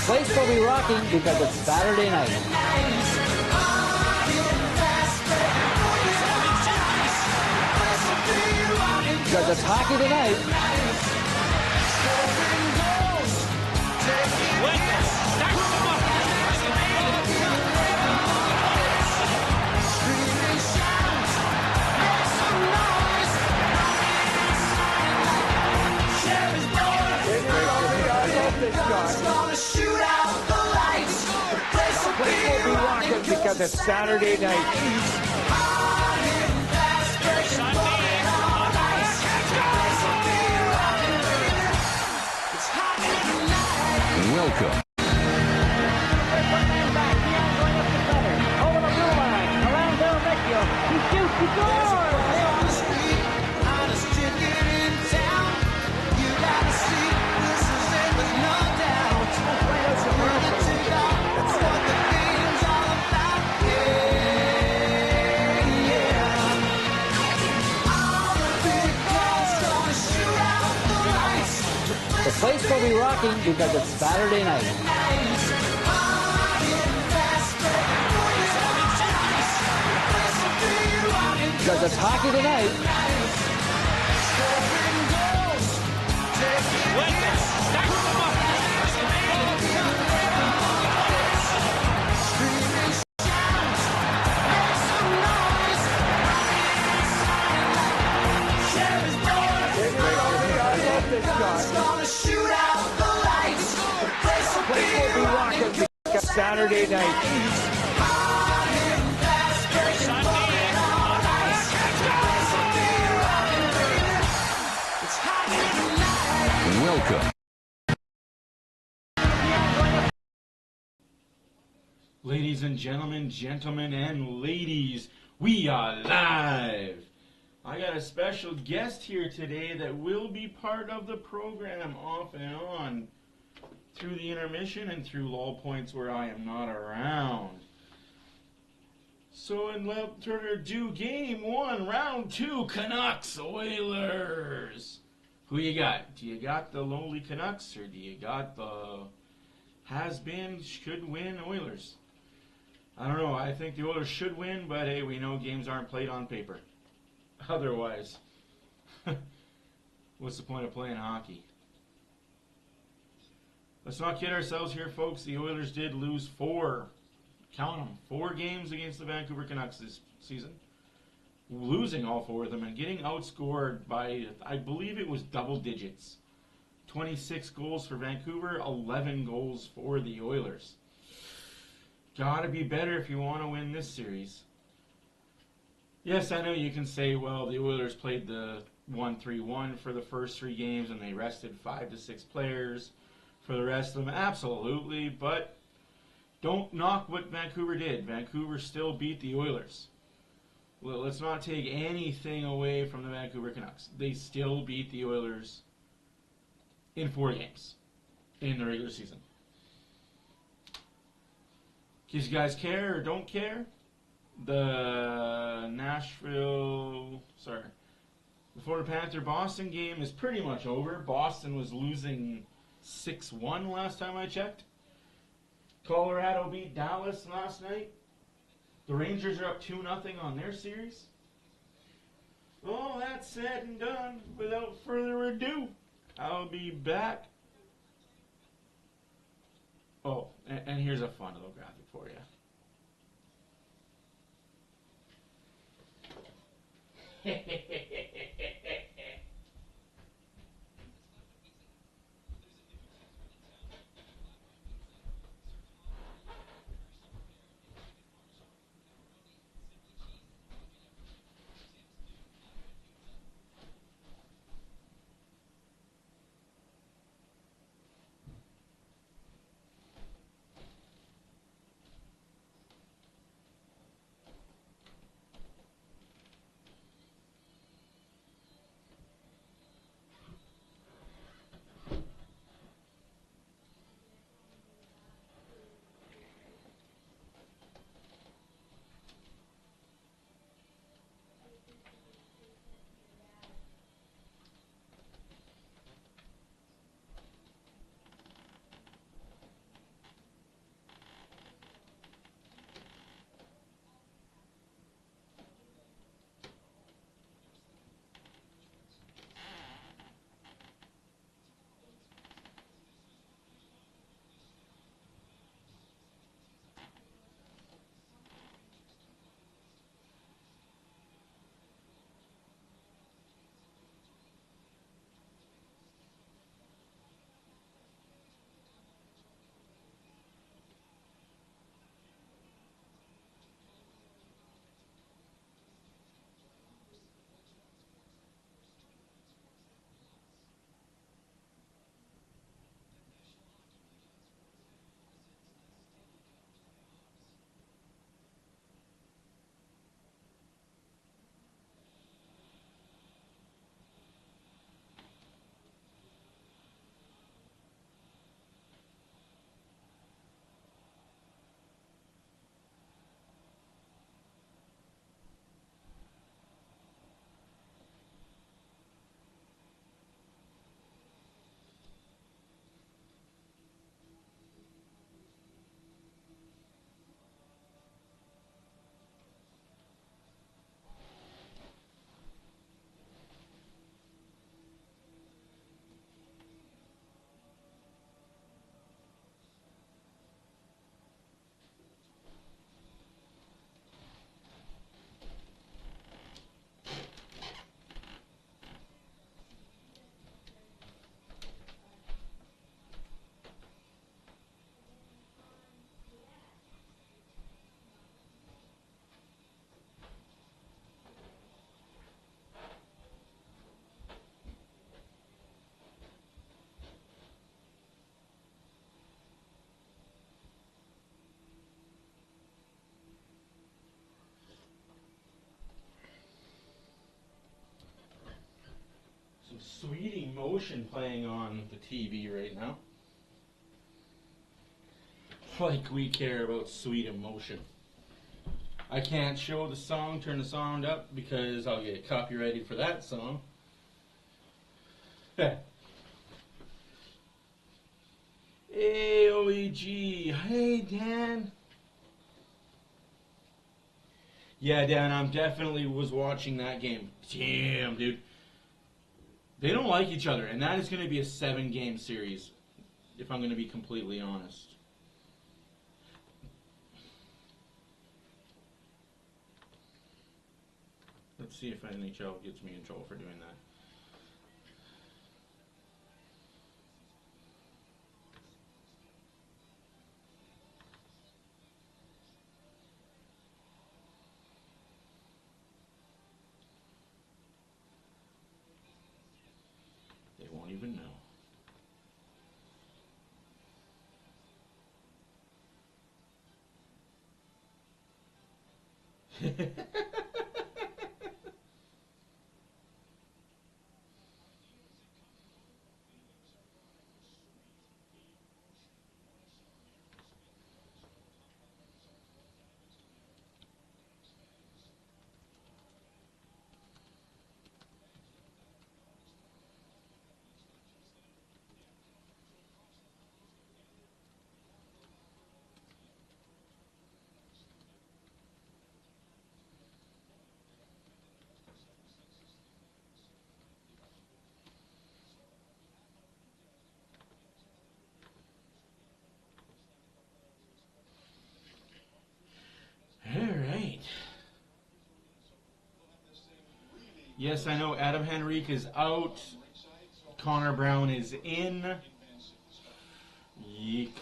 place will be rocking because it's Saturday night. Because it's hockey tonight. Because it's Saturday night. Welcome. The place will be rocking because it's Saturday night. Because it's hockey tonight. Saturday night. Welcome. Ladies and gentlemen and ladies, we are live. I got a special guest here today that will be part of the program off and on through the intermission and through lull points where I am not around. So without further ado, game one, round two, Canucks, Oilers. Who you got? Do you got the lowly Canucks or do you got the has-been, should-win Oilers? I don't know. I think the Oilers should win, but hey, we know games aren't played on paper. Otherwise, what's the point of playing hockey? Let's not kid ourselves here, folks. The Oilers did lose 4 games against the Vancouver Canucks this season. Losing all 4 of them and getting outscored by, I believe it was double digits. 26 goals for Vancouver, 11 goals for the Oilers. Gotta be better if you want to win this series. Yes, I know you can say, well, the Oilers played the 1-3-1 for the first 3 games and they rested 5 to 6 players for the rest of them. Absolutely, but don't knock what Vancouver did. Vancouver still beat the Oilers. Well, let's not take anything away from the Vancouver Canucks. They still beat the Oilers in 4 games in the regular season. In case you guys care or don't care, the Florida Panther Boston game is pretty much over. Boston was losing 6-1 last time I checked. Colorado beat Dallas last night. The Rangers are up 2-0 on their series. All that said and done, without further ado, I'll be back. Oh, and here's a fun little graphic for you. Sweet Emotion playing on the TV right now. Like we care about Sweet Emotion. I can't show the song, turn the sound up, because I'll get copyrighted for that song. AOEG. Hey, Dan. Yeah, Dan, I'm definitely was watching that game. Damn, dude. They don't like each other, and that is going to be a 7-game series, if I'm going to be completely honest. Let's see if NHL gets me in trouble for doing that. They won't even know. Alright. Yes, I know Adam Henrique is out. Connor Brown is in. Yeek.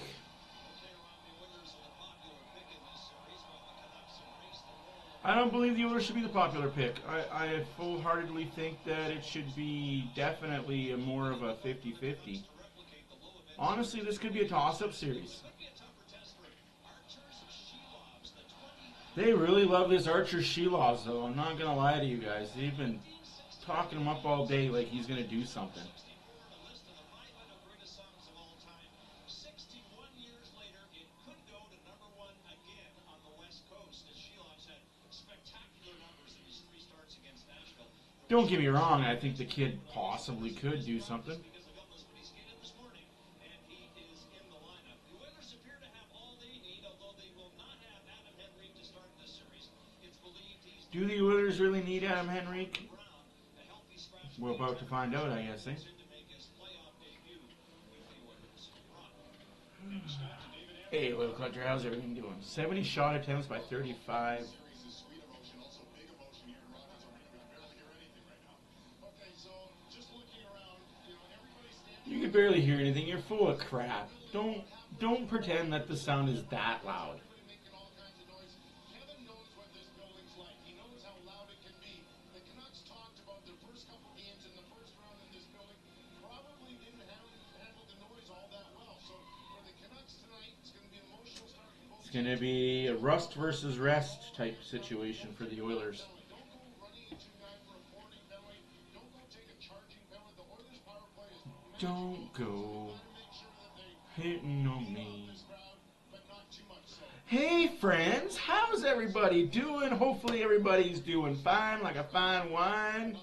I don't believe the Oilers should be the popular pick. I full-heartedly think that it should be definitely more of a 50-50. Honestly, this could be a toss-up series. They really love this Archer Sheelovs, though. I'm not going to lie to you guys. They've been talking him up all day like he's going to do something. Don't get me wrong, I think the kid possibly could do something. Do the Oilers really need Adam Henrique? We're about to find out, I guess, eh? Hey, Little Clutcher, how's everything doing? 70 shot attempts by 35. You can barely hear anything. You're full of crap. Don't pretend that the sound is that loud. It's going to be a rust versus rest type situation for the Oilers. Don't go hitting on me. Hey friends, how's everybody doing? Hopefully everybody's doing fine, like a fine wine.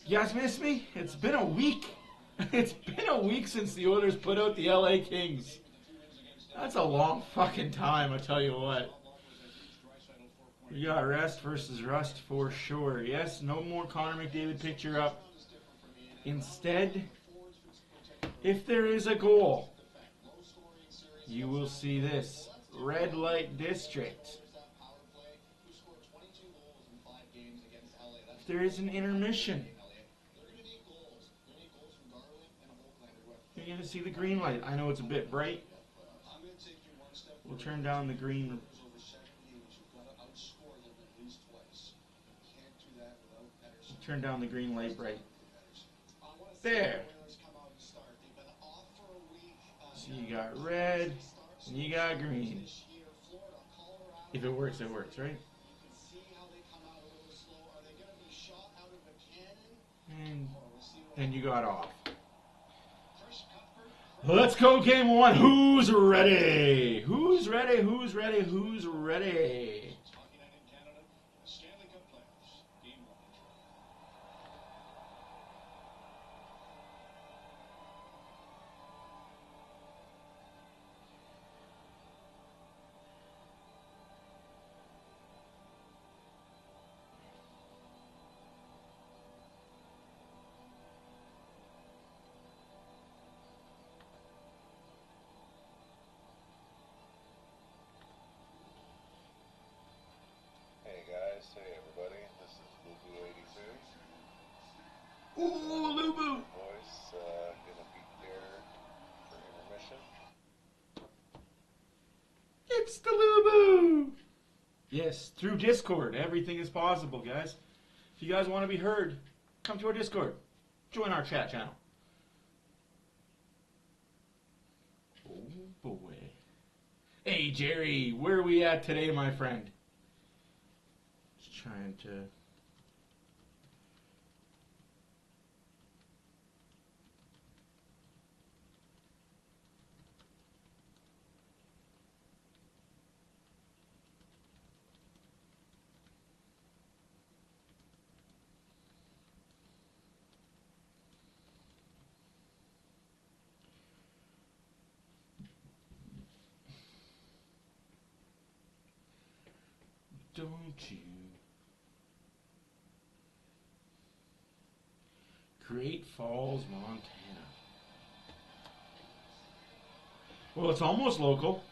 You guys miss me? It's been a week. It's been a week since the Oilers put out the LA Kings. That's a long fucking time, I tell you what. We got rest versus rust for sure. Yes, no more Connor McDavid picture up. Instead, if there is a goal, you will see this. Red light district. If there is an intermission, you're going to see the green light. I know it's a bit bright. We'll turn down the green. Turn down the green light bright. There. So you got red, and you got green. If it works, right? And and you got off. Let's go game one. Who's ready? Who's ready? Who's ready? Who's ready? Hey everybody, this is Lubu82. Ooh, Lubu! Voice, gonna be here for intermission. It's the Lubu! Yes, through Discord, everything is possible, guys. If you guys want to be heard, come to our Discord. Join our chat channel. Oh boy. Hey Jerry, where are we at today, my friend? Trying to don't you Great Falls, Montana. Well, it's almost local.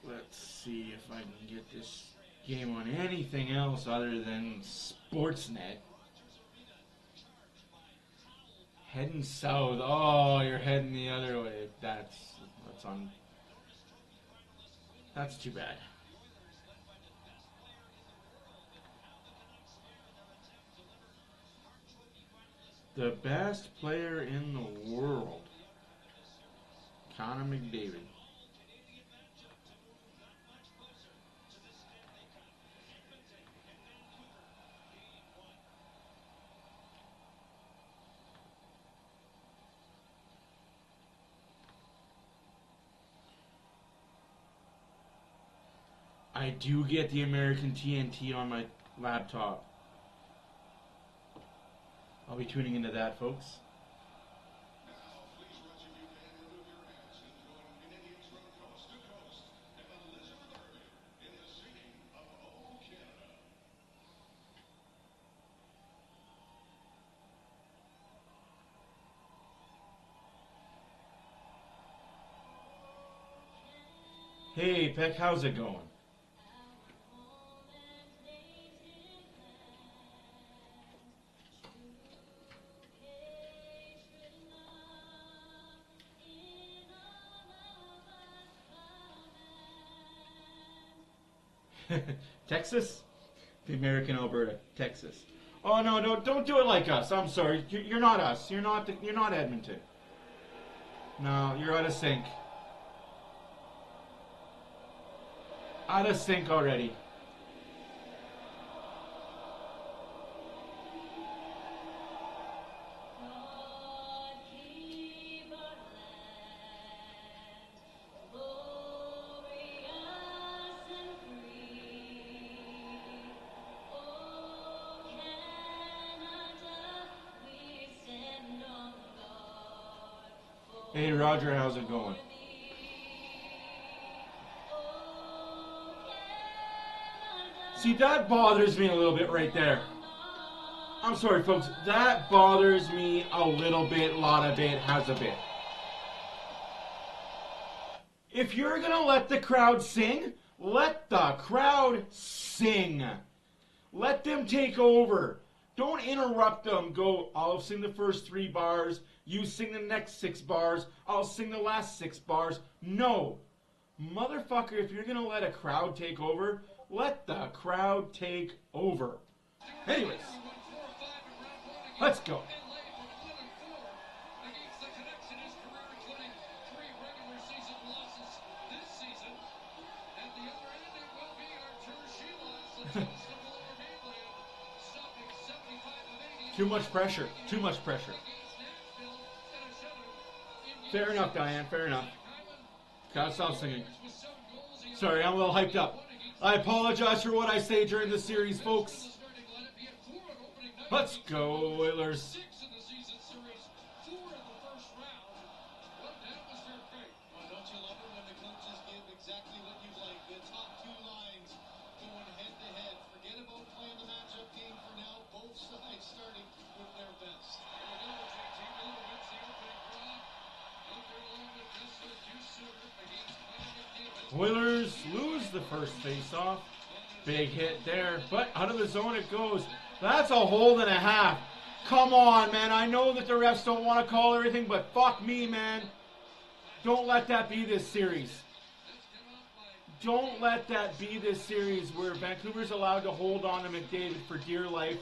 Let's see if I can get this game on anything else other than Sportsnet. Heading south. Oh, you're heading the other way. That's on. That's too bad. The best player in the world, Connor McDavid. I do get the American TNT on my laptop. I'll be tuning into that, folks. Hey, Peck, how's it going? Texas? The American Alberta, Texas. Oh no, don't do it like us. I'm sorry. You're not us. You're not Edmonton. No, you're out of sync. Out of sync already. Hey Roger, how's it going? See, that bothers me a little bit right there. I'm sorry, folks. That bothers me a little bit, lot of bit, has a bit. If you're going to let the crowd sing, let the crowd sing. Let them take over. Don't interrupt them. Go, I'll sing the first 3 bars. You sing the next 6 bars. I'll sing the last 6 bars. No. Motherfucker, if you're going to let a crowd take over, let the crowd take over. Anyways, let's go. Too much pressure. Too much pressure. Fair enough, Diane. Fair enough. Gotta stop singing. Sorry, I'm a little hyped up. I apologize for what I say during the series, folks. Let's go, Oilers. Oilers lose the first faceoff. Big hit there, but out of the zone it goes. That's a hold and a half. Come on, man. I know that the refs don't want to call everything, but fuck me, man. Don't let that be this series. Don't let that be this series where Vancouver's allowed to hold on to McDavid for dear life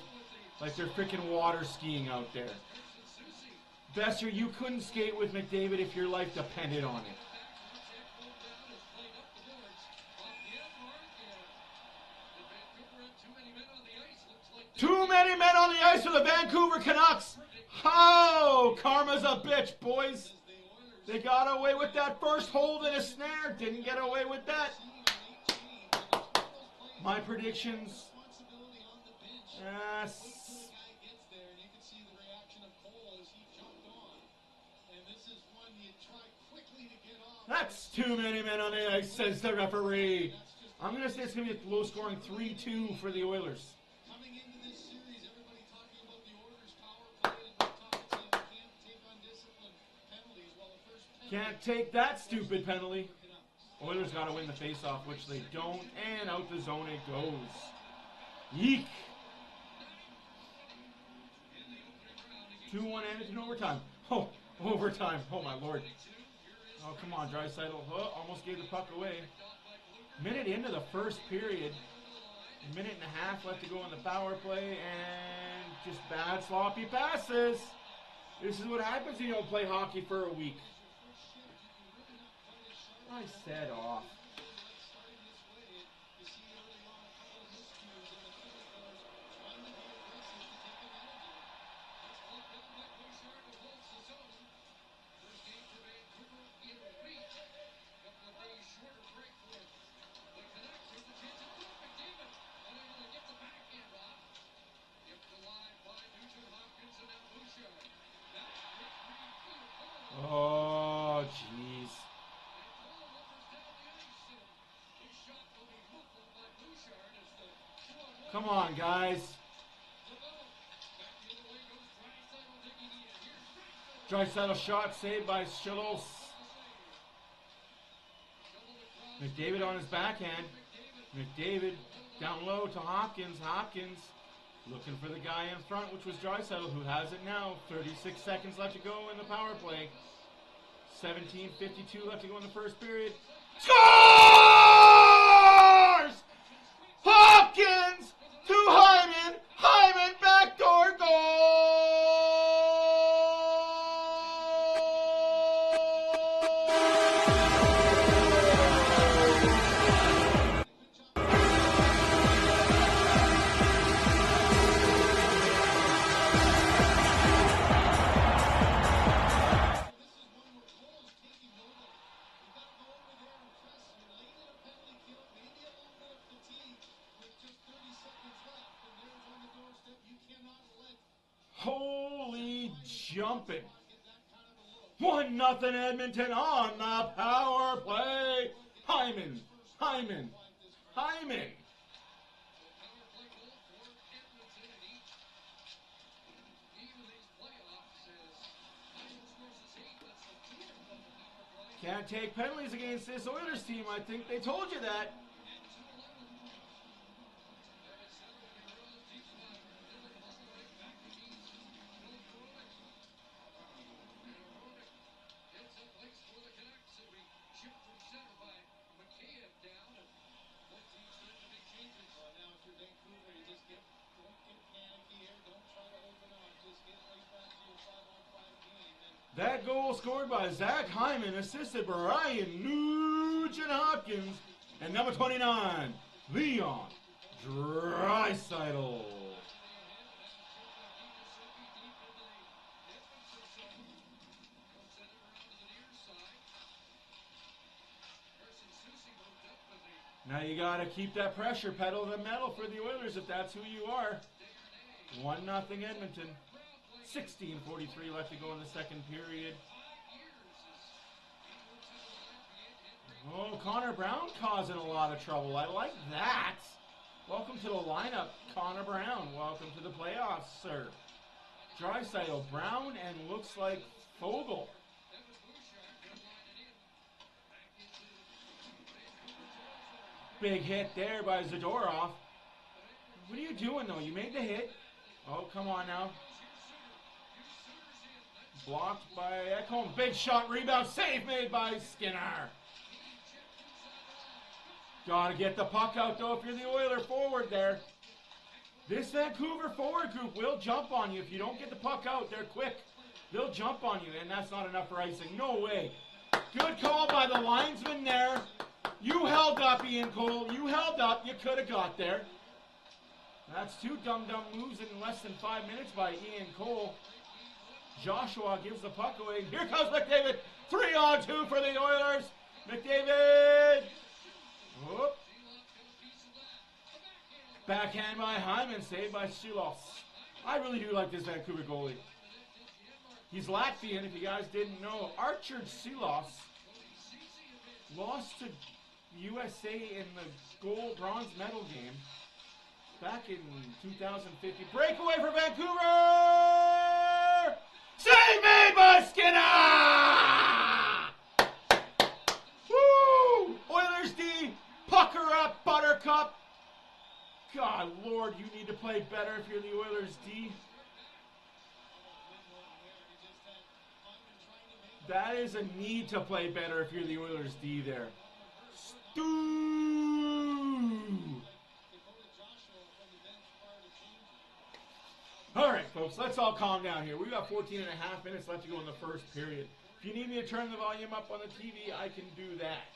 like they're freaking water skiing out there. Besser, you couldn't skate with McDavid if your life depended on it. Too many men on the ice for the Vancouver Canucks. Oh, karma's a bitch, boys. They got away with that first hold in a snare. Didn't get away with that. My predictions. Yes. That's too many men on the ice, says the referee. I'm going to say it's going to be a low-scoring 3-2 for the Oilers. Can't take that stupid penalty. Oilers got to win the faceoff, which they don't, and out the zone it goes. Yeek. 2-1 Edmonton overtime. Oh, overtime. Oh, my Lord. Oh, come on, Draisaitl. Oh, almost gave the puck away. Minute into the first period. A minute and a half left to go in the power play, and just bad, sloppy passes. This is what happens when you don't play hockey for a week. I said off. Oh, jeez. Come on, guys. Draisaitl shot saved by Schilos. McDavid on his backhand. McDavid down low to Hopkins. Hopkins looking for the guy in front, which was Draisaitl, who has it now. 36 seconds left to go in the power play. 17:52 left to go in the first period. Scores! Hopkins to Hyman. Hyman backdoor goal. Holy jumping. 1-0 Edmonton on the power play. Hyman. Hyman. Hyman. Can't take penalties against this Oilers team. I think they told you that. That goal scored by Zach Hyman, assisted by Ryan Nugent Hopkins, and number 29, Leon Draisaitl. Now you got to keep that pressure, pedal to the metal for the Oilers if that's who you are. 1-0 Edmonton. 16:43 left to go in the second period. Oh, Connor Brown causing a lot of trouble. I like that. Welcome to the lineup, Connor Brown. Welcome to the playoffs, sir. Draisaitl, Brown, and looks like Fogle. Big hit there by Zadorov. What are you doing, though? You made the hit. Oh, come on now. Blocked by Ekholm. Big shot, rebound, save made by Skinner. Gotta get the puck out, though, if you're the Oiler forward there. This Vancouver forward group will jump on you. If you don't get the puck out, they're quick. They'll jump on you, and that's not enough for icing. No way. Good call by the linesman there. You held up, Ian Cole. You held up. You could have got there. That's two dumb moves in less than 5 minutes by Ian Cole. Joshua gives the puck away. Here comes McDavid. 3-on-2 for the Oilers. McDavid. Whoop. Backhand by Hyman. Saved by Silos. I really do like this Vancouver goalie. He's Latvian, if you guys didn't know. Archer Silos lost to USA in the gold bronze medal game back in 2050. Breakaway for Vancouver! Save made by Skinner! Woo! Oilers D, pucker up, Buttercup. God, Lord, you need to play better if you're the Oilers D. That is a need to play better if you're the Oilers D there. All right, folks, let's all calm down here. We've got 14 and a half minutes left to go in the first period. If you need me to turn the volume up on the TV, I can do that.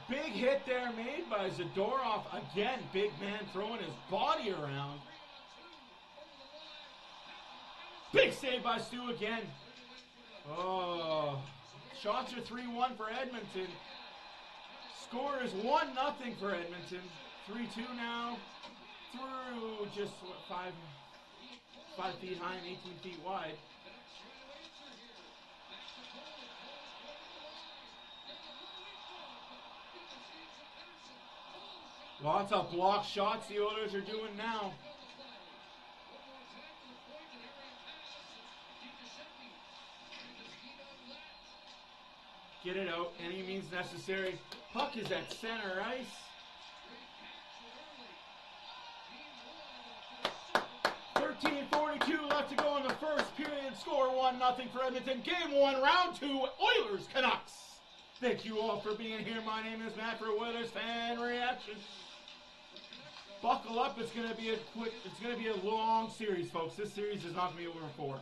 Big hit there made by Zadorov. Again, big man throwing his body around. Big save by Stu again. Oh, shots are 3-1 for Edmonton. Score is 1-0 for Edmonton. 3-2 now. Through just what, 5 feet high and 18 feet wide. Lots of block shots the Oilers are doing now. Get it out, any means necessary. Puck is at center ice. .42 left to go in the first period. Score 1-0 for Edmonton. Game 1, round 2, Oilers Canucks. Thank you all for being here. My name is Matt for Oilers Fan Reaction. Buckle up, it's gonna be a long series, folks. This series is not gonna be over in 4.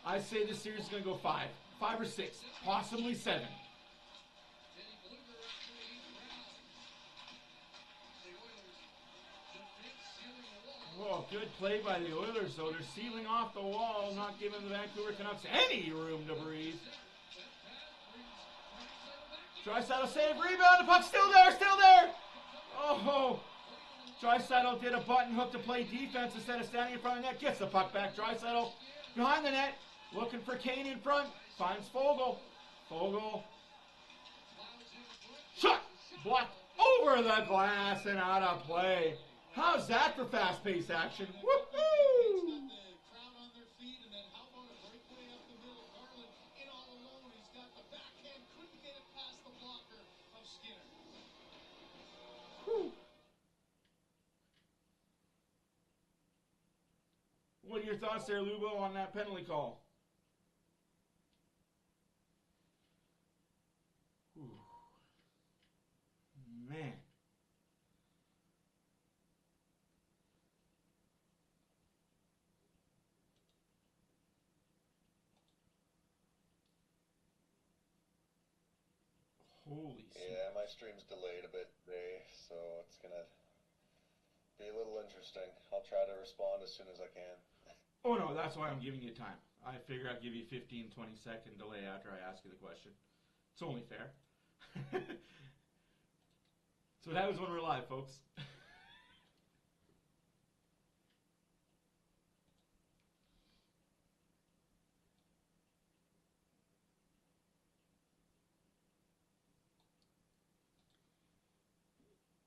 I say this series is gonna go 5 or 6, possibly 7. Oh, good play by the Oilers, though. They're sealing off the wall, not giving the Vancouver Canucks any room to breathe. Draisaitl save, rebound, the puck's still there! Oh, Draisaitl did a button hook to play defense instead of standing in front of the net. Gets the puck back. Draisaitl behind the net, looking for Kane in front. Finds Fogle. Fogle. Shot! Blocked over the glass and out of play. How's that for fast-paced action? Woohoo! What are your thoughts there, Lubo, on that penalty call? Whew. Man. Holy shit. Yeah, my stream's delayed a bit today, so it's gonna be a little interesting. I'll try to respond as soon as I can. Oh, no, that's why I'm giving you time. I figure I'd give you 15, 20-second delay after I ask you the question. It's only fair. So that was when we're live, folks.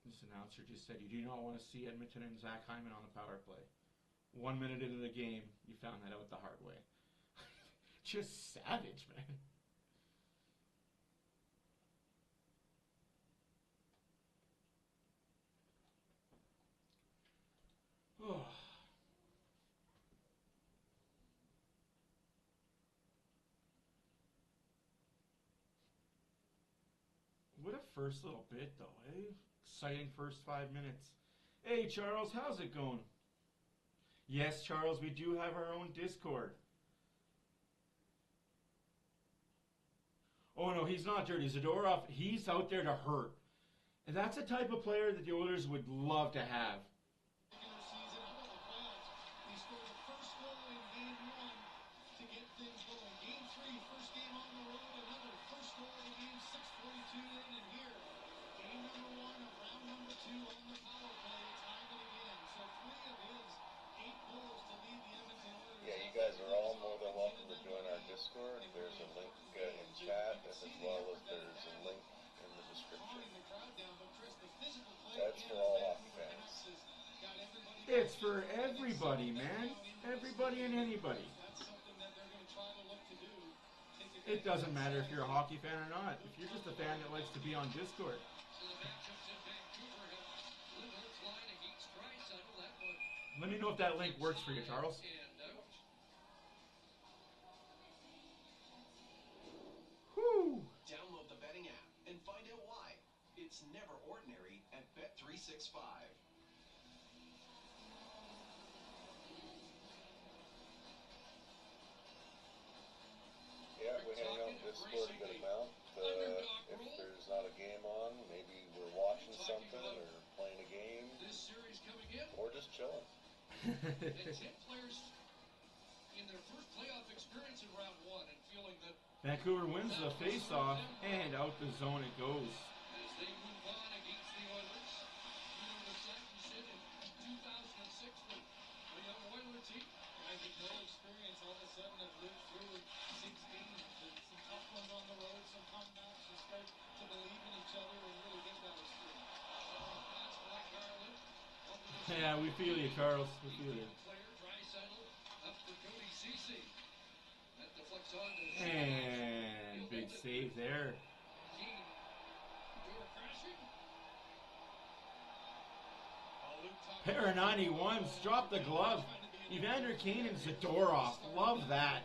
This announcer just said you do not want to see Edmonton and Zach Hyman on the power play. 1 minute into the game, you found that out the hard way. Just savage, man. Oh. What a first little bit, though, eh? Exciting first 5 minutes. Hey, Charles, how's it going? Yes, Charles, we do have our own Discord. Oh, no, he's not dirty. Zadorov, he's out there to hurt. And that's the type of player that the Oilers would love to have. He scored the first goal in game 1 to get things going. Game 3, first game on the road, another first goal of the game, 6:42 in, and here, game number 1 of round number 2 on the power play, tied it again. So 3 of his 8 goals to lead the Edmonton Oilers. Yeah, you guys are all more than welcome to join our Discord. There's a link in chat, as well as there's a link in the description. That's for all hockey fans. It's for everybody, man. Everybody and anybody. It doesn't matter if you're a hockey fan or not. If you're just a fan that likes to be on Discord. Let me know if that link works for you, Charles. Whew. Download the betting app and find out why. It's never ordinary at Bet365. Yeah, we hang out in Discord a good amount. If there's not a game on, maybe we're watching something or playing a game, or just chilling. And 10 players in their first playoff experience in round 1 and feeling that Vancouver wins the face-off, and out the zone it goes. as they move on against the Oilers, you know the fact you said in 2006 with a young Oiler team, I think no experience all of a sudden have lived through 6 games, and some tough ones on the road, some comebacks, and start to believe in each other and really get that experience. Pass by Garland. Yeah, we feel you, Charles. We feel you. And big save there. Pair of 91s, drop the glove. Evander Kane and Zadorov. Love that.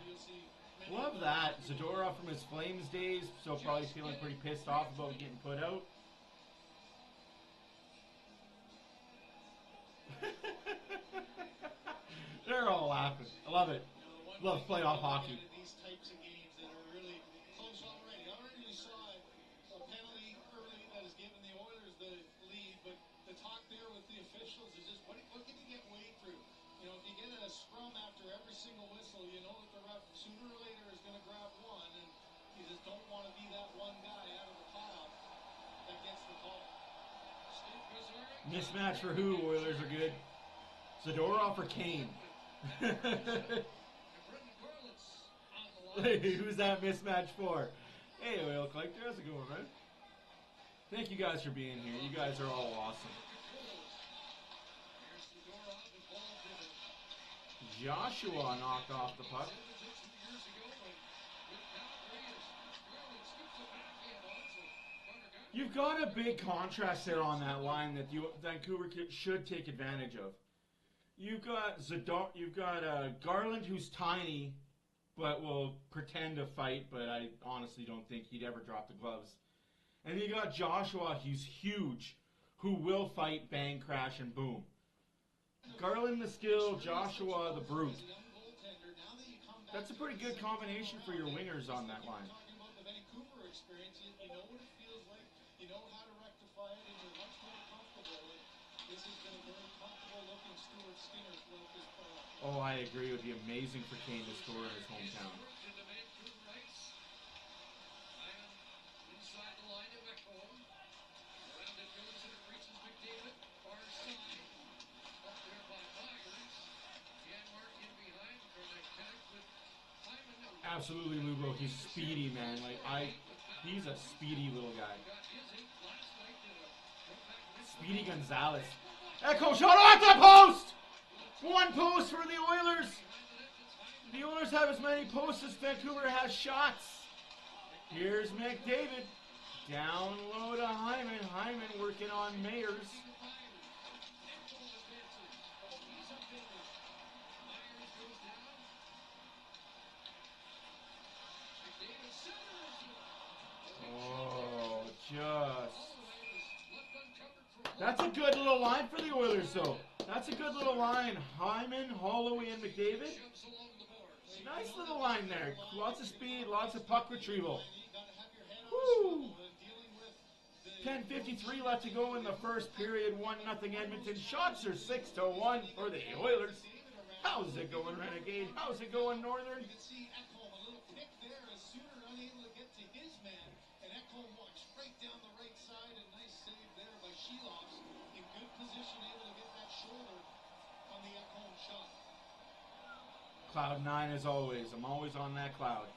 Love that. Zadorov from his Flames days, so probably feeling pretty pissed off about getting put out. They're all laughing. I love it. Love playoff hockey. These types of games that are really close already. Already we saw a penalty early that has given the Oilers the lead, but the talk there with the officials is just what can you get Wade through? You know, if you get a scrum after every single whistle, you know that the ref sooner or later is going to grab one, and you just don't want to be that one guy out of the pile that gets the call. Mismatch for who? Oilers are good. Zadorov or Kane? Hey, who's that mismatch for? Hey, Oil Collector, how's it going, man? Thank you guys for being here. You guys are all awesome. Joshua knocked off the puck. You've got a big contrast there on that line that Vancouver should take advantage of. You've got Garland, who's tiny, but will pretend to fight, but I honestly don't think he'd ever drop the gloves. And then you got Joshua, who's huge, who will fight, bang, crash, and boom. Garland the skill, Joshua the brute. That's a pretty good combination for your wingers on that line. Talking about the Vancouver experience, you know what it feels like know how to rectify it, and you're much more comfortable. This has been a very comfortable-looking Stuart Skinner throughout this playoff. Oh, I agree. It would be amazing for Kane to score in his hometown. Inside the line of Ekholm. Around it goes and it reaches McDavid. Far side. Up there by Myers. Janmark in behind for the Canucks with Hyman. Absolutely, Lubo. He's speedy, man. He's a speedy little guy. Speedy Gonzalez. Echo shot off the post! One post for the Oilers. The Oilers have as many posts as Vancouver has shots. Here's McDavid. Down low to Hyman. Hyman working on Mayers. Oh, just. That's a good little line for the Oilers, though. That's a good little line. Hyman, Holloway, and McDavid. Nice little line there. Lots of speed, lots of puck retrieval. Woo! 10:53 left to go in the first period. 1-0 Edmonton. Shots are 6-1 for the Oilers. How's it going, Renegade? How's it going, Northern? You can see Ekholm, a little pick there as Suter unable to get to his man, and Ekholm walks right down the right side, and nice save there by Sheloffs. In good position, able to get that shoulder on the Ekholm shot. Cloud 9 as always. I'm always on that cloud.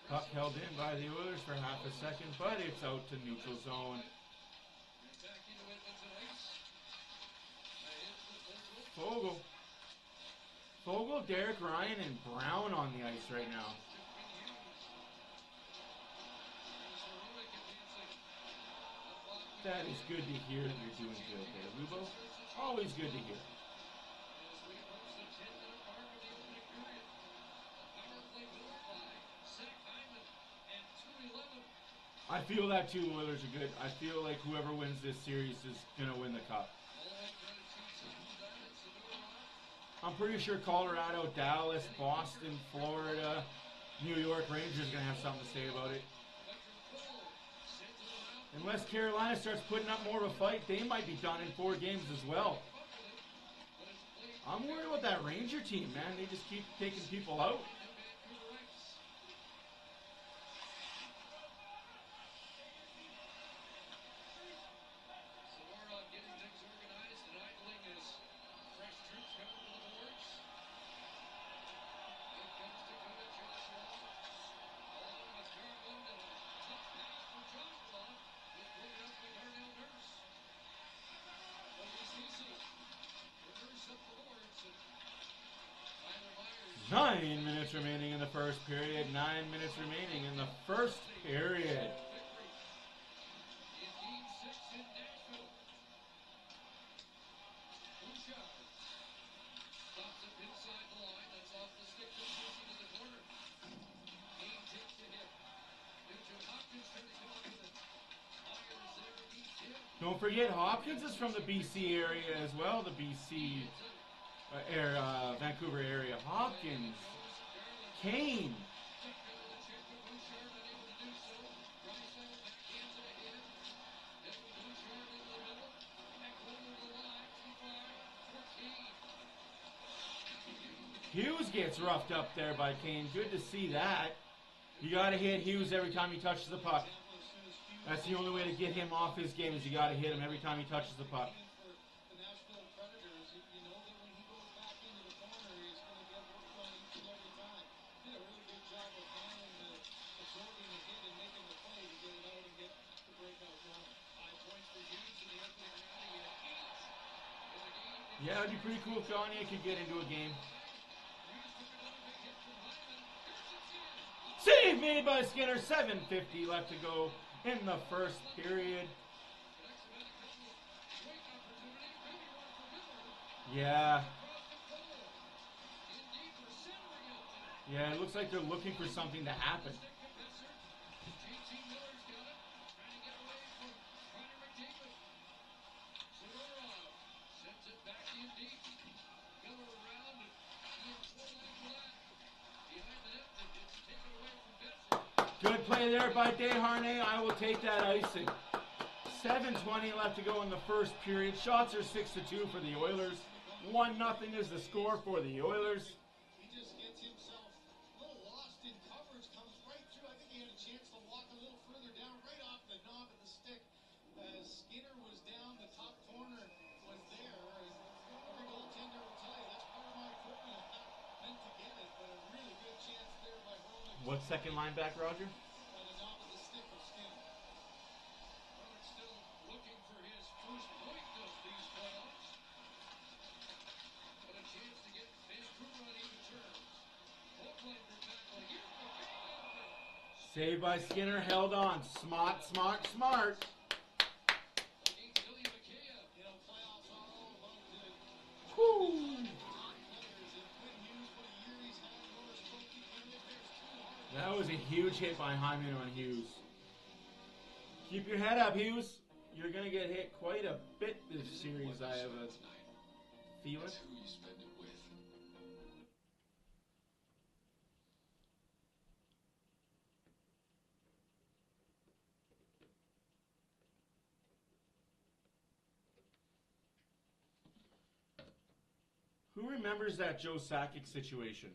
Puck held in by the Oilers for half a second, but it's out to neutral zone. Fogle, Derek Ryan, and Brown on the ice right now. That is good to hear that you're doing good there, Lubo. Always good to hear. I feel that too, Oilers are good. I feel like whoever wins this series is going to win the cup. I'm pretty sure Colorado, Dallas, Boston, Florida, New York Rangers are going to have something to say about it. Unless Carolina starts putting up more of a fight, they might be done in 4 games as well. I'm worried about that Ranger team, man. They just keep taking people out. Nine minutes remaining in the first period. 9 minutes remaining in the first period. Don't forget, Hopkins is from the BC area as well, the BC Vancouver area. Hopkins, Kane. Hughes gets roughed up there by Kane. Good to see that. You got to hit Hughes every time he touches the puck. That's the only way to get him off his game is you got to hit him every time he touches the puck. Yeah, it'd be pretty cool if Gagne could get into a game. Save made by Skinner. 7:50 left to go in the first period. Yeah. Yeah, it looks like they're looking for something to happen. JT Miller's got it. Trying to get away from Connor McDavid. Zadorov sends it back in deep. Miller around and Ian Forlan for that. Behind the net, it's taken away from Besser. Good play there by Desharnais. I will take that icing. 7:20 left to go in the first period. Shots are 6-2 for the Oilers. 1-0 is the score for the Oilers. He just gets himself a little lost in coverage, comes right through. I think he had a chance to walk a little further down, right off the knob of the stick. As Skinner was down, the top corner was there. Every goaltender will tell you that's part of my formula. Meant to get it, but a really good chance there by Hronek. What second line back, Roger? By the knob of the stick of Skinner. Hronek still looking for his first point of these playoffs. But a chance to get Vancouver on even terms. Hoaglander tackle. Here's the big Saved by Skinner, held on. Smart. against Ilya Mikheyev. You know, playoffs are all about the Woo. players. And Quinn Hughes, what a year he's had. Norris Trophy candidate. There's two hard. That was a huge hit by Hyman on Hughes. Keep your head up, Hughes. You're going to get hit quite a bit this series, I have a feeling. It's who you spend it with. Who remembers that Joe Sakic situation?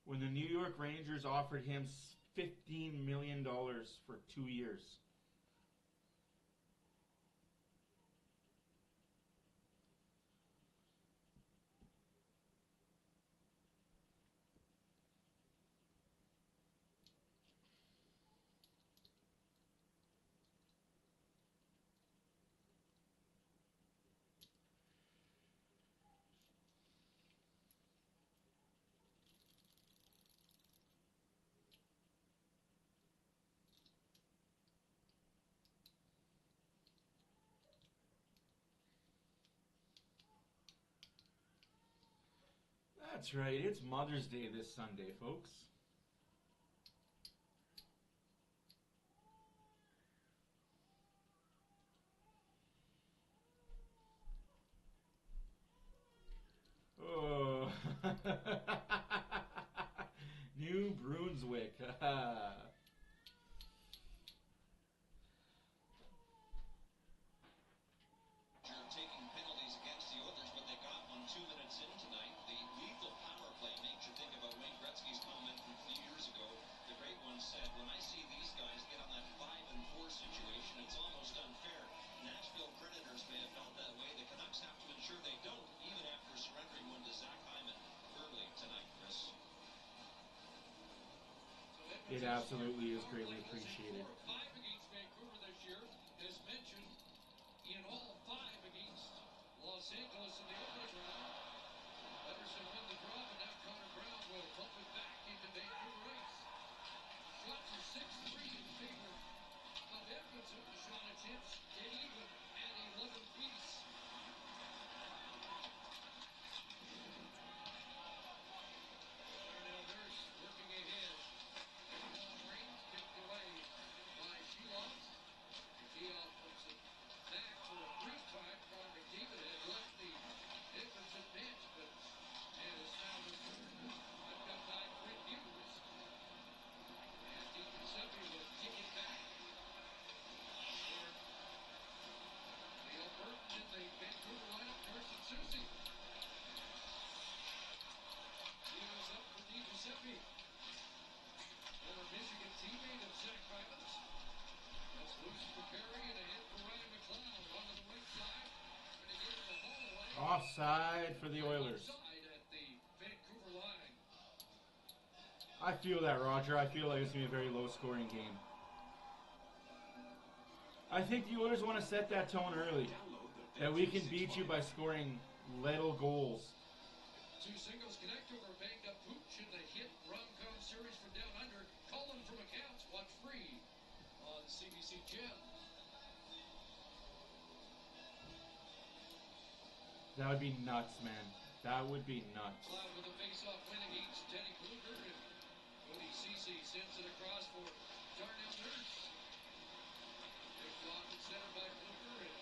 When the New York Rangers offered him $15 million for 2 years. That's right, it's Mother's Day this Sunday, folks. Oh. New Brunswick. Taking penalties against the Oilers, but they got one 2 minutes in tonight. The lethal power play makes you think about Wayne Gretzky's comment from 3 years ago. The great one said, when I see these guys get on that 5-4 situation, it's almost unfair. Nashville Predators may have felt that way. The Canucks have to ensure they don't, even after surrendering one to Zach Hyman early tonight, Chris. It absolutely is greatly appreciated. 4 of 5 against Vancouver this year, as mentioned, in all 5 against Los Angeles in the opening round. Anderson won the draw, but now Connor Brown will pump it back into Vancouver ice. Shots are 6-3 in favor of Edmonton. Shot attempts get even at 11 apiece. Darnell Nurse working ahead. Range kicked away by Sheeloff. Sheeloff puts it back for a brief time. Connor McDavid had left the Edmonton bench, but has now returned. I've got by Quinn Hughes. And Dean Giuseppe will kick it back. For the Alberta in the Vancouver lineup, Nurse and Susie. Hughes up for Dean Giuseppe. Former Michigan teammate of Zach Hyman's. That's loose for Perry and ahead for Ryan McLeod. On to the right side. Trying to get the ball away. Offside for the Oilers. Offside at the Vancouver line. I feel that, Roger. I feel like it's going to be a very low-scoring game. I think the Oilers want to set that tone early. That we can beat you by scoring little goals. 2 singles connect over a banged up Pooch in the hit rom-com series from down under. Colin from accounts. Watch free on CBC Gem. That would be nuts, man. That would be nuts. Cloud with a face-off win against Teddy Kluger, and Cody Cece sends it across for Darnell Nurse. Picked off and centered by Kluger and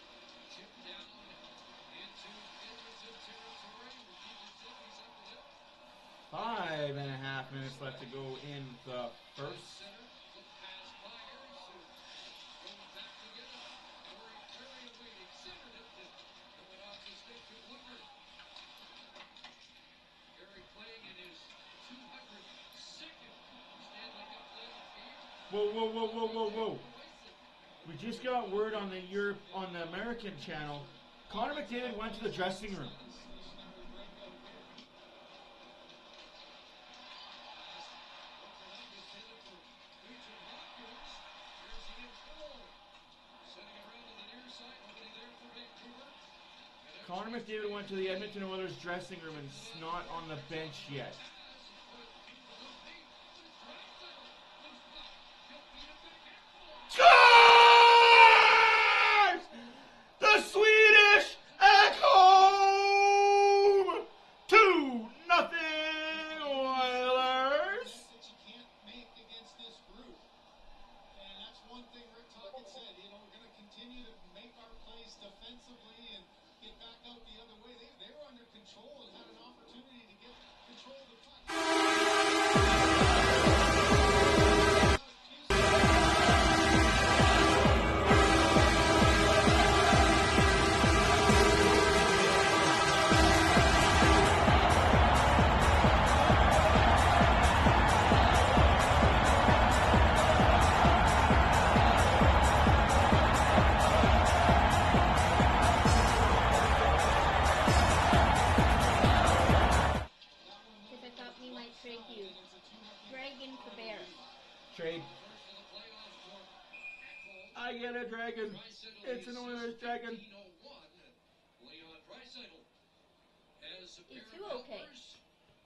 chipped down into Edmonton territory. Regina City's up with it. 5.5 minutes left to go in the first. Center, flip past Myers, who goes back to get it. Corey Perry awaiting, centered it, and coming off the stick to Kluger. Perry playing in his 202nd Stanley Cup game. Whoa, whoa, whoa, whoa, whoa, whoa. We just got word on the American channel. Connor McDavid went to the dressing room. Connor McDavid went to the Edmonton Oilers dressing room and is not on the bench yet. Scores! The Swedish at home! 2-0 Oilers! That you can't make against this group. And that's one thing Rick Tocchet said, we're going to continue to make our plays defensively and get back out the other way. They were under control and had an opportunity to get control of the puck. Because I thought we might trade you. Dragon for bear. Trade. I get a dragon. It's an Oilers dragon. Leon Draisaitl has Is appeared who okay?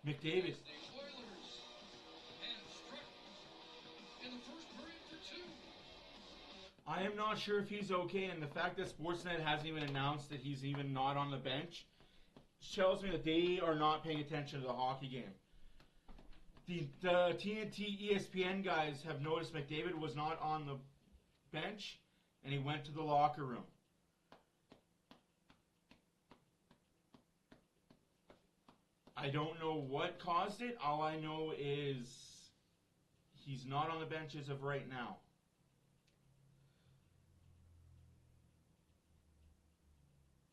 McDavid. the Oilers and struck in the first period for 2. I am not sure if he's okay, and the fact that Sportsnet hasn't even announced that he's even not on the bench tells me that they are not paying attention to the hockey game. The TNT ESPN guys have noticed McDavid was not on the bench, and he went to the locker room. I don't know what caused it. All I know is he's not on the bench as of right now.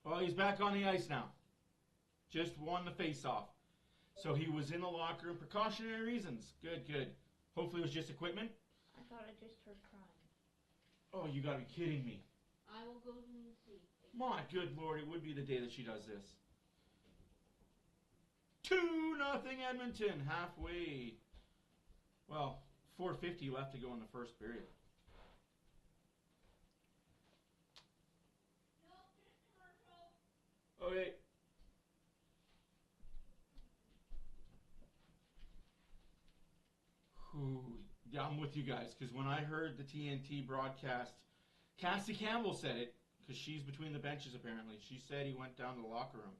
Well, he's back on the ice now. Just won the face-off. So he was in the locker room. Precautionary reasons. Good, good. Hopefully it was just equipment. I thought I just heard crying. Oh, you gotta be kidding me. I will go and see. My good lord, it would be the day that she does this. 2-0 Edmonton. Halfway. Well, 4:50 left to go in the first period. Okay. Ooh, yeah, I'm with you guys, because when I heard the TNT broadcast, Cassie Campbell said it, because she's between the benches apparently. She said he went down to the locker room.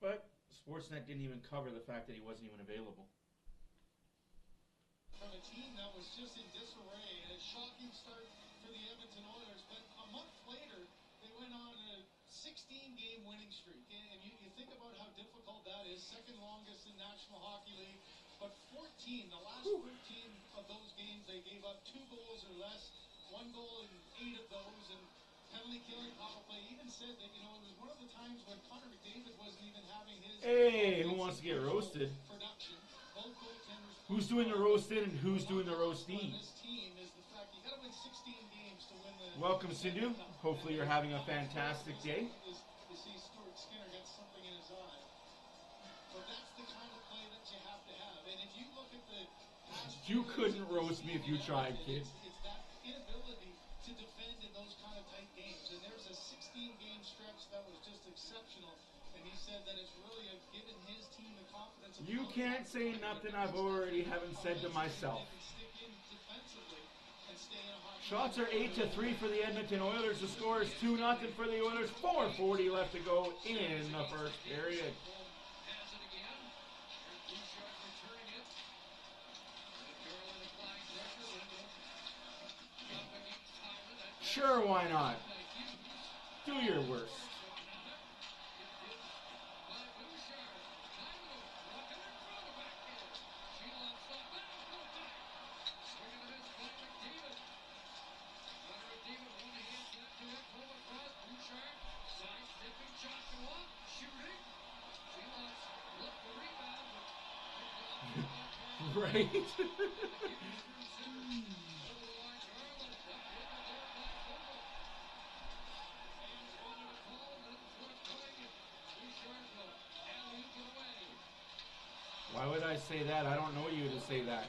But Sportsnet didn't even cover the fact that he wasn't even available. From a team that was just in disarray and a shocking start for the Edmonton Oilers, but a month later they went on a 16-game winning streak, and you think about how difficult that is, second longest in National Hockey League, but 14, the last 14 of those games they gave up 2 goals or less, 1 goal in 8 of those, and penalty killing, power play. Even said that, it was one of the times when Connor McDavid wasn't even having his Hey, who wants to get roasted? production. Both goaltenders. Who's doing the roasted and who's doing the roasting? This team is the fact you got to win 16 games to win the. Welcome, Sindhu. Hopefully you're having a fantastic day. You see Stuart Skinner got something in his eye. But that's the kind of play that you have to have. And if you look at the past You couldn't roast me if you tried, kid. It's that inability to defend in those kind of tight games. And there's a 16-game stretch that was just exceptional and he said that it's really given his team the confidence. You can't say nothing I've already haven't said to myself. Stick in defensively and stay in a hot. Shots are 8-3 for the Edmonton Oilers. The score is 2-0 for the Oilers. 4:40 left to go in the first period. Has it again. Here's Bouchard returning it. And Carolina applying pressure. Linda up against Hyman. Sure, why not? Do your worst. Right? Why would I say that? I don't know you to say that.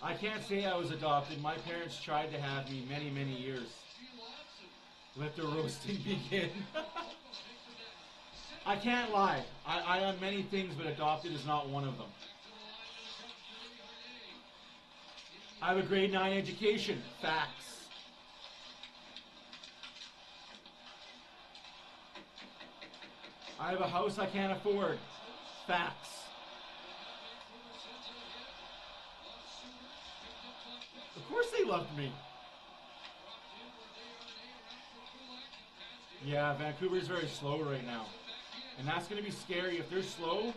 I can't say I was adopted. My parents tried to have me many, many years. Let the roasting begin. I can't lie. I am many things, but adopted is not one of them. I have a grade 9 education. Facts. I have a house I can't afford. Facts. Of course they loved me. Yeah, Vancouver's very slow right now. And that's going to be scary. If they're slow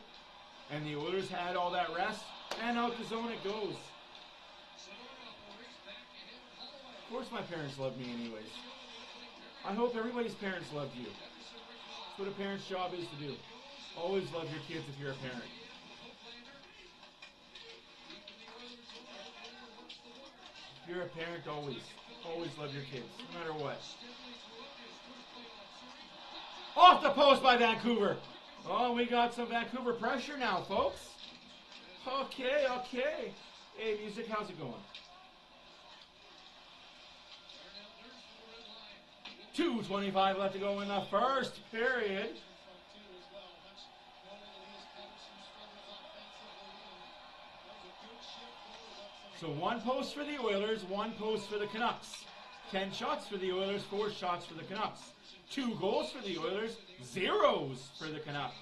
and the Oilers had all that rest, and out the zone it goes. Of course my parents loved me anyways. I hope everybody's parents loved you. That's what a parent's job is to do. Always love your kids if you're a parent. If you're a parent, always love your kids, no matter what. Off the post by Vancouver. Oh, we got some Vancouver pressure now, folks. Okay. Hey, music, how's it going? 2:25 left to go in the first period. So 1 post for the Oilers, 1 post for the Canucks. 10 shots for the Oilers, 4 shots for the Canucks. 2 goals for the Oilers, 0 for the Canucks.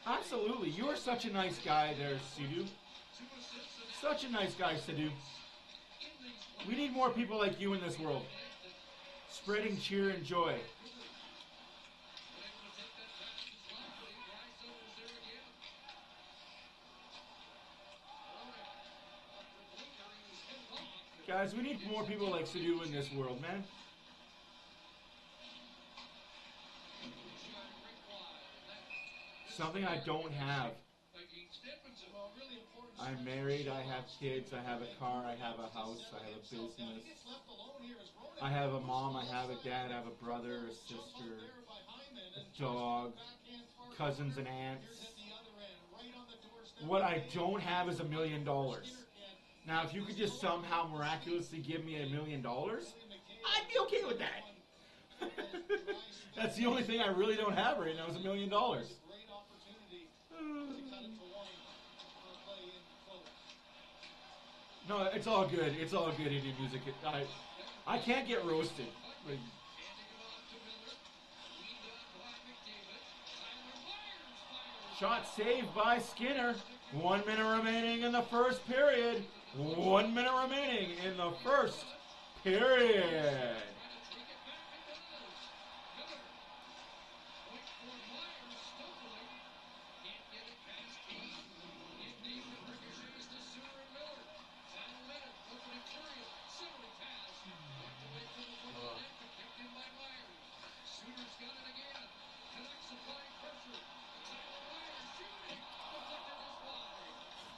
Absolutely. You are such a nice guy there, Sidhu. Such a nice guy, Sidhu. We need more people like you in this world. Spreading cheer and joy. Guys, we need more people like Sidhu in this world, man. Something I don't have. I'm married, I have kids, I have a car, I have a house, I have a business. I have a mom, I have a dad, I have a brother, a sister, a dog, cousins and aunts. What I don't have is $1 million. Now, if you could just somehow miraculously give me $1 million, I'd be okay with that. That's the only thing I really don't have right now is $1 million. No, it's all good. It's all good, Indian music. I can't get roasted. Shot saved by Skinner. 1 minute remaining in the first period. 1 minute remaining in the first period.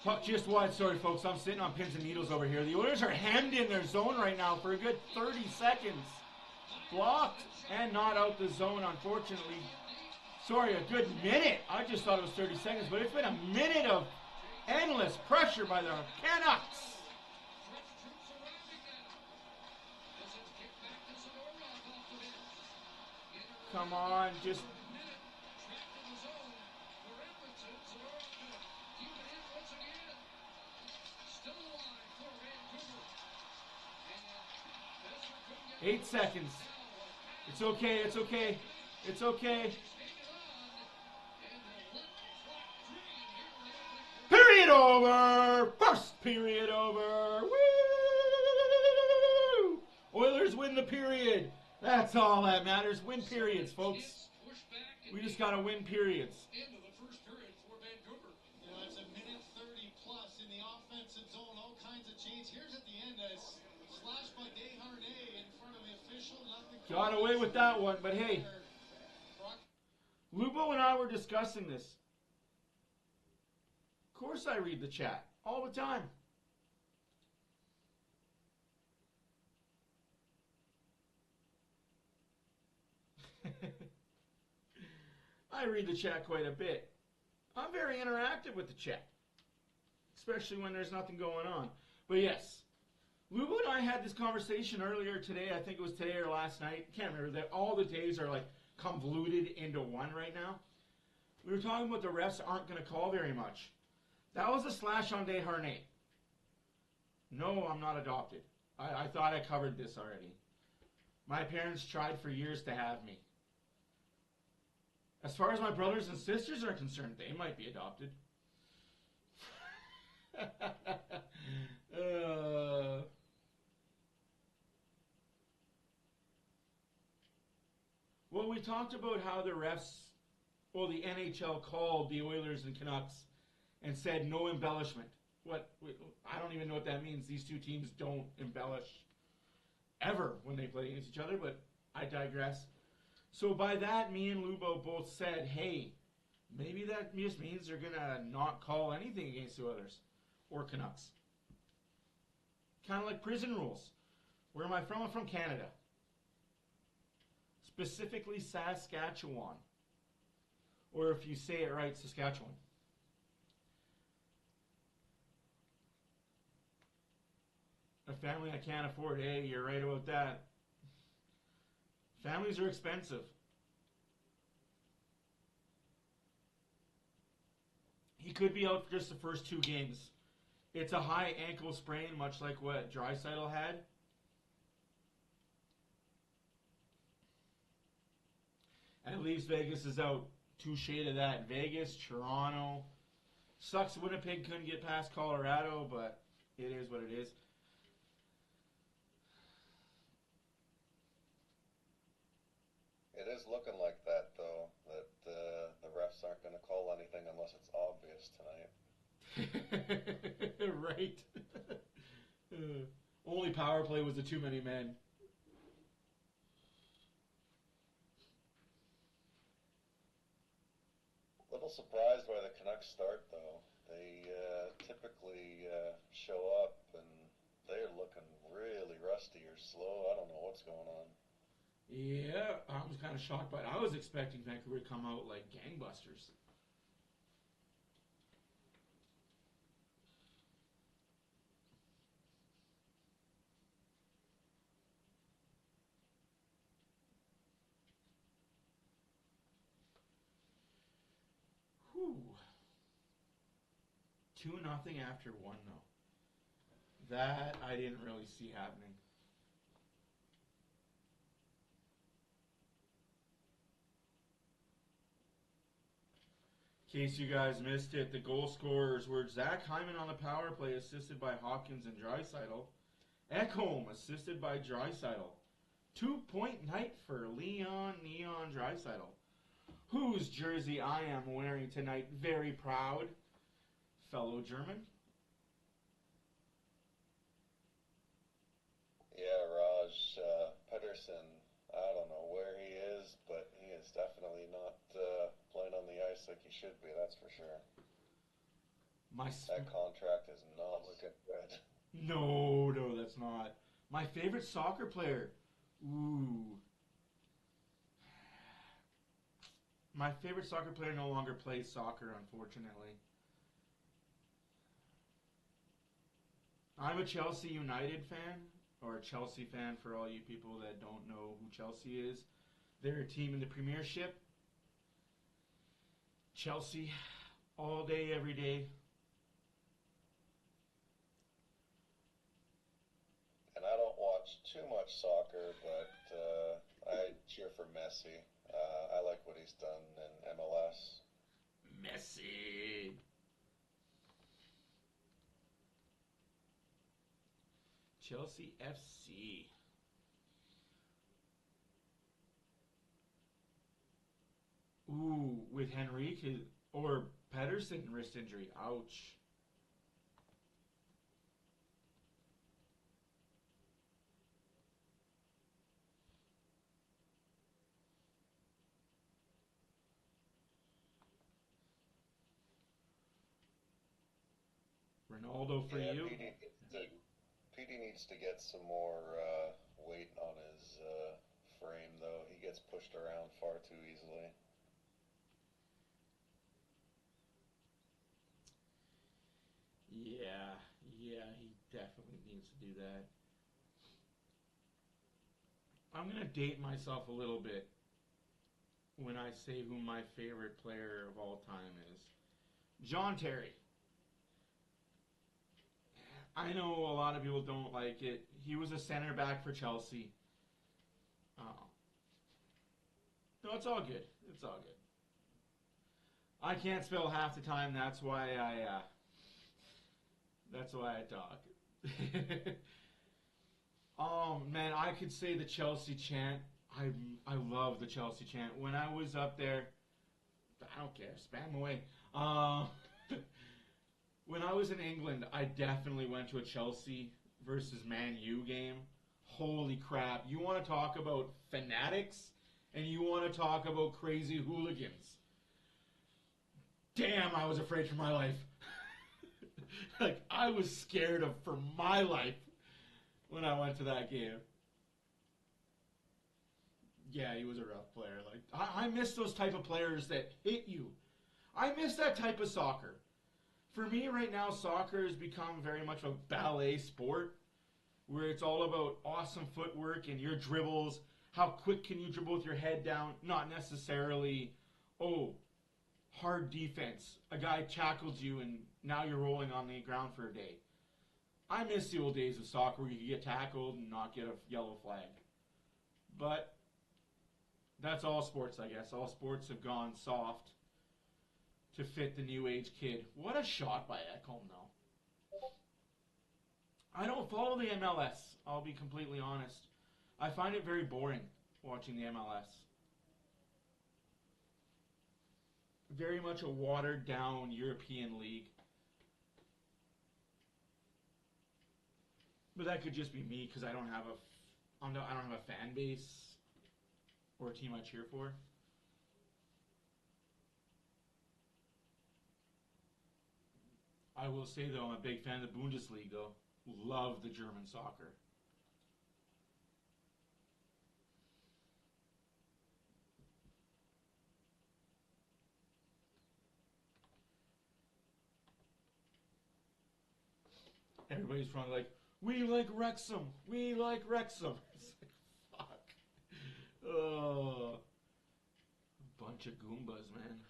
Puck just wide. Sorry, folks. I'm sitting on pins and needles over here. The Oilers are hemmed in their zone right now for a good 30 seconds. Blocked and not out the zone, unfortunately. Sorry, a good minute. I just thought it was 30 seconds, but it's been a minute of endless pressure by the Canucks. Come on, just... Trapped in the zone. For Edmonton, Zadorov gonna keep it in once again. Still alive for Vancouver. And Besser couldn't get 8 seconds. It's okay, it's okay. It's okay. Period over! First period over! Woo! Oilers win the period. That's all that matters. Win periods, folks. We just gotta win periods. Into the first period for Vancouver. You know, it's a minute 30 plus in the offensive zone. All kinds of change. Here's at the end a slash by Desharnais in front of the official. Nothing. Got away with that one, but hey. Lubo and I were discussing this. Of course I read the chat. All the time. I read the chat quite a bit. I'm very interactive with the chat. Especially when there's nothing going on. But yes, Lubo and I had this conversation earlier today. I think it was today or last night. Can't remember. That all the days are like convoluted into one right now. We were talking about the refs aren't going to call very much. That was a slash on Desharnais. No, I'm not adopted. I thought I covered this already. My parents tried for years to have me. As far as my brothers and sisters are concerned, they might be adopted. Well, we talked about how the refs, well, the NHL called the Oilers and Canucks and said no embellishment. I don't even know what that means. These two teams don't embellish ever when they play against each other, but I digress. So by that, me and Lubo both said, hey, maybe that just means they're going to not call anything against the Oilers or Canucks. Kind of like prison rules. Where am I from? I'm from Canada. Specifically Saskatchewan. Or if you say it right, Saskatchewan. A family I can't afford. Hey, you're right about that. Families are expensive. He could be out for just the first 2 games. It's a high ankle sprain, much like what Draisaitl had. And at least Vegas is out. Two shade of that. Vegas, Toronto. Sucks Winnipeg couldn't get past Colorado, but it is what it is. It is looking like that, though, that the refs aren't going to call anything unless it's obvious tonight. Right. Only power play was the too many men. A little surprised by the Canucks start, though. They typically show up and they're looking really rusty or slow. I don't know what's going on. Yeah, I was kind of shocked by it. I was expecting Vancouver to come out like gangbusters. Whew. 2-0 after 1, though. That I didn't really see happening. In case you guys missed it, the goal scorers were Zach Hyman on the power play, assisted by Hopkins and Draisaitl. Ekholm, assisted by Draisaitl. 2-point night for Leon Neon Draisaitl, whose jersey I am wearing tonight. Very proud. Fellow German. Yeah, Raj Pedersen, I don't know where he is, but he is definitely not playing on the ice like he should be, that's for sure. That contract is not looking good. No, that's not. My favorite soccer player. Ooh. My favorite soccer player no longer plays soccer, unfortunately. I'm a Chelsea United fan, or a Chelsea fan for all you people that don't know who Chelsea is. They're a team in the Premiership. Chelsea, all day, every day. And I don't watch too much soccer, but I cheer for Messi. I like what he's done in MLS. Messi. Chelsea FC. Ooh, with Henrique or Pedersen wrist injury. Ouch. Ronaldo for you. Petey needs to get some more weight on his frame, though. He gets pushed around far too easily. Yeah, he definitely needs to do that. I'm going to date myself a little bit when I say who my favorite player of all time is. John Terry. I know a lot of people don't like it. He was a center back for Chelsea. No, it's all good. It's all good. I can't spell half the time. That's why I talk. Oh man, I could say the Chelsea chant. I love the Chelsea chant. When I was up there, I don't care. Spam away. When I was in England, I definitely went to a Chelsea versus Man U game. Holy crap. You want to talk about fanatics and you want to talk about crazy hooligans. Damn, I was afraid for my life. Like, I was scared for my life when I went to that game. Yeah, he was a rough player. Like, I miss those type of players that hit you. I miss that type of soccer. For me right now, soccer has become very much a ballet sport where it's all about awesome footwork and your dribbles. How quick can you dribble with your head down? Not necessarily, hard defense. A guy tackled you and now you're rolling on the ground for a day. I miss the old days of soccer where you could get tackled and not get a yellow flag. But that's all sports, I guess. All sports have gone soft to fit the new age kid. What a shot by Ekholm, though. I don't follow the MLS, I'll be completely honest. I find it very boring watching the MLS. Very much a watered down European league. But that could just be me because I don't have a fan base or a team I cheer for. I will say, though, I'm a big fan of the Bundesliga. Love the German soccer. Everybody's probably like, we like Wrexham. We like Wrexham. It's like, fuck. Oh. A bunch of Goombas, man.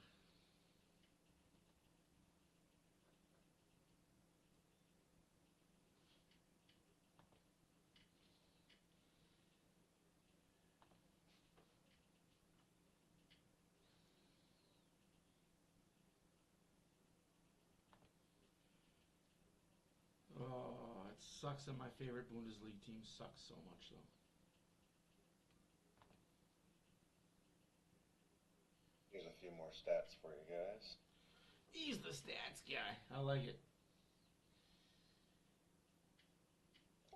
Oh, it sucks that my favorite Bundesliga team sucks so much, though. Here's a few more stats for you guys. He's the stats guy. I like it.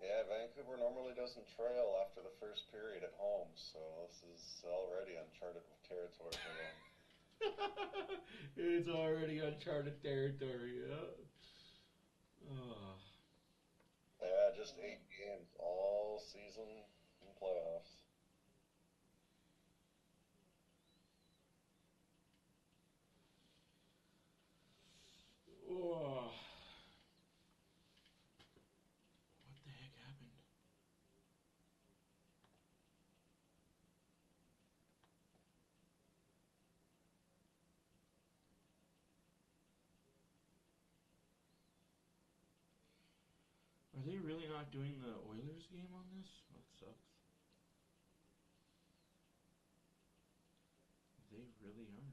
Yeah, Vancouver normally doesn't trail after the first period at home, so this is already uncharted territory for them. It's already uncharted territory, yeah. Oh. Yeah, just 8 games all season in playoffs. Oh. What the heck happened? Are they really not doing the Oilers game on this? That sucks. They really aren't.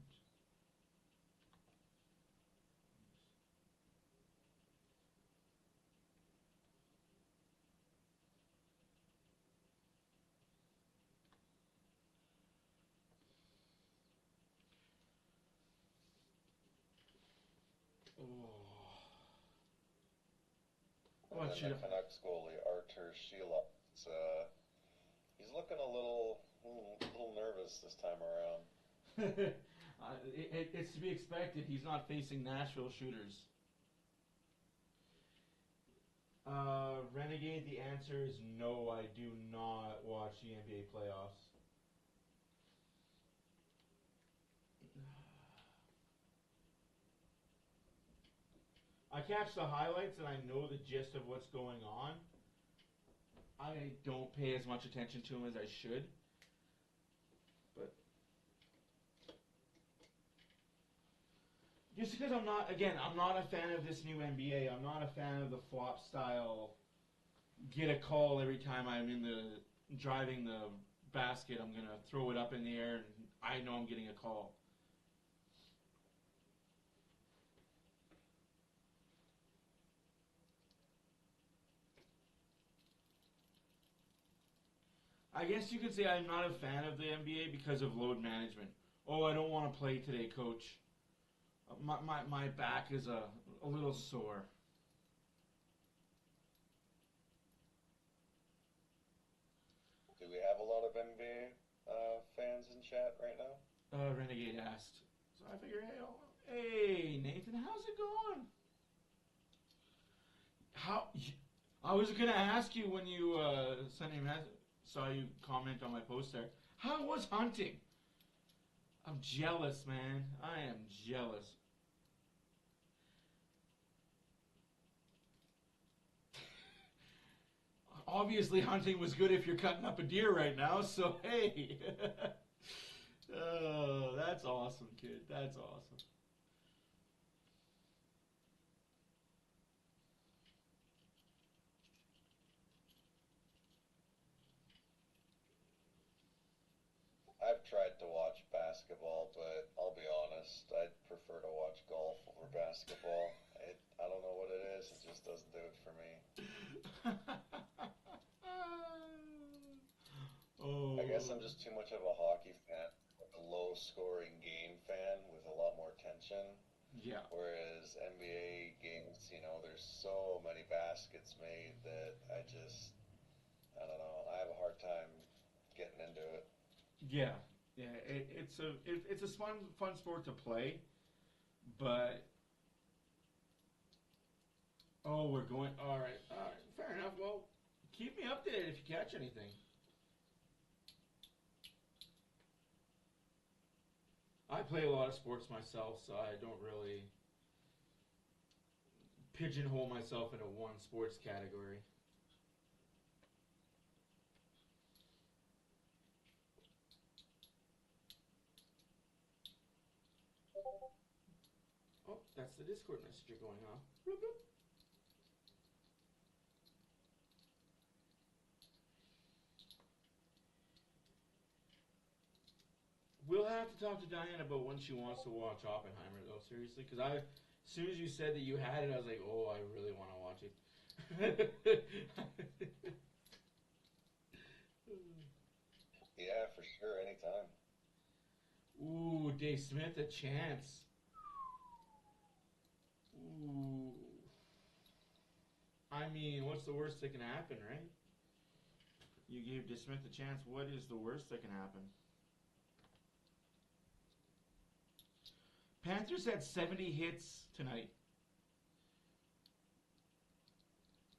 And then the Canucks goalie, Artur Sheila. He's looking a little nervous this time around. It's to be expected. He's not facing Nashville shooters. Renegade, the answer is no, I do not watch the NBA playoffs. I catch the highlights and I know the gist of what's going on. I don't pay as much attention to them as I should. But just because I'm not a fan of this new NBA. I'm not a fan of the flop style. Get a call every time I'm driving the basket. I'm gonna throw it up in the air and I know I'm getting a call. I guess you could say I'm not a fan of the NBA because of load management. Oh, I don't want to play today, coach. My back is a little sore. Do we have a lot of NBA fans in chat right now? Renegade asked. So I figured, hey Nathan, how's it going? I was gonna ask you when you sent me a message. Saw you comment on my post there. How was hunting? I'm jealous, man. I am jealous. Obviously, hunting was good if you're cutting up a deer right now, so hey. Oh, that's awesome, kid. That's awesome. I've tried to watch basketball, but I'll be honest, I'd prefer to watch golf over basketball. I don't know what it is, it just doesn't do it for me. I guess I'm just too much of a hockey fan, a low-scoring game fan with a lot more tension. Yeah. Whereas NBA games, there's so many baskets made that I don't know, I have a hard time getting into it. Yeah, it's a fun sport to play, but we're going. All right, fair enough. Well, keep me updated if you catch anything. I play a lot of sports myself, so I don't really pigeonhole myself into one sports category. Oh, that's the Discord messenger going off. Bloop, bloop. We'll have to talk to Diane about when she wants to watch Oppenheimer, though, seriously. Because as soon as you said that you had it, I was like, oh, I really want to watch it. Yeah, for sure, anytime. Ooh, Dave Smith, a chance. Ooh. I mean, what's the worst that can happen, right? You gave Dave Smith a chance. What is the worst that can happen? Panthers had 70 hits tonight.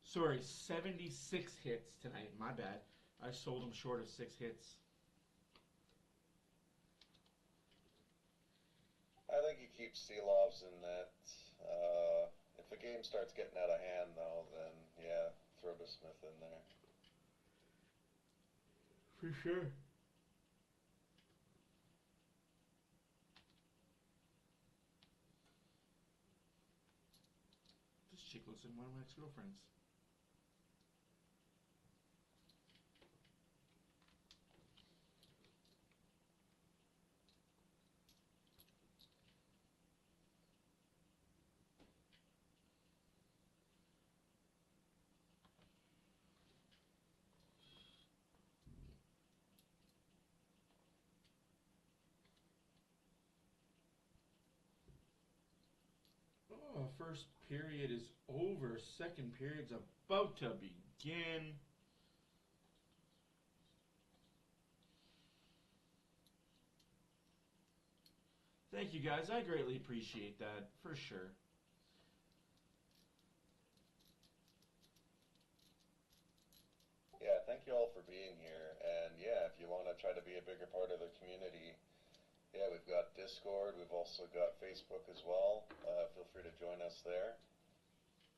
Sorry, 76 hits tonight. My bad. I sold them short of 6 hits. I think you keep Seelovs in that. If the game starts getting out of hand, though, then yeah, throw the Smith in there. For sure. This chick looks like one of my ex-girlfriends. first period is over. Second period's about to begin. Thank you guys. I greatly appreciate that, for sure. Yeah, thank you all for being here. And yeah, if you want to try to be a bigger part of the community, yeah, we've got Discord. We've also got Facebook as well. Feel free to join us there.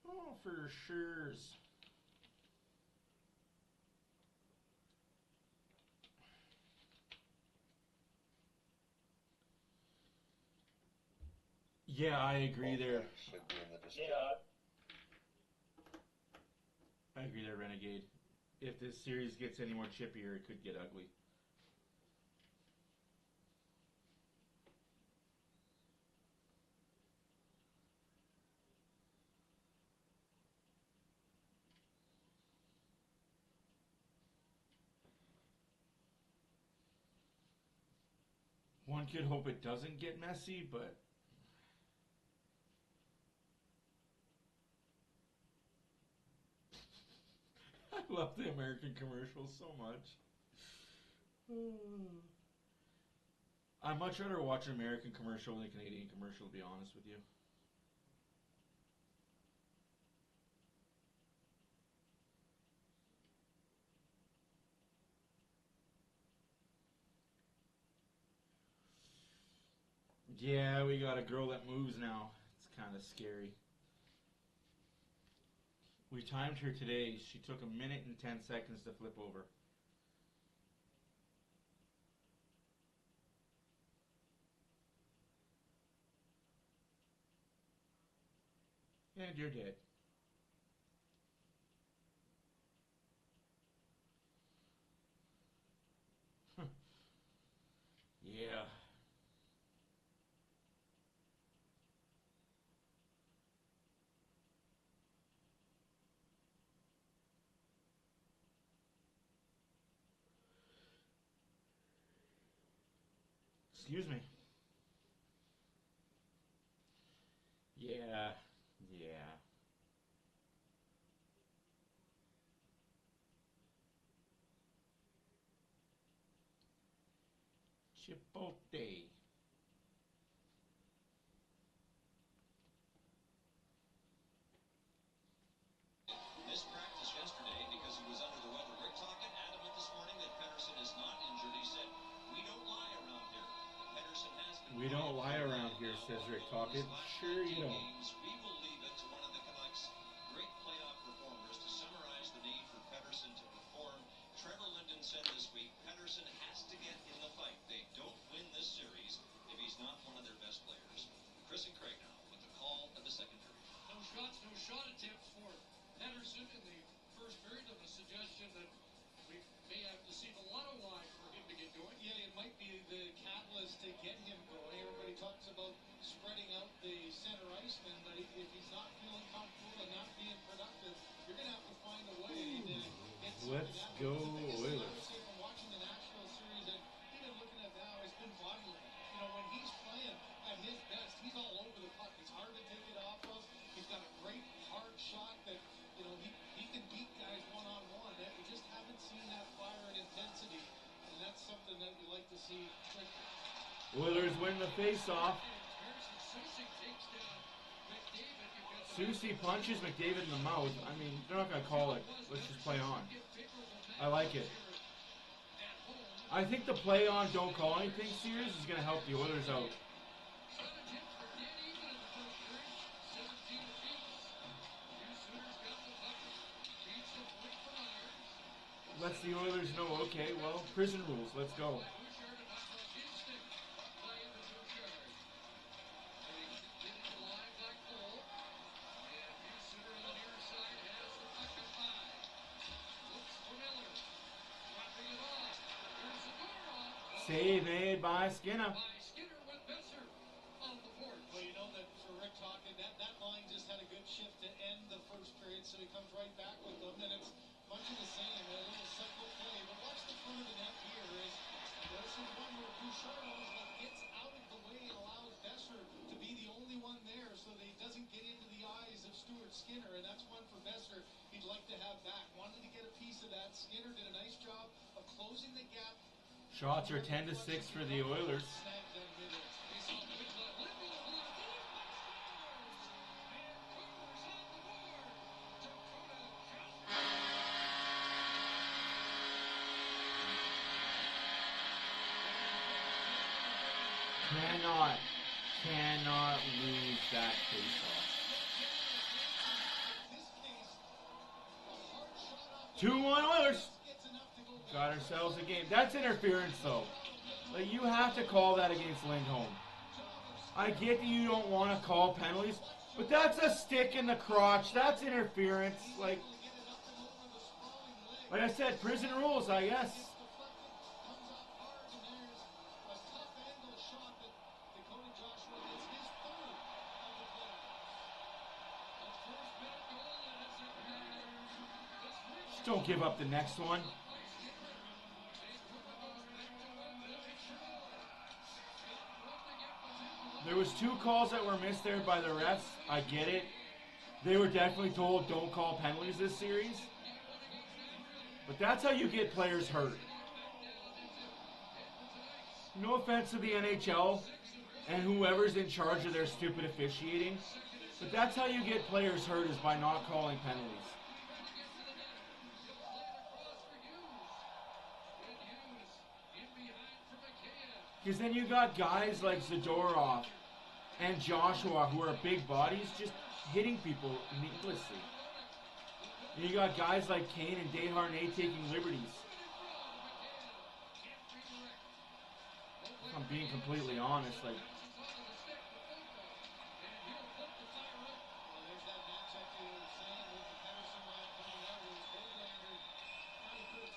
Oh, for sure. Yeah, I agree there. Should be in the description. Yeah. I agree there, Renegade. If this series gets any more chippier, it could get ugly. One could hope it doesn't get messy, but I love the American commercials so much. I'd much rather watch an American commercial than a Canadian commercial, to be honest with you. Yeah, we got a girl that moves now. It's kind of scary. We timed her today. She took 1 minute and 10 seconds to flip over. And you're dead. Yeah. Excuse me. Yeah. Chipotle. Missed practice yesterday because he was under the weather. Rick Tocchet adamant this morning that Pettersson is not injured. He said, "We don't lie around here." Pettersson has been. We don't lie around here, says Rick Tocchet. Sure you don't. We will leave it to one of the Canucks' great playoff performers to summarize the need for Pettersson to perform. Trevor Linden said this week, Pettersson has to get in the fight. They don't win this series if he's not one of their best players. Chris and Craig now with the call of the second period. No shots, no shot attempts for Pettersson in the first period, of a suggestion that we may have to see a lot of wide for him to get going. Yeah, it might be the catalyst to get him going. Everybody talks about spreading out the center iceman, but if he's not feeling comfortable and not being productive, you're going to have to find a way to get some Let's of that. go The biggest thing I Oilers. would say from watching the National Series and even looking at now, it's been body language. You know, when he's playing at his best, he's all over the puck. It's hard to take it off of. He's got a great hard shot that, you know, he can beat guys one-on-one. We just haven't seen that fire and intensity, and that's something that we like to see quickly. Oilers win the face-off. Susie punches McDavid in the mouth. I mean, they're not going to call it. Let's just play on. I like it. I think the play on, don't call anything series is going to help the Oilers out. Lets the Oilers know, okay, well, prison rules, let's go. Save made by Skinner. Well, you know that for Rick Tocchet, that line just had a good shift to end the first period, so he comes right back with them, and it's much of the same, a little cycle play. But watch the front of the net here. There's some one where Bouchard almost gets out of the way and allows Besser to be the only one there so that he doesn't get into the Shots are 10-6 for the Oilers. Cannot lose that faceoff. 2-1 Oilers. Got ourselves a game. That's interference, though. Like, you have to call that against Lindholm. I get that you don't want to call penalties, but that's a stick in the crotch. That's interference. Like I said, prison rules, I guess. Just don't give up the next one. There was 2 calls that were missed there by the refs. I get it. They were definitely told don't call penalties this series. But that's how you get players hurt. No offense to the NHL and whoever's in charge of their stupid officiating, but that's how you get players hurt, is by not calling penalties. Because then you got guys like Zadorov and Joshua, who are big bodies, just hitting people needlessly. And you got guys like Kane and Desharnais taking liberties. If I'm being completely honest, like,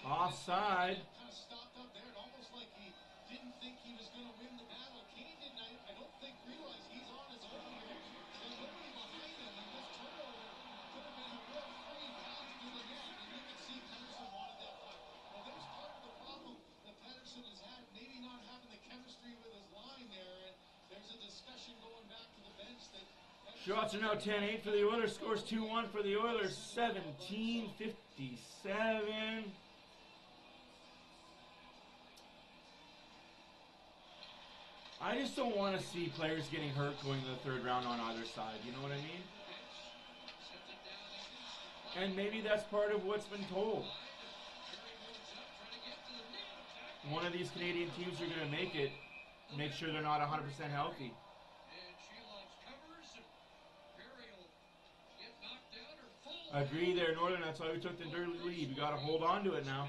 offside. Shots are now 10-8 for the Oilers. Scores 2-1 for the Oilers. 17:57. I just don't want to see players getting hurt going to the third round on either side. You know what I mean? And maybe that's part of what's been told. One of these Canadian teams are going to make it. Make sure they're not 100% healthy. I agree there, Northern. That's why we took the early lead. We got to hold on to it now.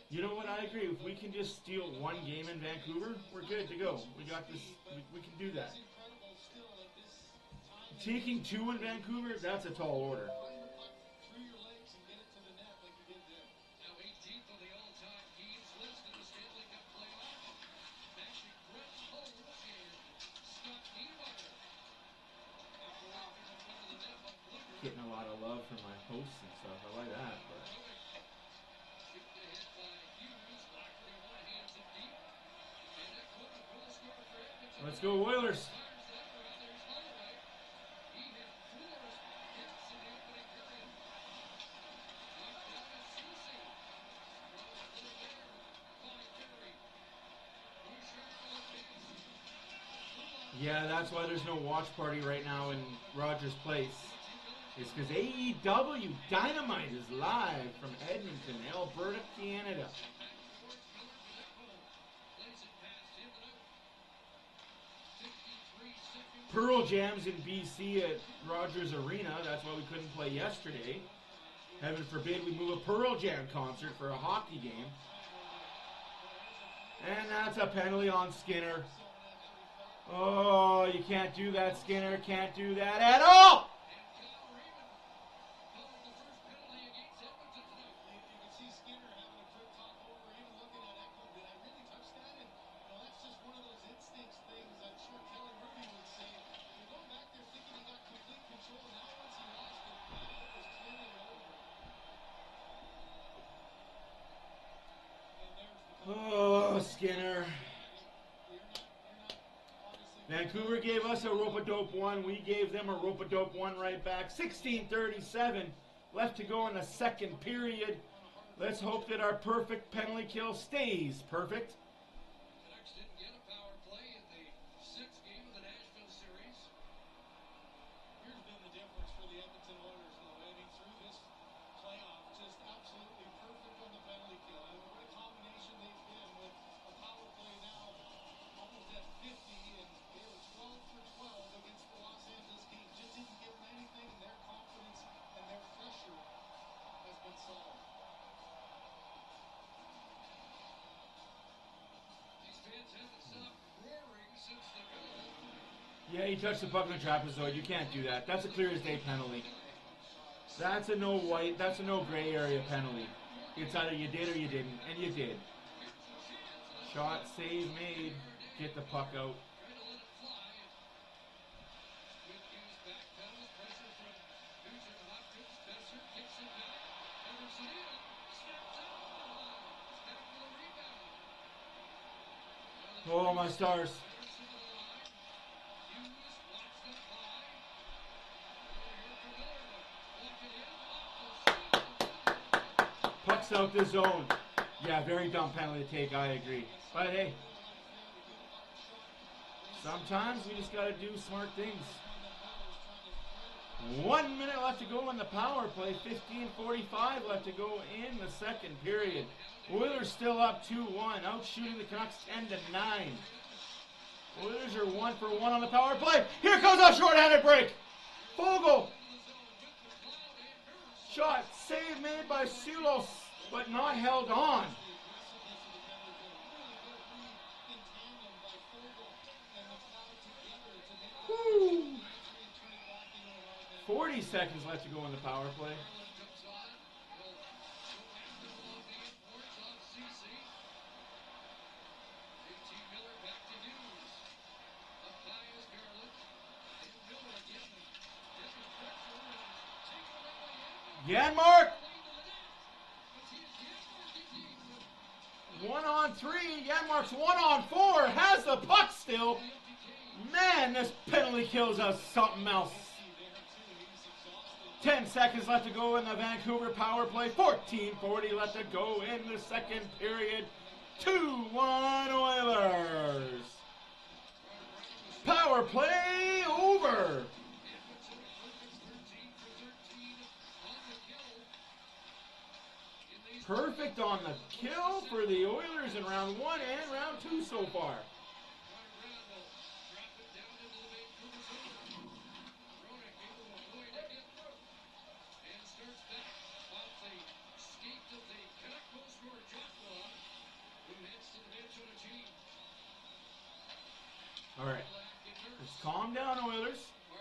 You know what? I agree. If we can just steal one game in Vancouver, we're good to go. We got this. We can do that. Taking 2 in Vancouver, that's a tall order. Getting a lot of love from my hosts and stuff. I like that. But let's go Oilers. Yeah, that's why there's no watch party right now in Rogers Place. It's because AEW Dynamite is live from Edmonton, Alberta, Canada. Pearl Jam's in BC at Rogers Arena. That's why we couldn't play yesterday. Heaven forbid we move a Pearl Jam concert for a hockey game. And that's a penalty on Skinner. Oh, you can't do that, Skinner. Can't do that at all! Oh, Skinner. Vancouver gave us a rope-a-dope one. We gave them a rope-a-dope one right back. 16:37 left to go in the second period. Let's hope that our perfect penalty kill stays perfect. Canucks didn't get a power play in the 6th game of the Nashville series. Here's been the difference for the Edmonton Oilers, though. I mean, through this playoff, just absolutely perfect on the penalty kill. I mean, what a combination they've been with a power play now almost at 50, and they were 12 for 12 against the Los Angeles Kings. Just didn't give them anything, and their confidence and their pressure has been solid. These fans haven't stopped roaring since the goal. Yeah, he touched the puck in the trapezoid. You can't do that. That's a clear as day penalty. That's a no white, that's a no gray area penalty. It's either you did or you didn't, and you did. Shot, save made. Get the puck out. Trying to let it fly. Good Hughes back pedals. Pressure from Nugent Hopkins. Besser kicks it back. Henderson in. Snaps out. Spectacular rebound. Oh, my stars. Henderson to the line. Hughes watched it fly. Over here for Miller to walk it in. Off the skate. Puck's out the zone. Yeah, very dumb penalty to take, I agree. But hey, sometimes we just got to do smart things. 1 minute left to go in the power play. 15:45 left to go in the second period. Oilers still up 2-1. Out shooting the Canucks 10-9. Oilers are 1 for 1 on the power play. Here comes a shorthanded break. Fogle. Shot save made by Sulos, but not held on. Woo. 40 seconds left to go in the power play. Janmark. 1-on-3. Janmark's 1-on-4. Has the puck still. Man, this penalty kills us something else. 10 seconds left to go in the Vancouver power play. 14:40 left to go in the second period. 2-1 Oilers. Power play over. Perfect on the kill for the Oilers in round 1 and round 2 so far. All right, let's calm down, Oilers.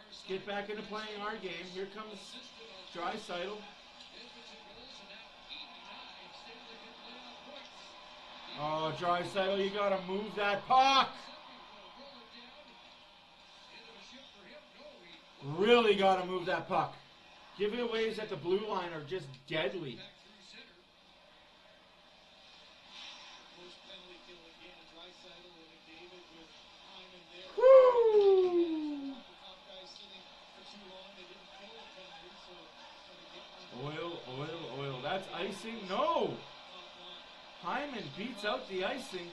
Let's get back into playing our game. Here comes Draisaitl. Oh, Draisaitl, you gotta move that puck. Really gotta move that puck. Giveaways at the blue line are just deadly. Woo! Oil. That's icing? No! Hyman beats out the icing.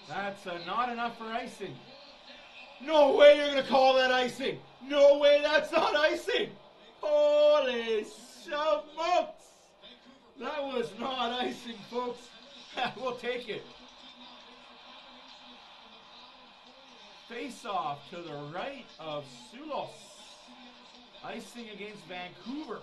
That's not enough for icing. No way you're going to call that icing. No way that's not icing. Holy smokes. That was not icing, folks. We'll take it. Face off to the right of Sulos. Icing against Vancouver.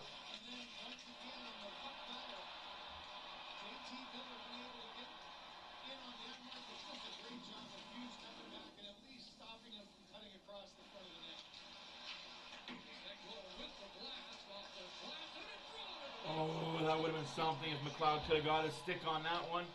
Oh, that would have been something if McLeod could have got his stick on that one.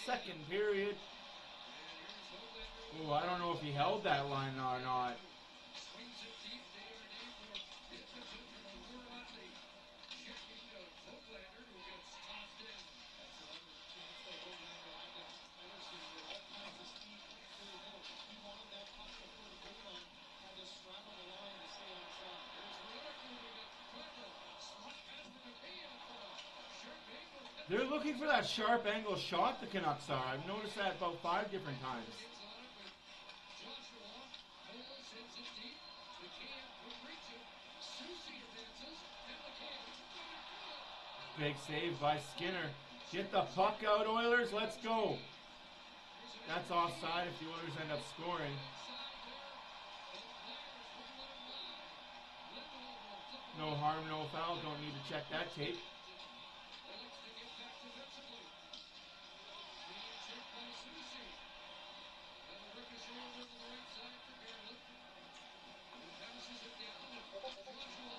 second period. Oh, I don't know if he held that line or not. Swings it deep. They are named for Edmonton from a Worley. Checking to Voglander, who gets tossed in. That's another chance that Hoglander had to Pedersen with all kinds of speed through the middle. He wanted that puck before the goal line, had to straddle the line to stay outside. There's Veronica moving it. Trying to swat past the McKay out for a sharp angle. They're looking for that sharp angle shot, the Canucks are. I've noticed that about 5 different times. Gets on it with Joshua. Nola sends it deep. McKay will reach it. Susie advances. And McKay. Big save by Skinner. Get the puck out, Oilers. Let's go. That's offside if the Oilers end up scoring. No harm, no foul. Don't need to check that tape. Alex to get back defensively. Being checked by Susie. And the ricochet over to the right side for Garland. Who bounces it down to Joshua.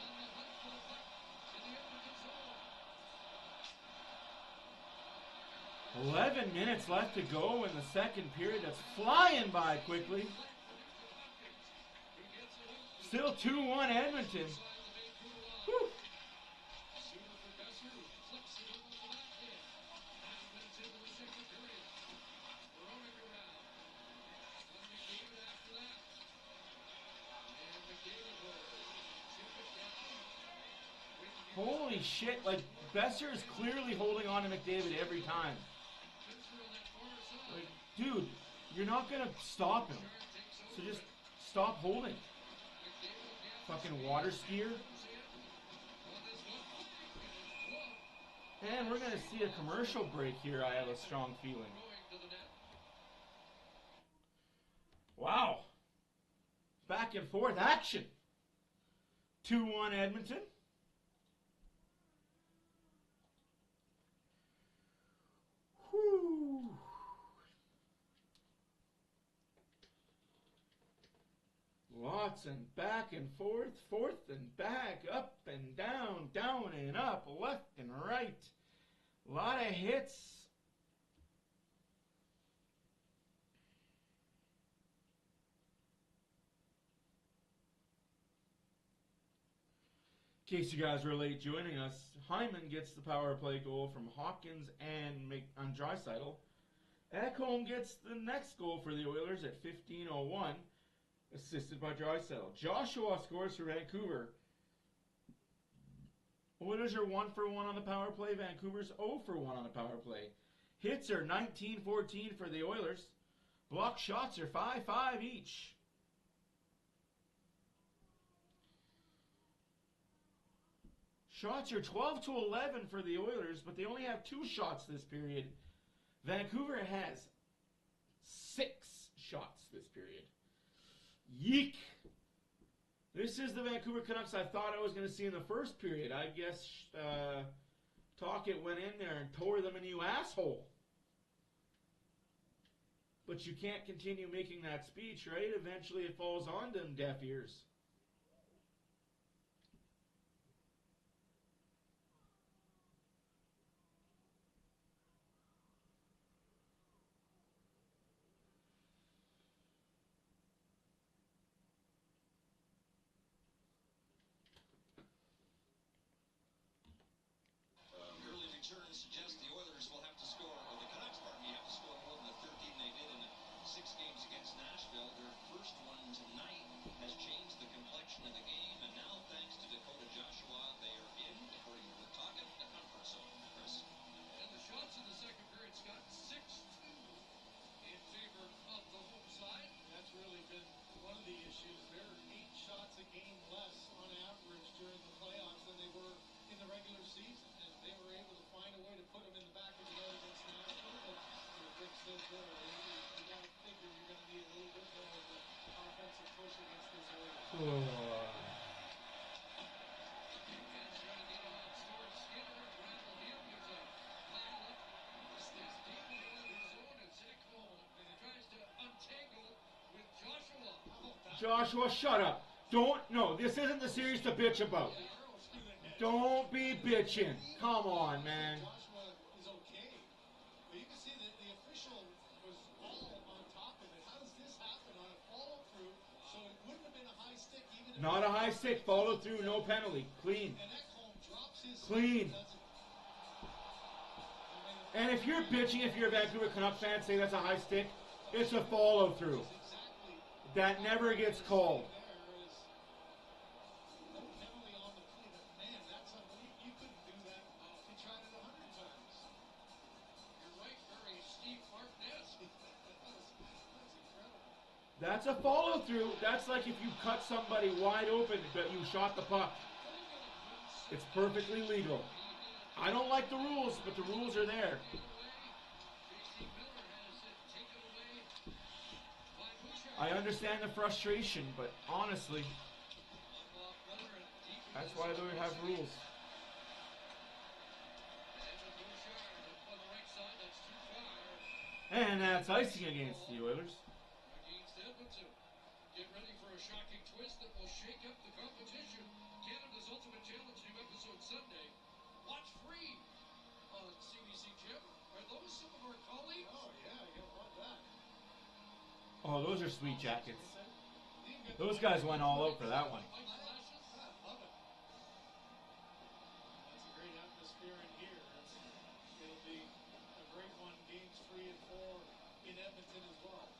On the hunt for the puck in the Edmonton zone. 11 minutes left to go in the second period. That's flying by quickly. Still 2-1 Edmonton. Whew. Shooter for Besser, who flips it over the back end. 9 minutes into the second period. Veronica around. On McDavid after that. And McDavid will chip it down. Holy shit, like Besser is clearly holding on to McDavid every time. Besser on that far side. Like, dude, you're not gonna stop him. So just stop holding. Fucking water skier. And we're gonna see a commercial break here, I have a strong feeling. Wow. Back and forth action. 2-1 Edmonton. Whew. Lots and back and forth, forth and back, up and down, down and up, left and right. A lot of hits. In case you guys were late joining us, Hyman gets the power play goal from Hawkins and Draisaitl. Ekholm gets the next goal for the Oilers at 15:01. Assisted by Draisaitl. Joshua scores for Vancouver. Oilers are 1 for 1 on the power play. Vancouver's 0 for 1 on the power play. Hits are 19-14 for the Oilers. Block shots are 5-5 each. Shots are 12-11 for the Oilers, but they only have 2 shots this period. Vancouver has 6 shots this period. Yeek! This is the Vancouver Canucks I thought I was going to see in the first period. I guess Tocchet went in there and tore them a new asshole. But you can't continue making that speech, right? Eventually it falls on them deaf ears. Early returns suggest the Oilers will have to score, or the Canucks, pardon me, have to score more than the 13 they did in 6 games against Nashville. Their first one tonight has changed the complexion of the game, and now thanks to Dakota Joshua, they are in, according to Tocchet, the comfort zone. Chris? And the shots in the second period, Scott, 6-2 in favor of the home side. That's really been one of the issues. They're 8 shots a game less on average during the playoffs than they were in the regular season. And they were able to find a way to put them in the back of the net against Nashville. But Rick said there, you got to figure you're going to need a little bit more of an offensive push against this Oilers. Joshua, shut up. No, this isn't the series to bitch about. Don't be bitching. Come on, man. Joshua is okay. Not a high stick. Follow through. No penalty. Clean. Clean. And if you're bitching, if you're a Vancouver Canucks fan, say that's a high stick, it's a follow through. That never gets called. That's a follow through. That's like if you cut somebody wide open but you shot the puck. It's perfectly legal. I don't like the rules, but the rules are there. I understand the frustration, but honestly, that's why they have rules. And that's icing against the Oilers. Get ready for a shocking twist that will shake up the competition. Canada's Ultimate Challenge, new episode Sunday. Watch free on CBC Gym. Are those some of our colleagues? Oh, yeah, you love that. Oh, those are sweet jackets. Those guys went all out for that one. That's a great atmosphere in here. It'll be a great one. Games 3 and 4 in Edmonton as well.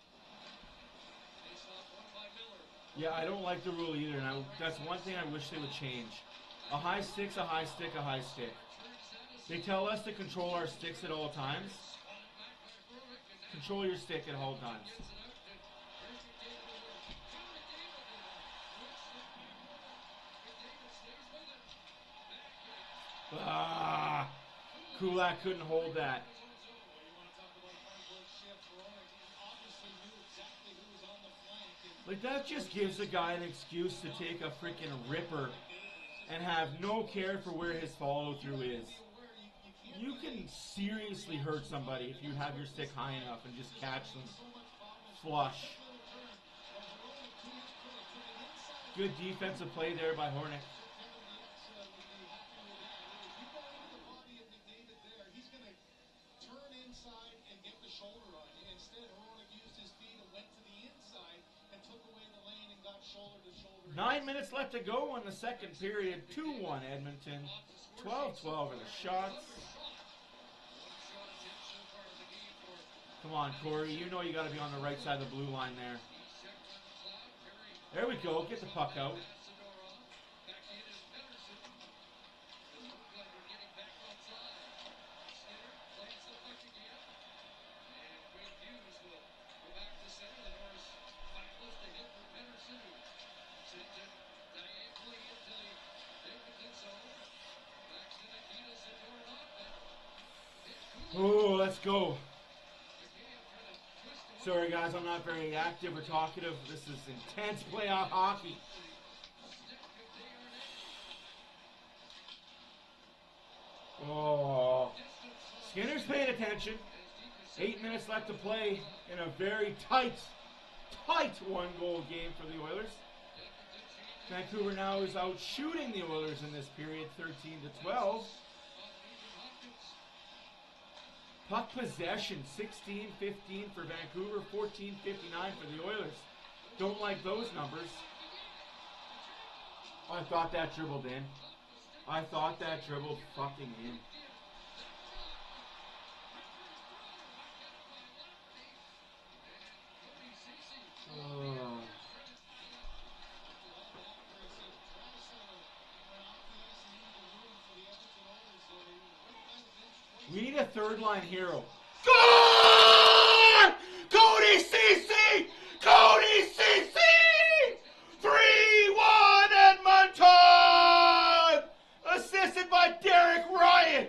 Yeah, I don't like the rule either, and that's one thing I wish they would change. A high stick's a high stick, a high stick. They tell us to control our sticks at all times. Control your stick at all times. Ah, Kulak couldn't hold that. Like, that just gives the guy an excuse to take a freaking ripper and have no care for where his follow-through is. You can seriously hurt somebody if you have your stick high enough and just catch them flush. Good defensive play there by Hornick. Shoulder on you. Instead, Hornick used his feet and went to the inside and took away the lane and got shoulder to shoulder. 9 minutes left to go in the second period. 2-1 Edmonton. 12-12 in the shots. Come on, Corey. You know you got to be on the right side of the blue line there. There we go. Get the puck out. Oh, let's go. Sorry, guys, I'm not very active or talkative. This is intense playoff hockey. Oh. Skinner's paying attention. 8 minutes left to play in a very tight one-goal game for the Oilers. Vancouver now is out shooting the Oilers in this period, 13-12. Puck possession, 16-15 for Vancouver, 14-59 for the Oilers. Don't like those numbers. I thought that dribbled in. I thought that dribbled fucking in. We need a third line hero. Score! Cody CC! Cody CC! 3-1 Edmonton! Assisted by Derek Ryan.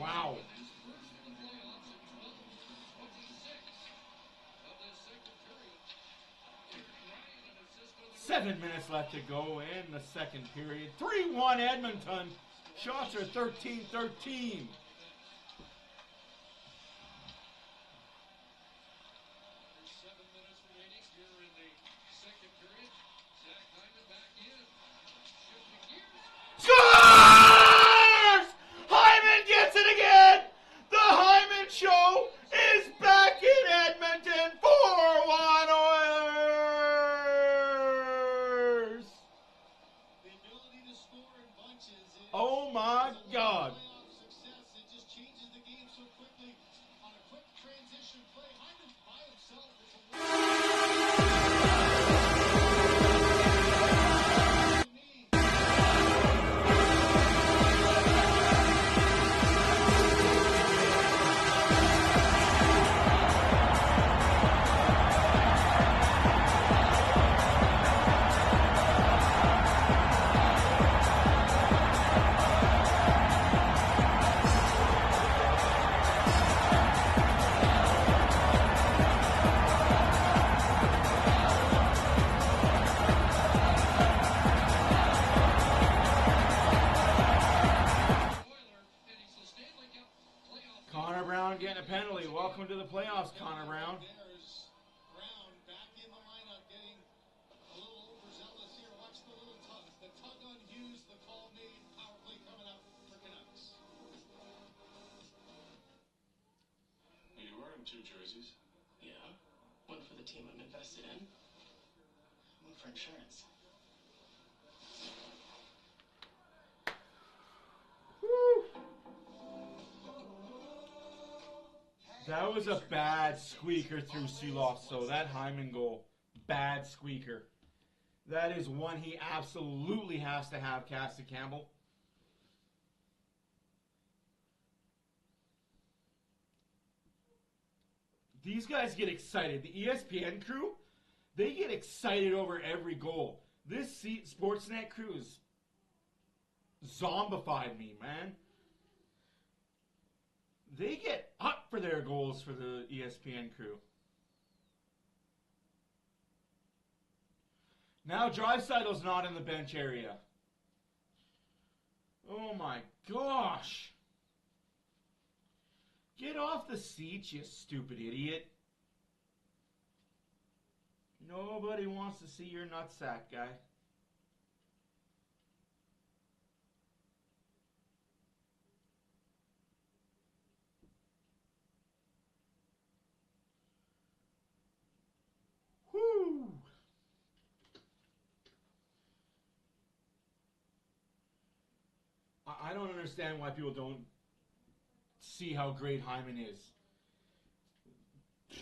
Wow. Seven minutes left to go in the second period. 3-1 Edmonton. Shots are 13-13. Scores! Hyman gets it again! The Hyman Show is back in Edmonton. 4-1 Oilers! Oh my God. It just changes the game so quickly on a quick transition play. Hyman's by himself. Connor Brown getting a penalty. Welcome to the playoffs, Connor Brown. There's Brown back in the lineup, getting a little overzealous here. Watch the little tug. The tug on Hughes, the call made. Power play coming up for Canucks. You're wearing two jerseys. Yeah. One for the team I'm invested in. One for insurance. That was a bad squeaker through Siloff, so that Hyman goal, bad squeaker. That is one he absolutely has to have, Cassie Campbell. These guys get excited. The ESPN crew, they get excited over every goal. This Sportsnet crew is zombified me, man. They get up for their goals for the ESPN crew. Now Dreisaitl's not in the bench area. Oh my gosh. Get off the seat, you stupid idiot. Nobody wants to see your nutsack, guy. Whoo! I don't understand why people don't see how great Hyman is. 50/50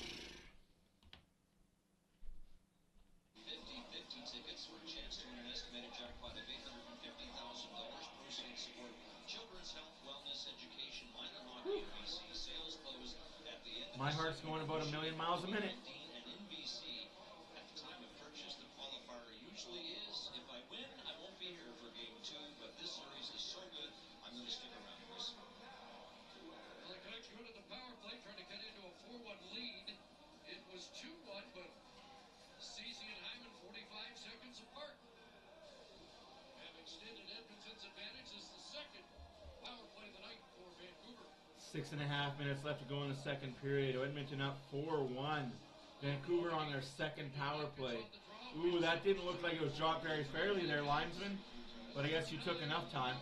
tickets for a chance to win an estimated jackpot of $850,000. Proceeds support children's health, wellness, education, minor hockey, BC. Sales close at the end. My heart's going about 1,000,000 miles a minute. And in BC, at the time of purchase, the qualifier usually is, if I win, I won't be here for game 2, but this series is so good, I'm going to stick around, Chris. Well, the Canucks go to the power play, trying to cut into a 4-1 lead. It was 2-1, but Ceci and Hyman 45 seconds apart. Have extended Edmonton's advantage. This is the second power play of the night for Vancouver. 6.5 minutes left to go in the second period. Edmonton up 4-1. Vancouver on their second power play. Ooh, that didn't look like it was dropped very fairly there, linesman. But I guess you took enough time.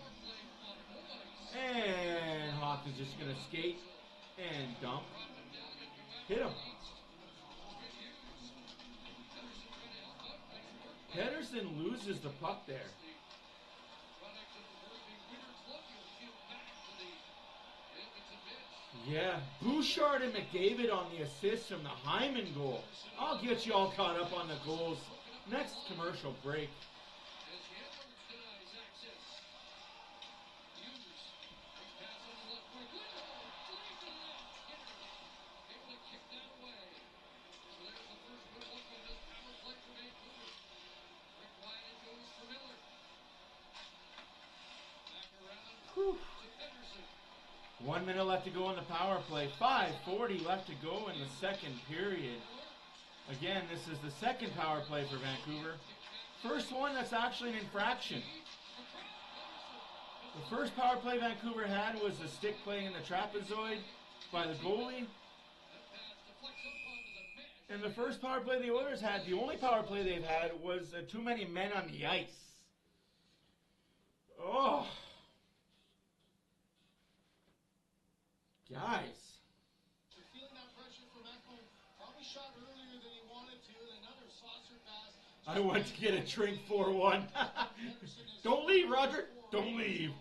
And Hawkins just going to skate and dump. Hit him. Pedersen loses the puck there. Yeah, Bouchard and McDavid on the assist from the Hyman goal. I'll get you all caught up on the goals. Next commercial break. 1 minute left to go in the power play. 5:40 left to go in the second period. Again, this is the second power play for Vancouver. First one that's actually an infraction. The first power play Vancouver had was a stick play in the trapezoid by the goalie. And the first power play the Oilers had, the only power play they've had was too many men on the ice. Oh. Guys. Feeling that pressure from Ekholm. Probably shot earlier than he wanted to, and another saucer pass. I want to get a drink 4-1. Don't leave, Roger. Don't leave.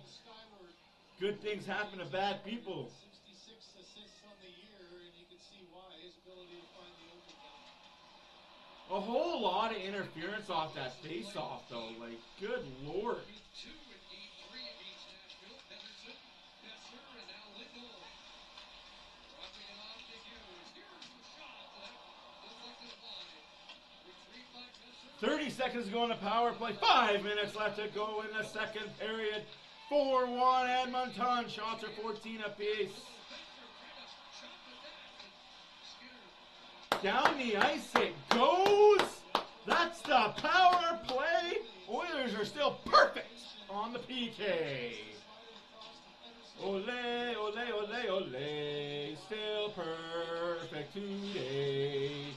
Good things happen to bad people. 66 assists on the year, and you can see why. His ability to find the open net. A whole lot of interference off that face-off, though. Like, good Lord. 2 in game 3 against Nashville. Pedersen, Besser, and now Lindholm. Dropping it off to Hughes. Here's the shot. That deflected wide. Retrieved by Besser. 30 seconds to go in the power play. 5 minutes left to go in the second period. 4-1 Edmonton. Shots are 14 apiece. Down the ice it goes. That's the power play. Oilers are still perfect on the PK. Ole, ole, ole, ole. Still perfect today.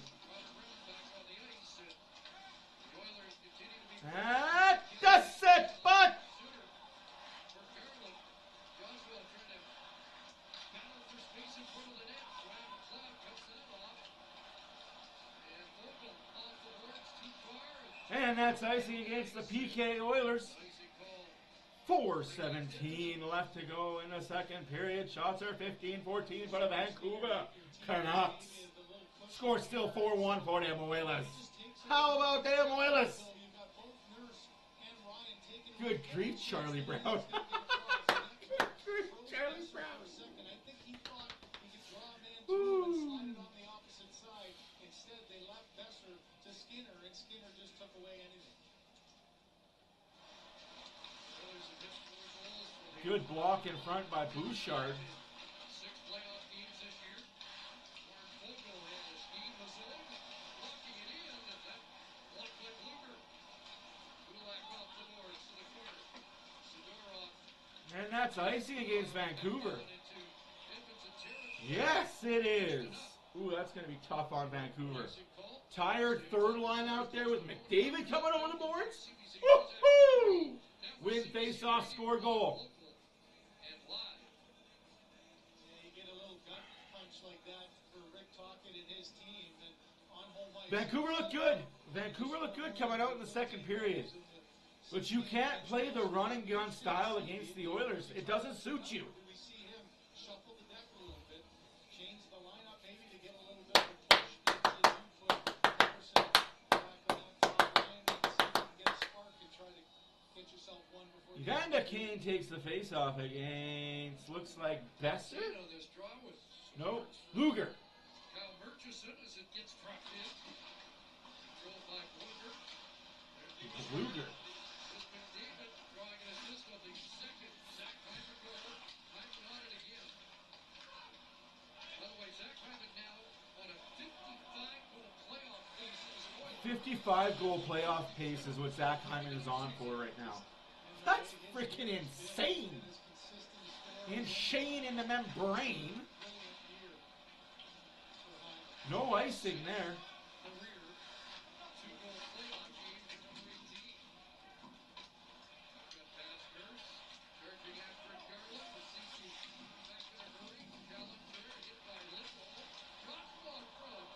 That does it, but and that's icing against the PK Oilers. 4:17 left to go in the second period. Shots are 15-14 for the Vancouver Canucks. Score still 4-1 for them Oilers. How about them Oilers? Good grief, Charlie Brown. Good grief, Charlie Brown. I think he thought he could draw a man to him and slide it on the opposite side. Instead, they left Besser to Skinner, and Skinner just took away anything. Good block in front by Bouchard. 6 playoff games this year. Warren Fogle had a scheme of his own, locking it in, and that blocked by Luger. Kulak off the boards to the corner. Sidorov And that's icing against Vancouver. into Edmonton territory. Yes, it is. Ooh, that's going to be tough on Vancouver. Tired third line out there with McDavid coming over the boards. Woo-hoo! Win face-off, score goal. And live. Yeah, you get a little gut punch like that for Rick Tocchet and his team, and on home ice. Vancouver looked good. Vancouver looked good coming out in the second period. But you can't play the run and gun style against the Oilers. It doesn't suit you. We see him shuffle the deck a little bit, change the lineup maybe to get a little bit of a push into the 2-foot Pedersen back on that top line and see if you can get a spark and try to get yourself one before the Evander Kane takes the face-off against, looks like Besser? You know, this draw was No, Luger. Kyle Murchison as it gets dropped in. Controlled by Luger. There's the Luger. This McDavid drawing an assist on the second Zach Hyman goal. Hyman on it again. By the way, Zach Hyman now on a 55-goal playoff pace as an Oiler. 55-goal playoff pace is what Zach Hyman is on for right now. That's freaking insane. Insane in the membrane. No icing there. Career 2-goal playoff game for number 18. Got past Nurse, charging after Garland. The CC back in a hurry. Challenge there, hit by Lindholm. Drops ball front.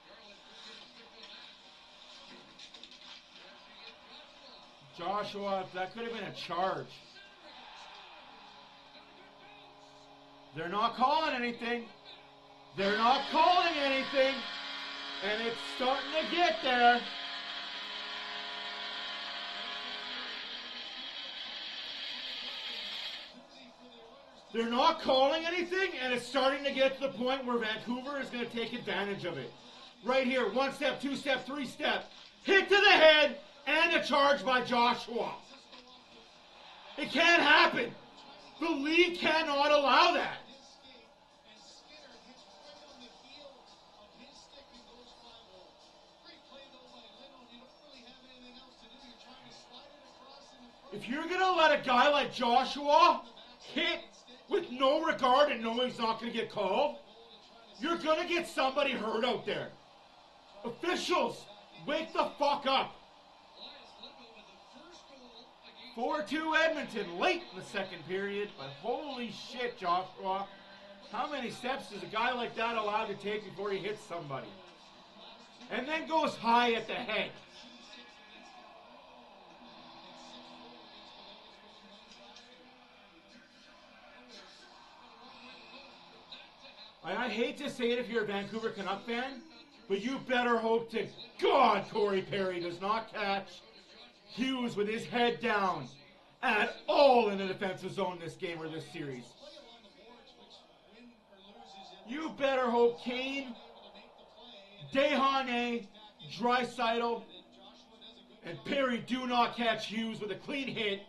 Garland could get a stick on that. Crashing in, drops ball. Joshua, that could have been a charge. They're not calling anything. They're not calling anything. And it's starting to get there. They're not calling anything, and it's starting to get to the point where Vancouver is going to take advantage of it. Right here, 1 step, 2 step, 3 step. Hit to the head, and a charge by Joshua. It can't happen. The league cannot allow that. If you're going to let a guy like Joshua hit with no regard and know he's not going to get called, you're going to get somebody hurt out there. Officials, wake the fuck up. 4-2 Edmonton late in the second period, but holy shit, Joshua. How many steps is a guy like that allowed to take before he hits somebody? And then goes high at the head. I hate to say it if you're a Vancouver Canuck fan, but you better hope to God Corey Perry does not catch Hughes with his head down at all in the defensive zone this game or this series. You better hope Kane, Desharnais, Draisaitl, and Perry do not catch Hughes with a clean hit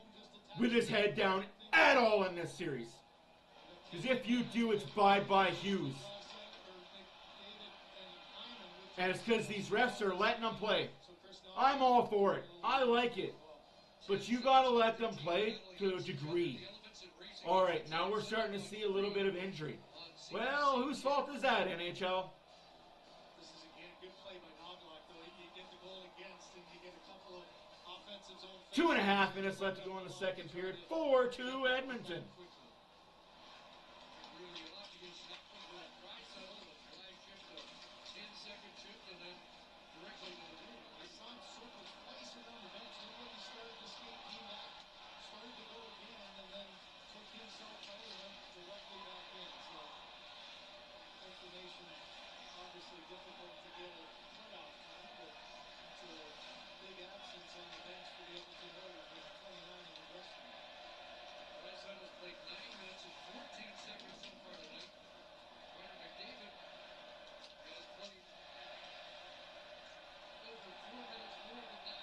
with his head down at all in this series. Because if you do, it's bye-bye Hughes. And it's because these refs are letting them play. I'm all for it. I like it. But you got to let them play to a degree. All right, now we're starting to see a little bit of injury. Well, whose fault is that, NHL? 2.5 minutes left to go in the second period. 4-2 Edmonton. Difficult to get a cutoff time, but it's a big absence on the bench for the Edmonton Oilers with 29 in the rest. Draisaitl played 9 minutes and 14 seconds so far tonight. Connor McDavid has played over 4 minutes more than that.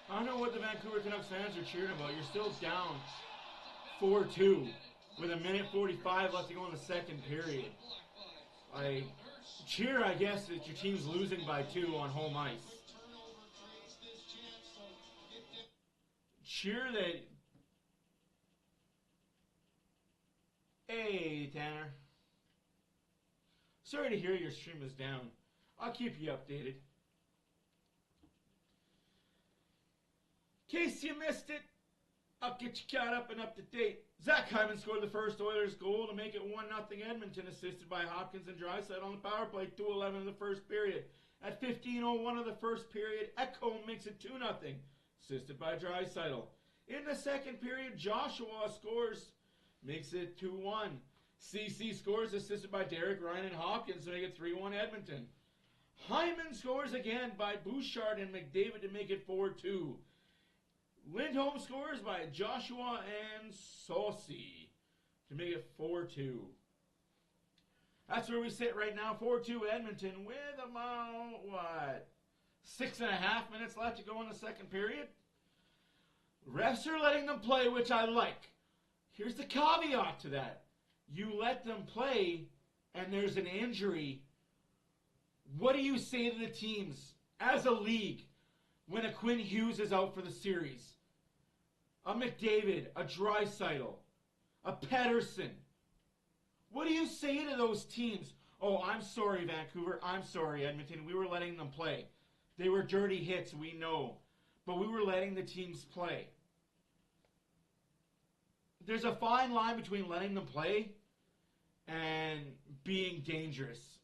I don't know what the Vancouver Canucks fans are cheering about. You're still down 4-2 with 1:45 left to go in the second period. Cheer, I guess, that your team's losing by 2 on home ice. Cheer that... Hey, Tanner. Sorry to hear your stream is down. I'll keep you updated. In case you missed it, I'll get you caught up and up to date. Zach Hyman scored the first Oilers goal to make it 1-0 Edmonton, assisted by Hopkins and Draisaitl on the power play, 2:11 in the first period. At 15:01 of the first period, Ekholm makes it 2-0, assisted by Draisaitl. In the second period, Joshua scores, makes it 2-1. CC scores, assisted by Derek Ryan and Hopkins to make it 3-1 Edmonton. Hyman scores again by Bouchard and McDavid to make it 4-2. Lindholm scores by Joshua and Saucy to make it 4-2. That's where we sit right now, 4-2 Edmonton with about, 6.5 minutes left to go in the second period. Refs are letting them play, which I like. Here's the caveat to that. You let them play and there's an injury. What do you say to the teams as a league when a Quinn Hughes is out for the series? A McDavid, a Draisaitl, a Pettersson. What do you say to those teams? Oh, I'm sorry, Vancouver. I'm sorry, Edmonton. We were letting them play. They were dirty hits, we know. But we were letting the teams play. There's a fine line between letting them play and being dangerous.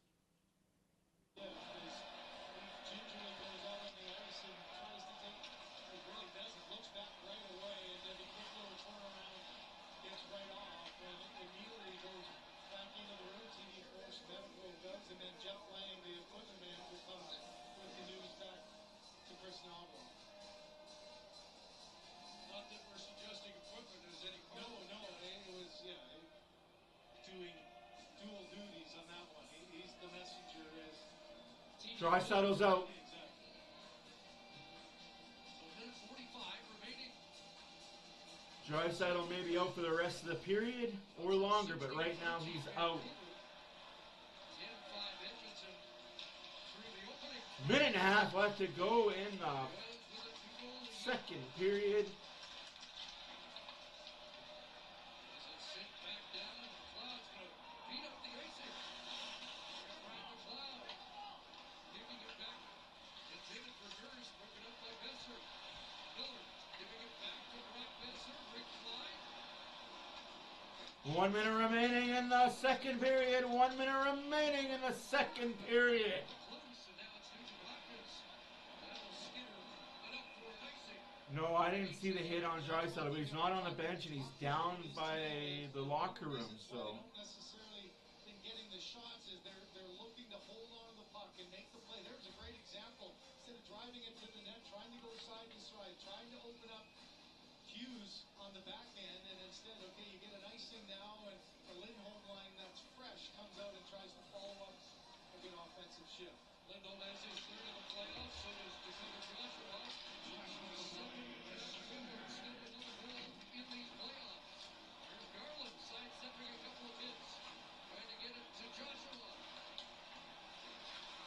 Draisaitl's out. Draisaitl may be out for the rest of the period or longer, but right now he's out. Minute and a half left to go in the second period. One minute remaining in the second period. 1 minute remaining in the second period. No, I didn't see the hit on Draisaitl, but he's not on the bench and he's down by the locker room. So. They don't necessarily in getting the shots is they're looking to hold on to the puck and make the play. There's a great example. Instead of driving it to the net, trying to go side to side, trying to open up cues on the back end, and instead, okay, you get an icing now, and the Lindholm line that's fresh comes out and tries to follow up a good offensive shift. Lindholm has his third in the playoffs, so does defender Joshua. Here's Garland sidestepping a couple of hits, trying to get it to Joshua.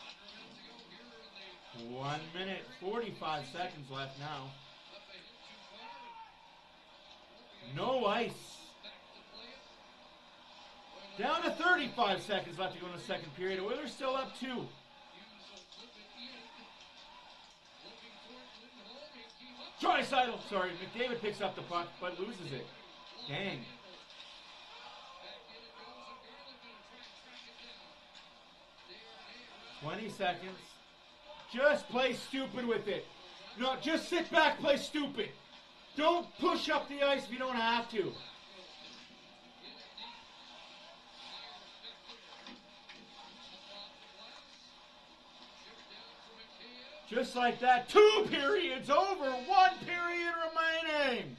100 minutes ago here in the 1 minute, 45 seconds left now. up a hit too far. No ice. Back to play it. Down to 35 seconds left to go in the second period. Oilers still up 2. Hughes will flip it in. Looking for it, Lindholm. He came up. Draisaitl, sorry, McDavid picks up the puck but loses it. Dang. Back in it goes, and Garland gonna try and track it down. 20 seconds. Just play stupid with it. No, just sit back, play stupid. Don't push up the ice if you don't have to. Just like that, 2 periods over, 1 period remaining.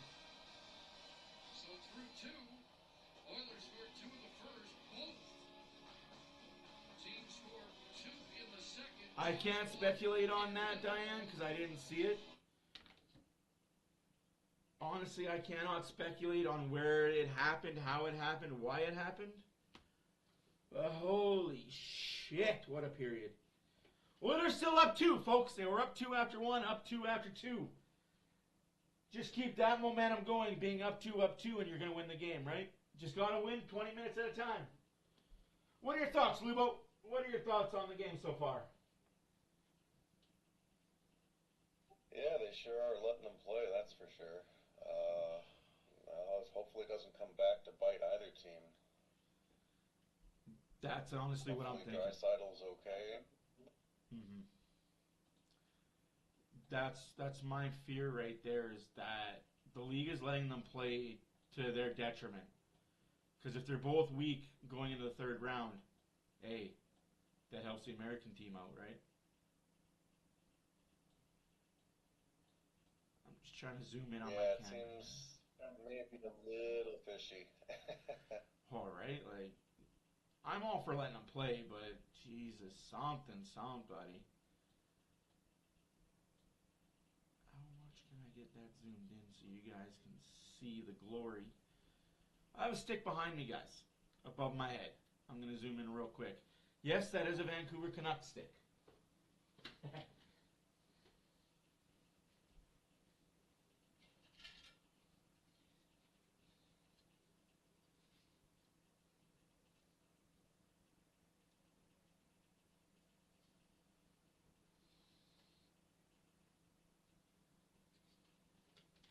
So through 2, Oilers scored 2 in the first. Both teams scored 2 in the second. I can't speculate on that, Diane, because I didn't see it. Honestly, I cannot speculate on where it happened, how it happened, why it happened. But holy shit, what a period. Well, they're still up 2, folks. They were up 2 after 1, up 2 after 2. Just keep that momentum going, being up 2, and you're going to win the game, right? Just got to win 20 minutes at a time. What are your thoughts, Lubo? What are your thoughts on the game so far? Yeah, they sure are letting them play, that's for sure. Hopefully it doesn't come back to bite either team. That's honestly what I'm thinking. Draisaitl's okay. Mm-hmm. That's my fear right there, is that the league is letting them play to their detriment. Because if they're both weak going into the third round, hey, that helps the American team out, right? I'm just trying to zoom in on my camera. Yeah, it seems maybe a little fishy. All right, like, I'm all for letting them play, but Jesus, somebody. How much can I get that zoomed in so you guys can see the glory? I have a stick behind me, guys, above my head. I'm going to zoom in real quick. Yes, that is a Vancouver Canucks stick.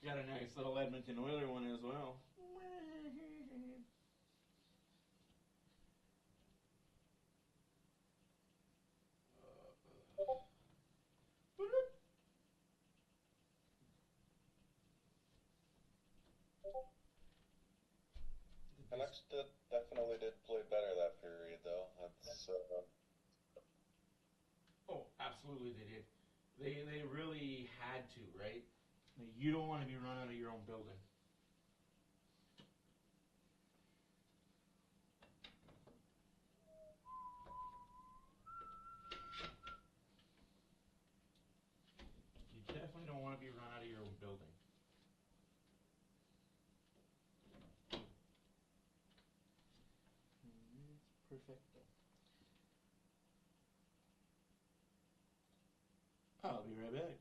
Got a nice little Edmonton Oiler one as well. Canucks definitely did play better that period, though. That's Oh, absolutely they did. They really had to, right? You don't want to be run out of your own building. You definitely don't want to be run out of your own building. Perfect. I'll be right back.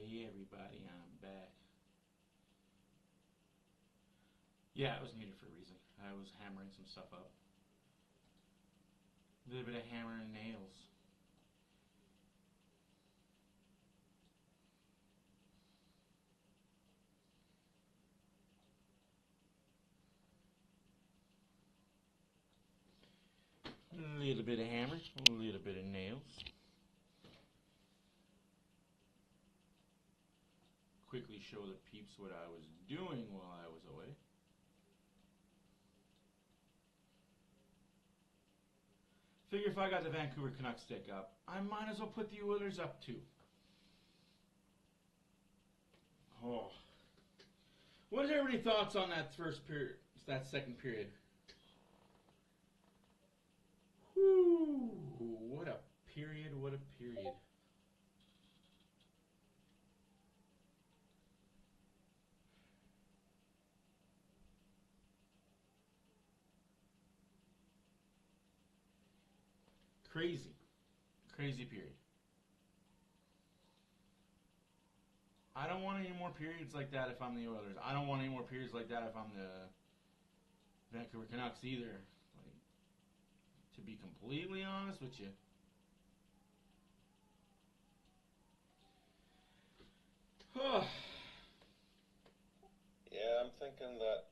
Hey everybody, I'm back. Yeah, it was muted for a reason. I was hammering some stuff up. A little bit of hammer and nails. A little bit of hammer, a little bit of nails. Quickly show the peeps what I was doing while I was away. Figure if I got the Vancouver Canucks stick up, I might as well put the Oilers up too. Oh. What is everybody's thoughts on that first period, that second period? Whoo, what a period, what a period. Crazy. Crazy period. I don't want any more periods like that if I'm the Oilers. I don't want any more periods like that if I'm the Vancouver Canucks either. Like, to be completely honest with you. Yeah, I'm thinking that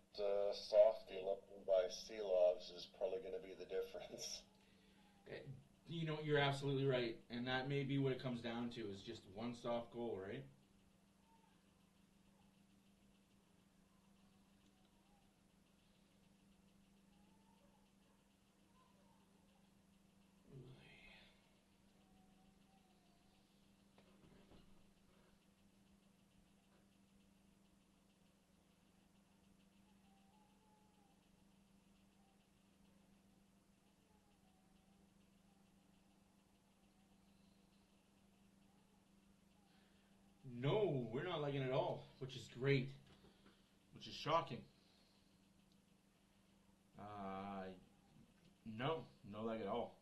softy looking by Seelovs is probably going to be the difference. You know, you're absolutely right. And that may be what it comes down to, is just one soft goal, right? No, we're not liking it at all, which is great, which is shocking. No lag at all.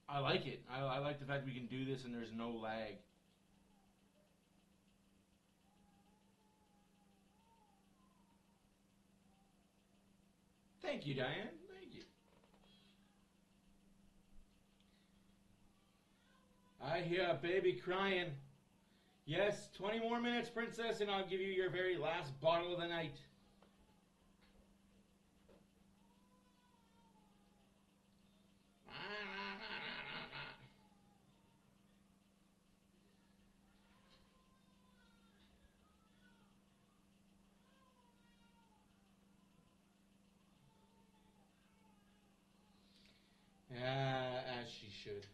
I like it. I like the fact we can do this and there's no lag. Thank you, Diane. Thank you. I hear a baby crying. Yes, 20 more minutes, princess, and I'll give you your very last bottle of the night. As she should.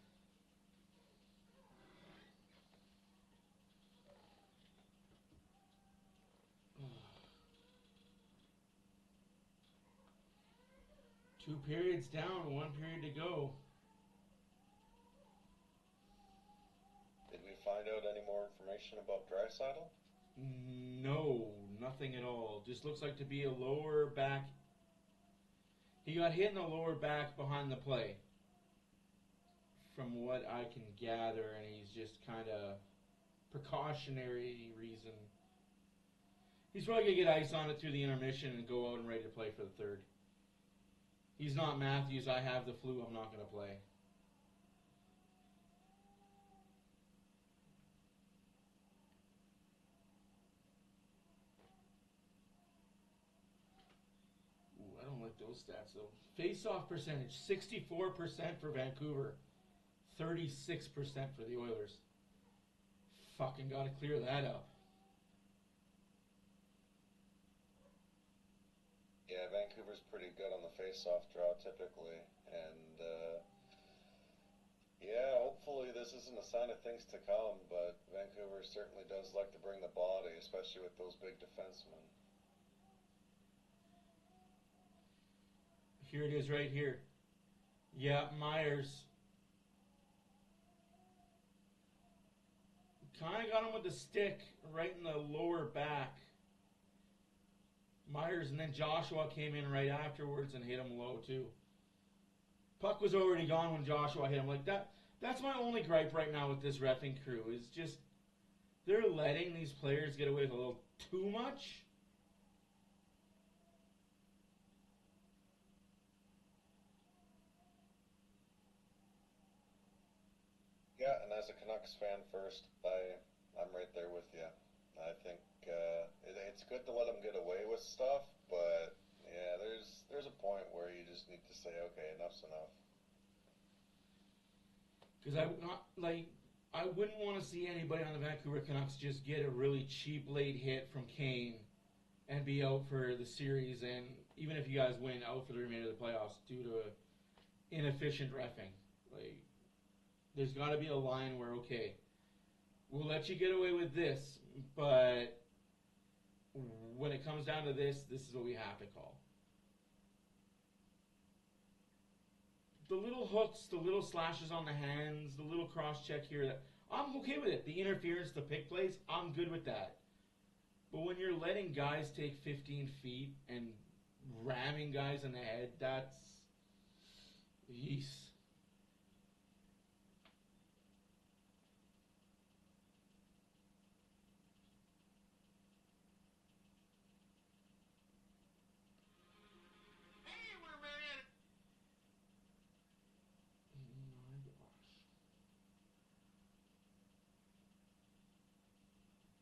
Two periods down, one period to go. Did we find out any more information about Draisaitl? No, nothing at all. Just looks like to be a lower back. He got hit in the lower back behind the play, from what I can gather, and he's just kind of precautionary reason. He's probably going to get ice on it through the intermission and go out and ready to play for the third. He's not Matthews. I have the flu. I'm not going to play. Ooh, I don't like those stats, though. Face-off percentage, 64% for Vancouver. 36% for the Oilers. Fucking got to clear that up. Yeah, Vancouver's pretty good on the face-off draw typically, and yeah, hopefully this isn't a sign of things to come, but Vancouver certainly does like to bring the body, especially with those big defensemen. Here it is right here. Yeah, Myers. Kind of got him with the stick right in the lower back. Myers, and then Joshua came in right afterwards and hit him low too. Puck was already gone when Joshua hit him. Like that. That's my only gripe right now with this reffing crew is just they're letting these players get away with a little too much. Yeah, and as a Canucks fan first, I'm right there with you. I think it's good to let them get away with stuff, but yeah, there's a point where you just need to say, okay, enough's enough. Because I wouldn't want to see anybody on the Vancouver Canucks just get a really cheap late hit from Kane and be out for the series, and even if you guys win, out for the remainder of the playoffs due to inefficient reffing. Like, there's got to be a line where, okay, we'll let you get away with this, but when it comes down to this is what we have to call. The little hooks, the little slashes on the hands, the little cross-check here, I'm okay with it. The interference, the pick plays, I'm good with that. But when you're letting guys take 15 feet and ramming guys in the head, that's... Yeesh.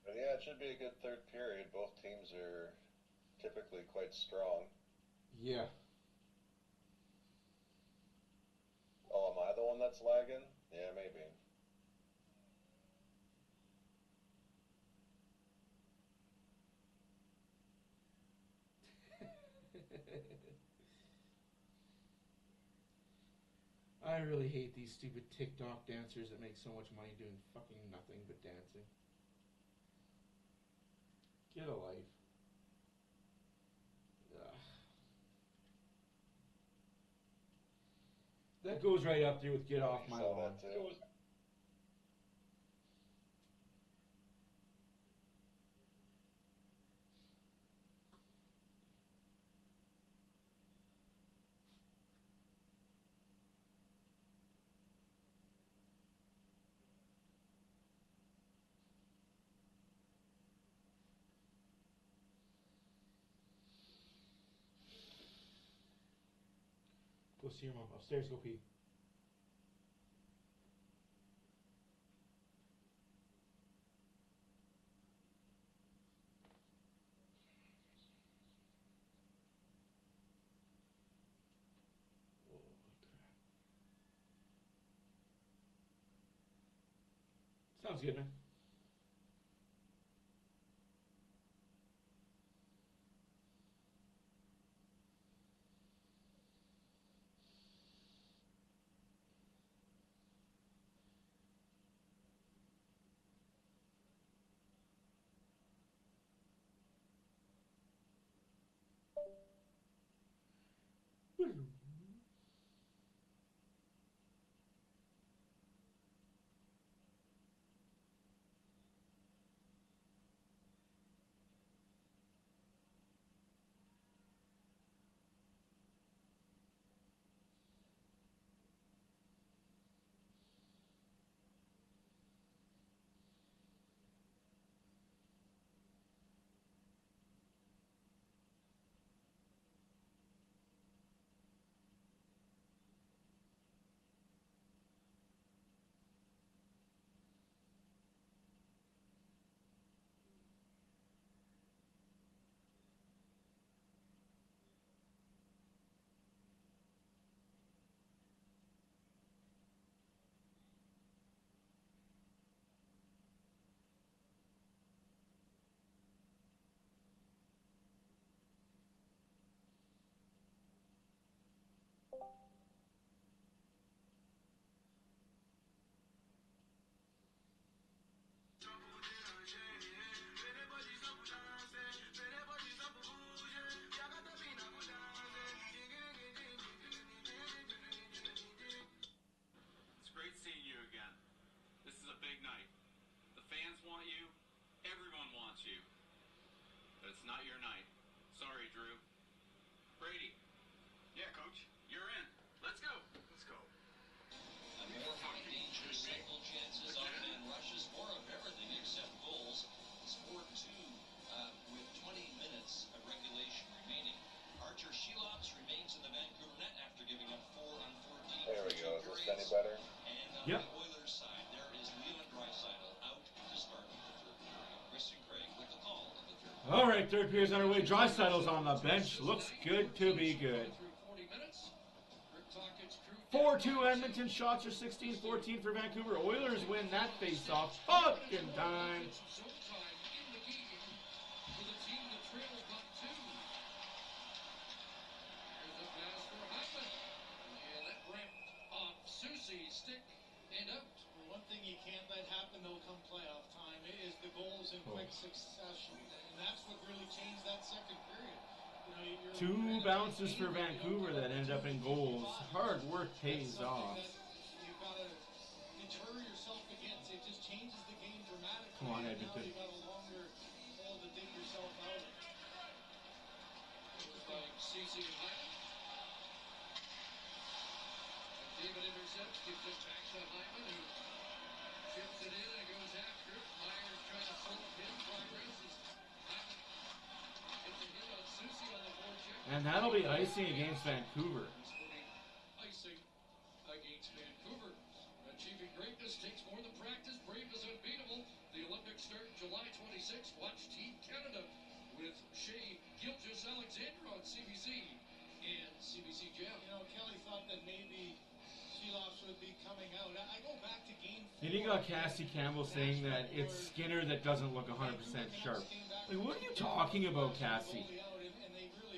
But yeah, it should be a good third period. Both teams are typically quite strong. Yeah. Oh, am I the one that's lagging? Yeah, maybe. I really hate these stupid TikTok dancers that make so much money doing fucking nothing but dancing. Get a life. Ugh. That goes right up there with get off my lawn. Go see your mom. Upstairs, go pee. Sounds good, man. third period's underway. Dreisaitl's on the bench. Looks good to be good. 4-2 Edmonton. Shots are 16-14 for Vancouver. Oilers win that face-off. Fucking time. Stick and out. One thing you can't let happen though come playoff time is the goals in quick succession, and that's what really changed that second period. You know, 2 bounces for Vancouver that ended up in goals. Hard work pays off. You've got to deter yourself against. It just changes the game dramatically. Come on, Edmonton. Now you've got a longer hole to dig yourself out of. By CC and Hyman. David intercepts, gives it back to Hyman, who chips it in and goes after it. Myers trying to slow him. Progress is Hyman gets a hit on Susie on the forecheck. And that'll be icing against Vancouver. Icing against Vancouver. Achieving greatness takes more than practice. Brave is unbeatable. The Olympics start July 26th. Watch Team Canada with Shea Gilgeous-Alexander on CBC and CBC Gem. You know, Kelly thought that maybe would be coming out. I go back to game 4. And you got Cassie Campbell saying that it's Skinner that doesn't look 100% sharp. Like, what are you talking about, Cassie?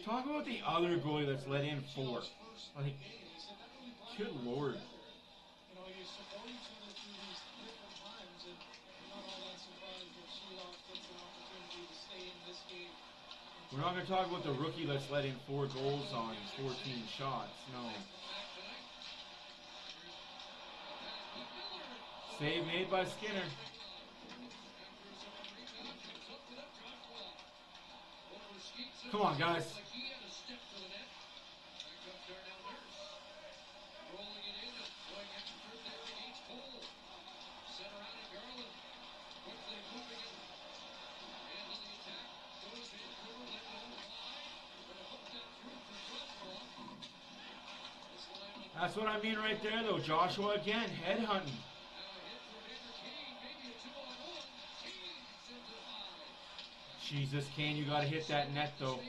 Talk about the other goalie that's let in 4. Like, good lord. You know, you support each other through these different times, and I'm not all that surprised that Sheloff gets an opportunity to stay in this game. We're not going to talk about the rookie that's let in 4 goals on 14 shots. No. Save made by Skinner. Come on, guys. That's what I mean right there, though. Joshua again, headhunting. Jesus, Kane, you got to hit that net, though.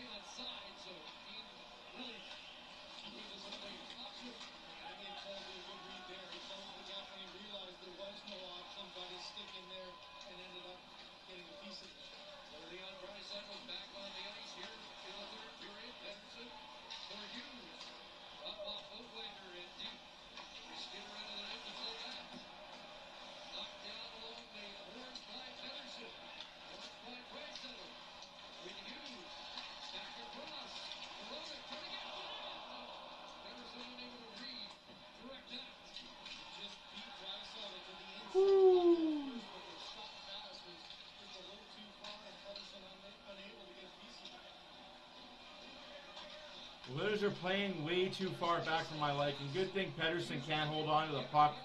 Oilers are playing way too far back for my liking. Good thing Pettersson can't hold on to the puck.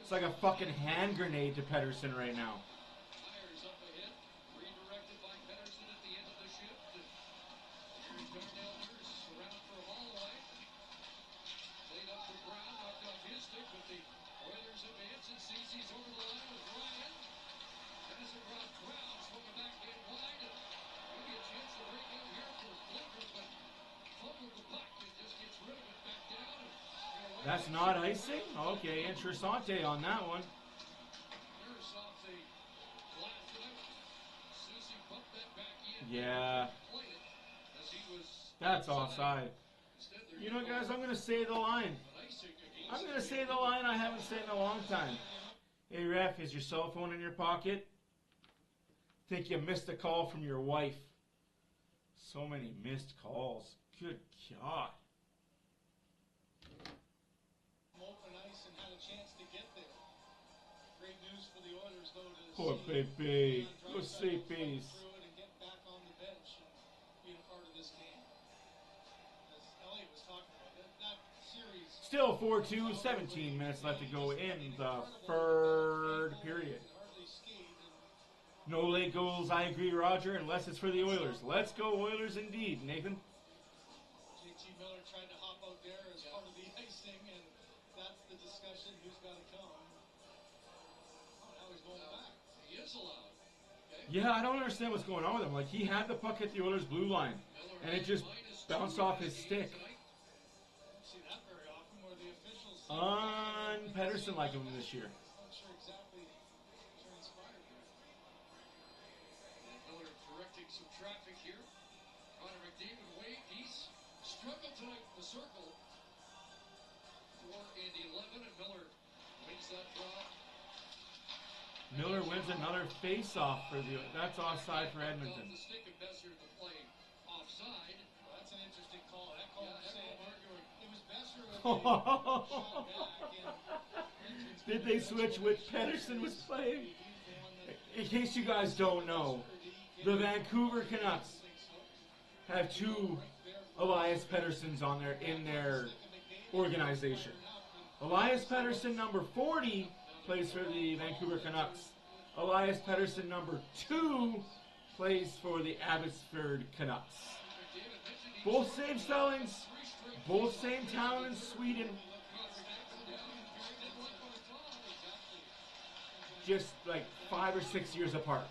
It's like a fucking hand grenade to Pettersson right now. That's not icing? Okay, interessante on that one. Yeah. That's offside. You know, guys, I'm going to say the line. I'm going to say the line I haven't said in a long time. Hey, ref, is your cell phone in your pocket? Think you missed a call from your wife. So many missed calls. Good God. Poor baby. Go see peace. Back on the bench and being a part of this game. As Elliot was talking about, that series. Still 4-2, 17 minutes left to go in the third period. No late goals, I agree, Roger, unless it's for the Oilers. Let's go Oilers indeed, Nathan. JT Miller tried to hop out there as part of the icing, and that's the discussion who's got to come. Oh, now he's going back. He is allowed. Okay. Yeah, I don't understand what's going on with him. Like, he had the puck at the Oilers' blue line, and it just bounced off his stick. See that very often where the officials say, Pedersen like him this year. not sure exactly transpired there. And Miller directing some traffic here. Connor McDavid, Wade, he's struggled tonight in the circle. 4 and 11, and Miller wins that draw. Miller wins another face-off for the. That's offside for Edmonton. The stick of Besser to play offside. Well, that's an interesting call. That call was saying arguing it was Besser with the shot back. Did they switch which Pedersen was playing? In case you guys don't know, the Vancouver Canucks have 2 Elias Pedersens on their in their organization. Elias Pettersson, number 40, plays for the Vancouver Canucks. Elias Pettersson, number 2, plays for the Abbotsford Canucks. Both same spellings, both same town in Sweden. Just like 5 or 6 years apart.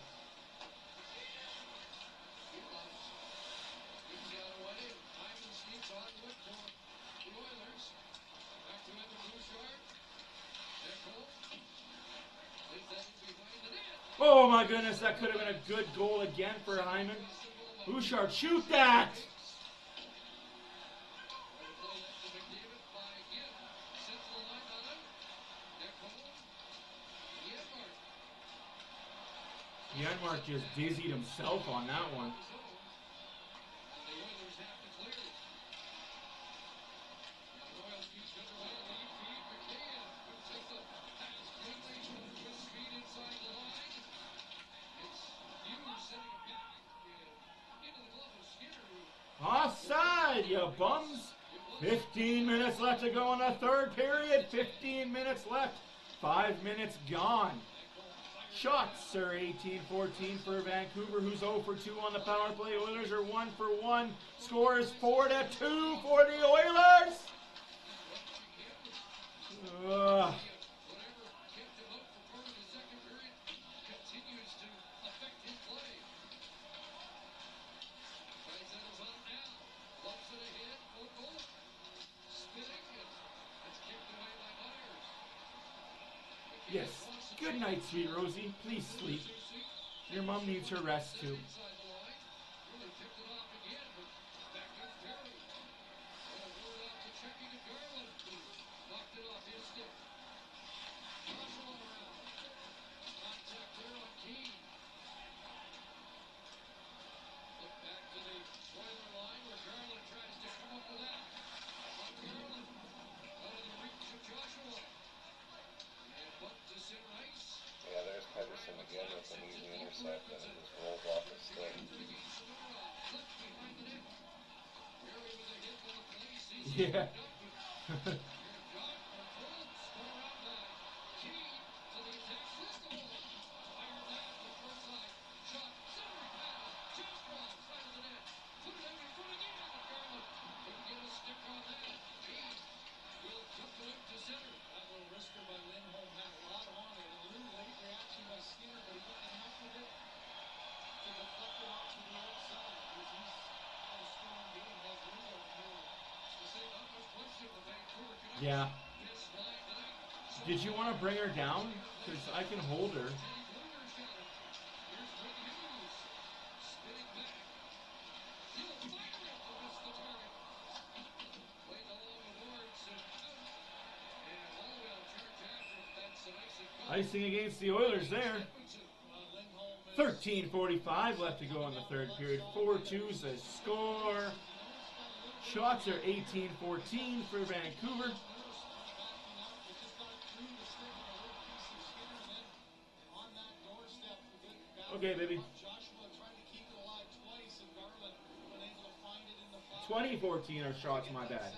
Oh my goodness, that could have been a good goal again for Hyman. Bouchard, shoot that! Janmark just dizzied himself on that one. Offside, you bums. 15 minutes left to go in the third period. 15 minutes left. 5 minutes gone. Shots are 18-14 for Vancouver, who's 0 for 2 on the power play. Oilers are 1 for 1. Scores 4-2 for the Oilers. Yes. Good night, sweet Rosie. Please sleep. Your mom needs her rest too. Yeah, there's Pedersen again with an easy intercept and it just rolls off his stick. Yeah. Yeah. Did you want to bring her down? Because I can hold her. Icing against the Oilers there. 13:45 left to go in the third period. 4-2's a score. Shots are 18-14 for Vancouver. Okay, baby. 20-14 are shots, my bad.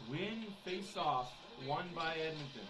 Win, face off, won by Edmonton.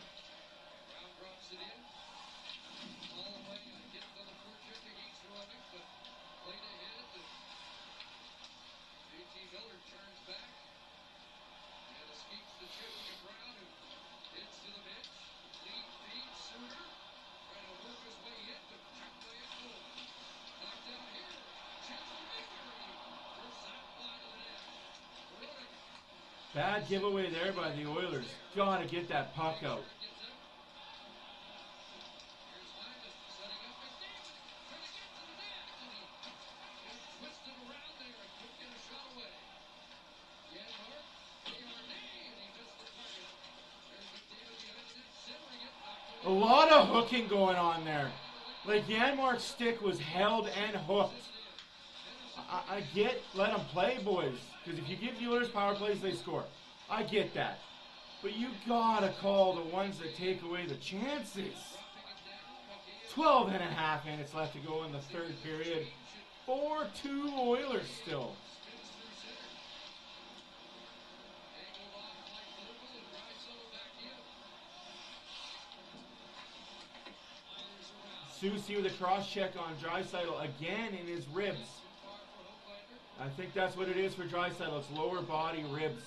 Bad giveaway there by the Oilers. Gotta get that puck out. A lot of hooking going on there. Like Janmark's stick was held and hooked. I get, let them play, boys. Because if you give the Oilers power plays, they score. I get that. But you gotta call the ones that take away the chances. 12 and a half minutes left to go in the third period. 4-2 Oilers still. Susie with a cross-check on Draisaitl again in his ribs. I think that's what it is for Draisaitl. It's lower body ribs.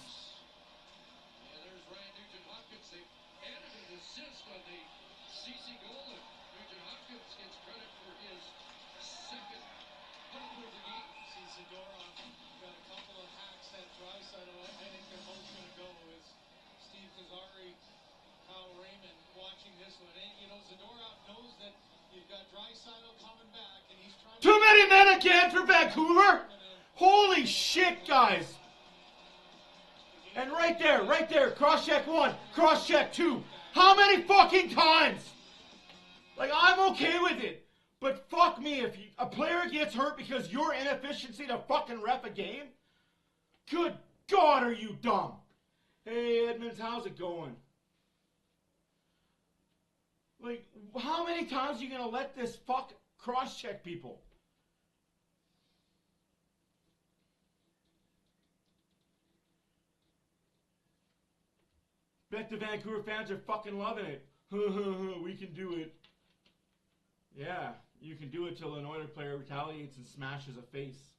Too many men again for Vancouver? Holy shit, guys. And right there, cross-check 1, cross-check 2. How many fucking times? Like, I'm okay with it. But fuck me, if a player gets hurt because your inefficiency to fucking ref a game? Good God, are you dumb? Hey, Edmonds, how's it going? Like, how many times are you going to let this fuck cross-check people? Bet the Vancouver fans are fucking loving it. We can do it. Yeah, you can do it till an Oiler player retaliates and smashes a face.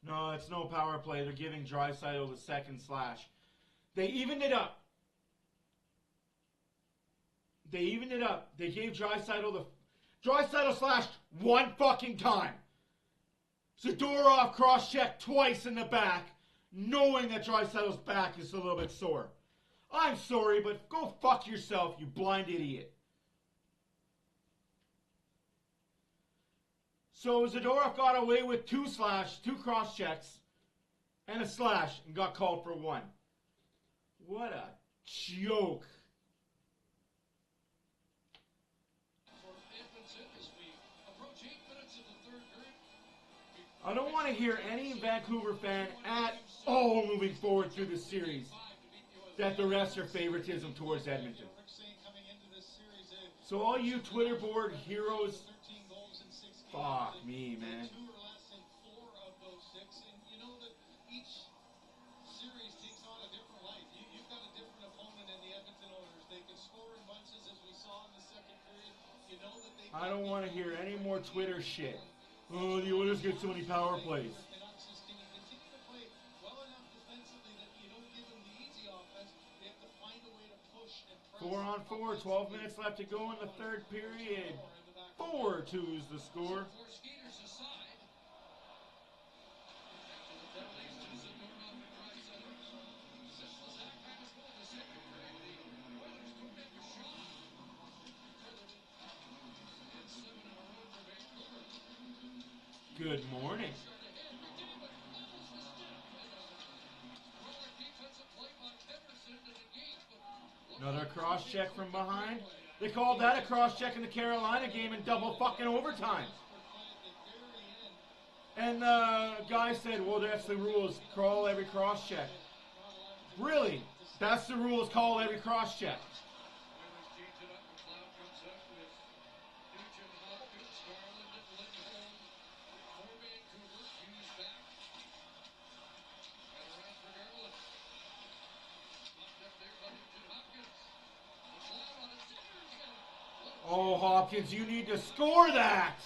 No, it's no power play. They're giving Draisaitl the second slash. They evened it up. They gave Draisaitl the... Draisaitl slashed one fucking time. Zadorov cross-checked twice in the back, knowing that Draisaitl's back is a little bit sore. I'm sorry, but go fuck yourself, you blind idiot. So Zadorov got away with two cross-checks, and a slash, and got called for one. What a joke. I don't want to hear any Vancouver fan at all moving forward through this series that the refs are favoritism towards Edmonton. So all you Twitter board heroes, fuck me, man. I don't want to hear any more Twitter shit. Oh, the Oilers get so many power plays. 4-on-4, 12 minutes left to go in the third period. 4-2 is the score. Good morning. Another cross-check from behind. They called that a cross-check in the Carolina game in double fucking overtime. And the guy said, well, that's the rules. Call every cross-check. Really? That's the rules. Call every cross-check. Oh, Hopkins, you need to score that.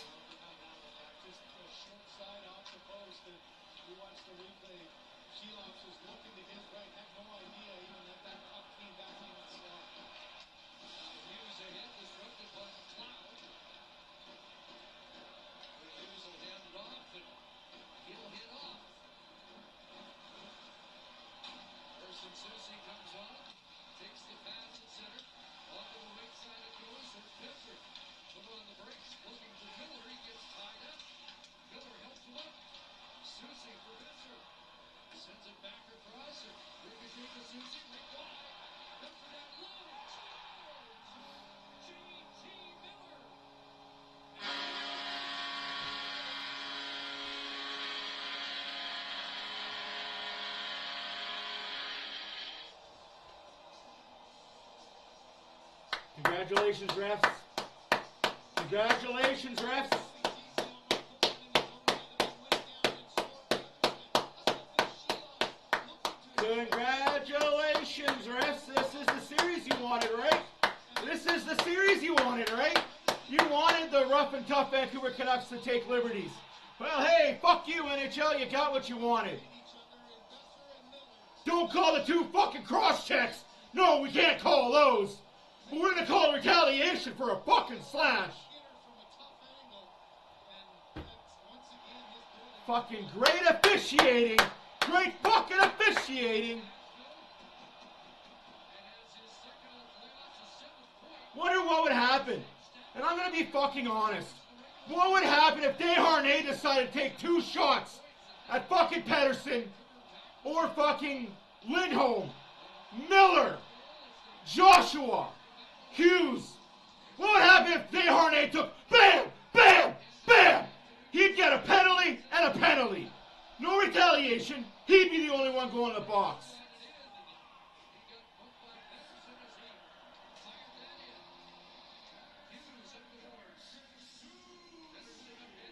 Congratulations, refs. Congratulations, refs. Congratulations, refs. This is the series you wanted, right? This is the series you wanted, right? You wanted the rough and tough Vancouver Canucks to take liberties. Well, hey, fuck you, NHL. You got what you wanted. Don't call the two fucking cross checks. No, we can't call those. But we're going to call retaliation for a fucking slash. Fucking great officiating. Great fucking officiating. Wonder what would happen. And I'm going to be fucking honest. What would happen if Desharnais decided to take 2 shots at fucking Pettersson or fucking Lindholm, Miller, Joshua, Hughes? What would happen if Desharnais took bam, bam, bam? He'd get a penalty and a penalty. No retaliation. He'd be the only one going to the box.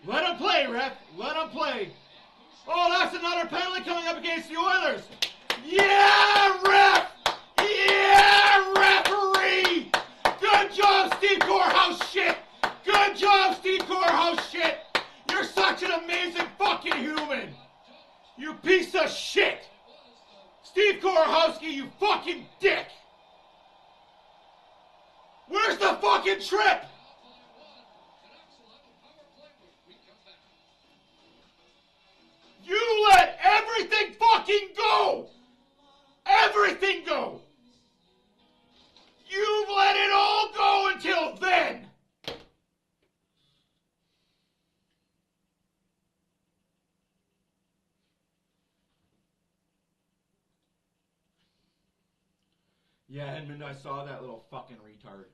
Let him play, ref. Let him play. Oh, that's another penalty coming up against the Oilers. Yeah, ref! Yeah, referee! Good job, Steve Corehouse shit! Good job, Steve Corehouse shit! You're such an amazing fucking human! You piece of shit! Steve Korahowski, you fucking dick! Where's the fucking trip? You let everything fucking go! Everything go! You've let it all go until then! Yeah, Edmund, I saw that little fucking retard.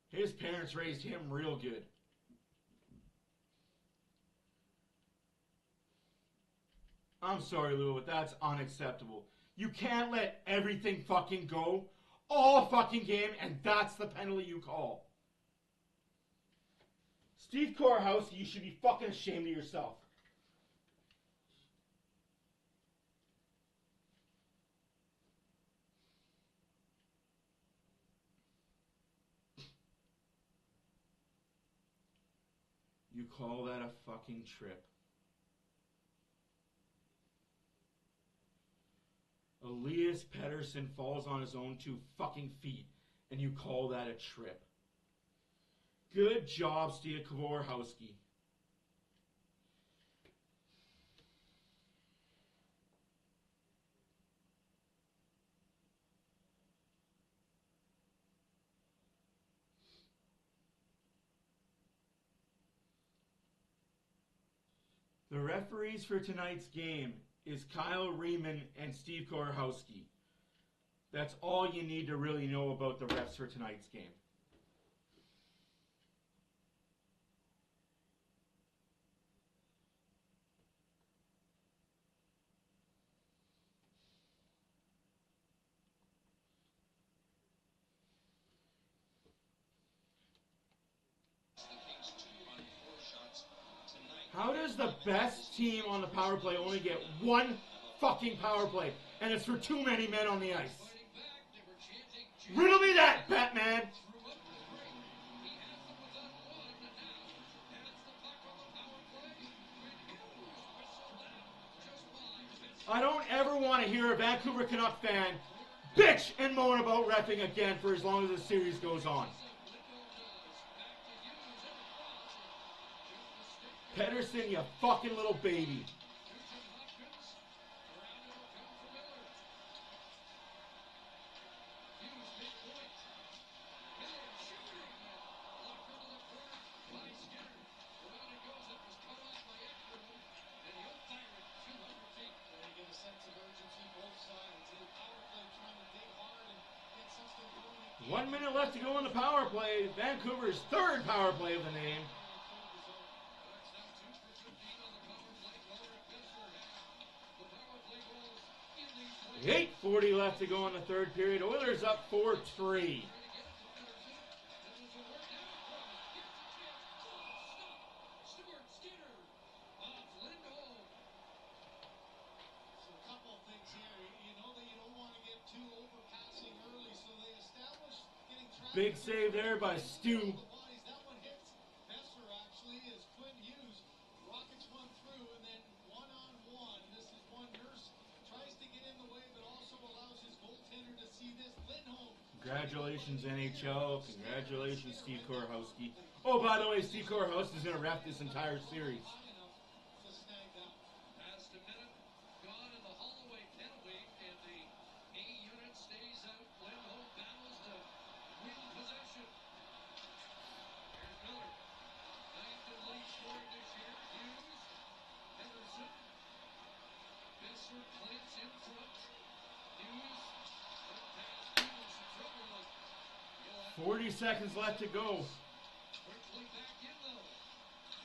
His parents raised him real good. I'm sorry, Lou, but that's unacceptable. You can't let everything fucking go all fucking game, and that's the penalty you call. Steve Korahowski, you should be fucking ashamed of yourself. You call that a fucking trip. Elias Pettersson falls on his own 2 fucking feet, and you call that a trip. Good job, Steve Korahowski. The referees for tonight's game is Kyle Riemann and Steve Korahowski. That's all you need to really know about the refs for tonight's game. How does the best team on the power play only get 1 fucking power play, and it's for too many men on the ice? Riddle me that, Batman! I don't ever want to hear a Vancouver Canuck fan bitch and moan about reffing again for as long as the series goes on. Pettersson, you fucking little baby. One minute left to go on the power play. Vancouver's 3rd power play of the name. 8:40 left to go in the 3rd period. Oilers up 4-3. Big save there by Stu. That one hits Besser actually as Quinn Hughes rockets one through and then one-on-one. This is one Nurse tries to get in the way but also allows his goaltender to see this. Lindholm. Congratulations, NHL. Congratulations, Steve Korhowski. Oh, by the way, Steve Korhowski is going to ref this entire series. Past a minute gone in the Holloway penalty, and the A unit stays out. Lindholm battles to win possession. Here's Miller. Ninth in league scoring this year. Hughes. Henderson. Besser Clintz in front. Hughes. Good pass. Hughes in trouble. 40 seconds left to go. Quickly back in though.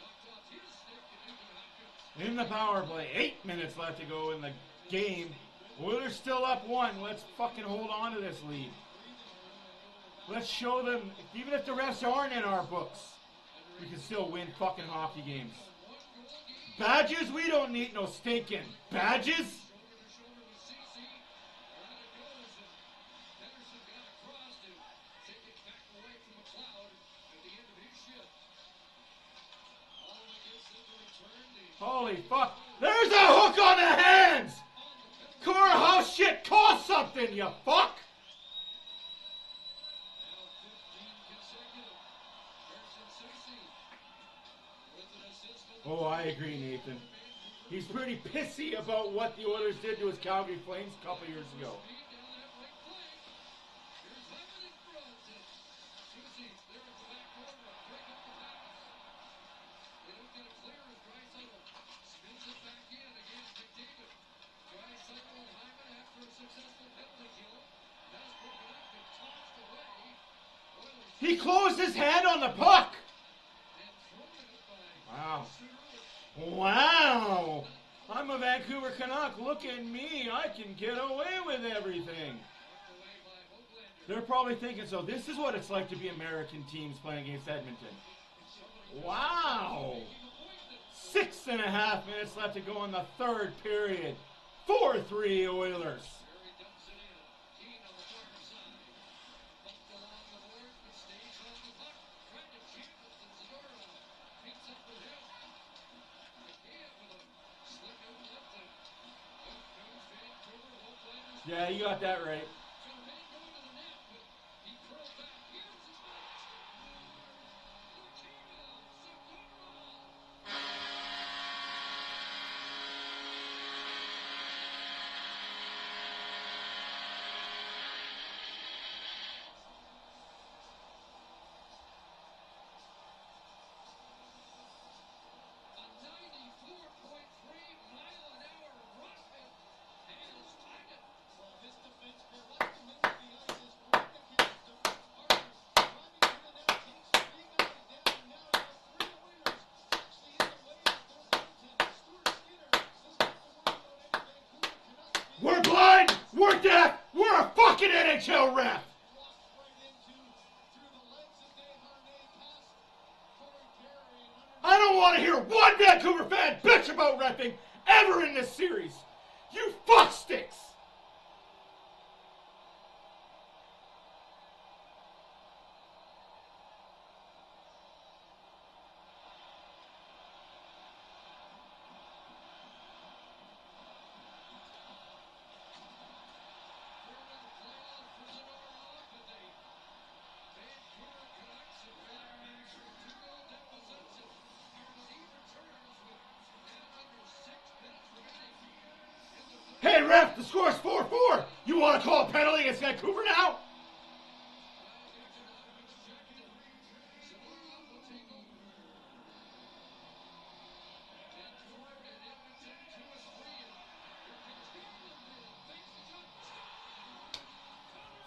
Knocked off his stick to Nugent Hopkins. In the power play. 8 minutes left to go in the game. Oilers still up 1. Let's fucking hold on to this lead. Let's show them, even if the refs aren't in our books, we can still win fucking hockey games. Badges? We don't need no stinking badges. Shoulder to shoulder with CC. Around it goes, and Henderson got across to take it back away from McLeod at the end of his shift. Holloway gets them to return. Holy fuck. There's a hook on the hands! Courthouse shit cost something, you fuck! Now 15 consecutive. Carson Soucy with an assist on the Oh, I agree, Nathan. He's pretty pissy about what the Oilers did to his Calgary Flames a couple years ago. speed down that right flank. Here's Hyman in front, and Soucy there at the back corner to break up the pass. They don't get it clear as Draisaitl spins it back in against McDavid. Draisaitl and Hyman after a successful penalty kill. Pass broken up and tossed away. Oilers He closed his hand on the puck! and thrown it by Wow. Suter. Wow! I'm a Vancouver Canuck. Look at me. I can get away with everything. Knocked away by Hoglander. They're probably thinking, so this is what it's like to be American teams playing against Edmonton. Wow! 6.5 minutes left to go in the third period. 4-3 Oilers. Barry dumps it in. Keane on the far side. Bumped along the boards, but stays on the puck. Trying to jam it to Zadorov. Picks up with him. McCann with a slick outlet. And out comes Vancouver. Hoaglander's Yeah, you got that right. Germain going to the net, but he curled back. Here's his match. A 94.3-mile-an-hour rocket has tied it. Well, this defense pair, watch the middle of the ice is right the Canucks defense partners. Driving to the net, takes 3 guys down, and now you have 3 Oilers actually in the way of their goaltender. Stuart Skinner doesn't have to worry about any Vancouver Canucks being We're blind! We're deaf! We're a fucking NHL ref! walked right into through the legs of Desharnais past Corey Perry and underneath. I don't want to hear one Vancouver fan bitch about reffing ever in this series. You fucksticks! Hey ref, the score's 4-4. You want to call a penalty against Vancouver now?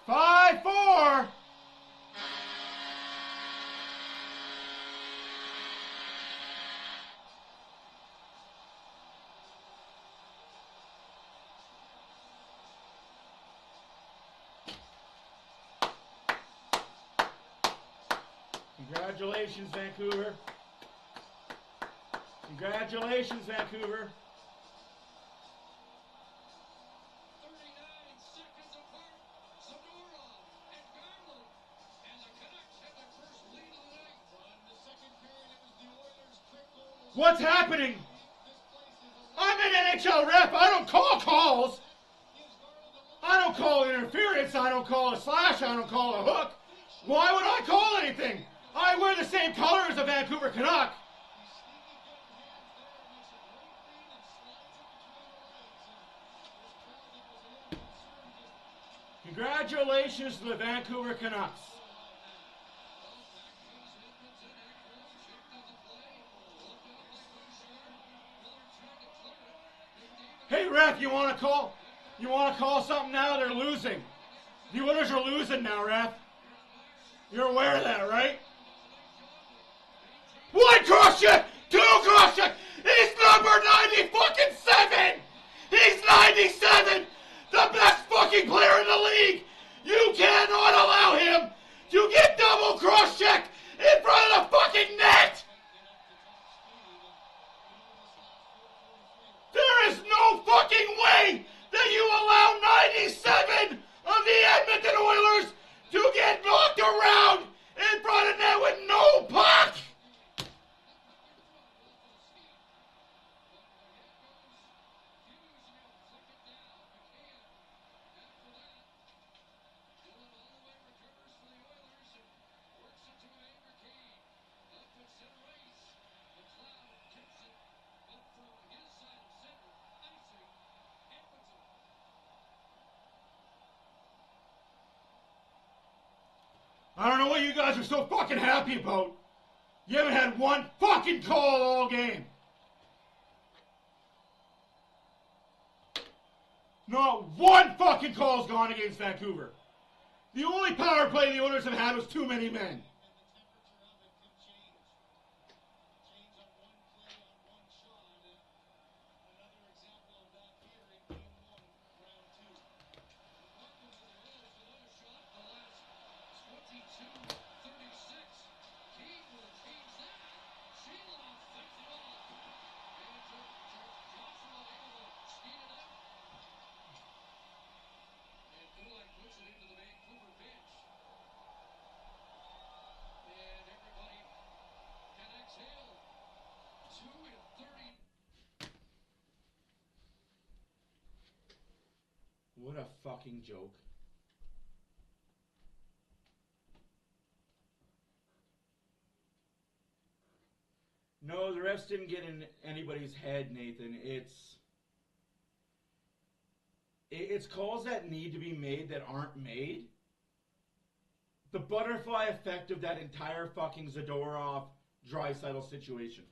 Five, 4. Congratulations, Vancouver. Congratulations, Vancouver. 39 seconds apart. Zadorov and Garland. And the What's happening? I'm an NHL ref. I don't call calls. I don't call interference. I don't call a slash. I don't call a hook. Why would I call anything? I wear the same color as a Vancouver Canuck. Congratulations to the Vancouver Canucks. Hey ref, you want to call? You want to call something now? They're losing. The Oilers are losing now, ref. You're aware of that, right? One cross check, two cross check. He's number 97. He's 97, the best fucking player in the league. You cannot allow him to get double cross checked in front of the fucking net. There is no fucking way that you allow 97 of the Edmonton Oilers to get knocked around in front of net with no puck. I don't know what you guys are so fucking happy about. You haven't had one fucking call all game. Not one fucking call's gone against Vancouver. The only power play the Oilers have had was too many men. What a fucking joke. No, the refs didn't get in anybody's head, Nathan. It's calls that need to be made that aren't made. The butterfly effect of that entire fucking Zadorov-Draisaitl situation.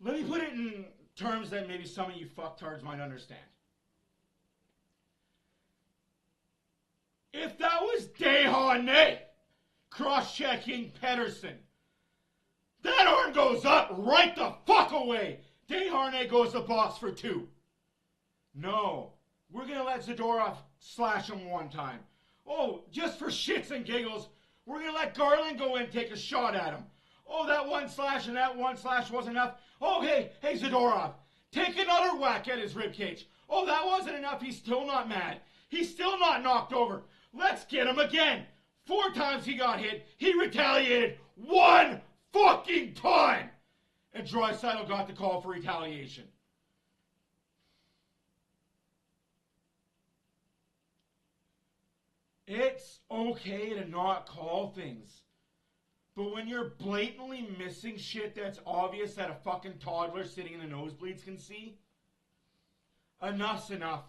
Let me put it in terms that maybe some of you fucktards might understand. If that was Desharnais cross-checking Pettersson, that arm goes up right the fuck away. Desharnais goes the box for two. No, we're going to let Zadorov slash him one time. Oh, just for shits and giggles, we're going to let Garland go in and take a shot at him. Oh, that one slash and that one slash wasn't enough. Oh, hey Zadorov, take another whack at his ribcage. Oh, that wasn't enough. He's still not mad. He's still not knocked over. Let's get him again. 4 times he got hit. He retaliated one fucking time. And Draisaitl got the call for retaliation. It's okay to not call things. But when you're blatantly missing shit that's obvious that a fucking toddler sitting in the nosebleeds can see, enough's enough.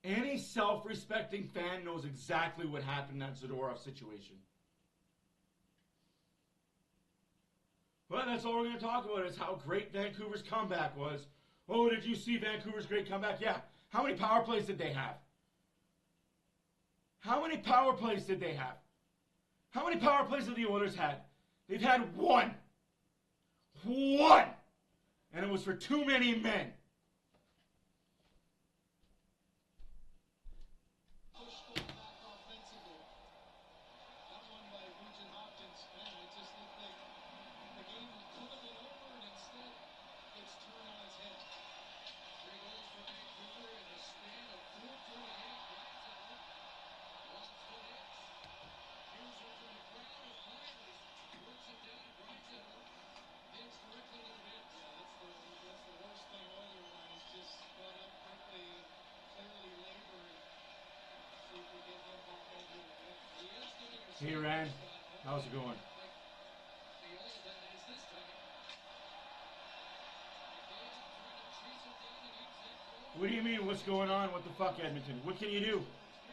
Any self-respecting fan knows exactly what happened in that Zadorov situation. Well, that's all we're going to talk about is how great Vancouver's comeback was. Oh, did you see Vancouver's great comeback? Yeah. How many power plays did they have? How many power plays did they have? How many power plays have the Oilers had? They've had one. One! And it was for too many men. Hey, Rand. How's it going? What do you mean, what's going on? What the fuck, Edmonton? What can you do?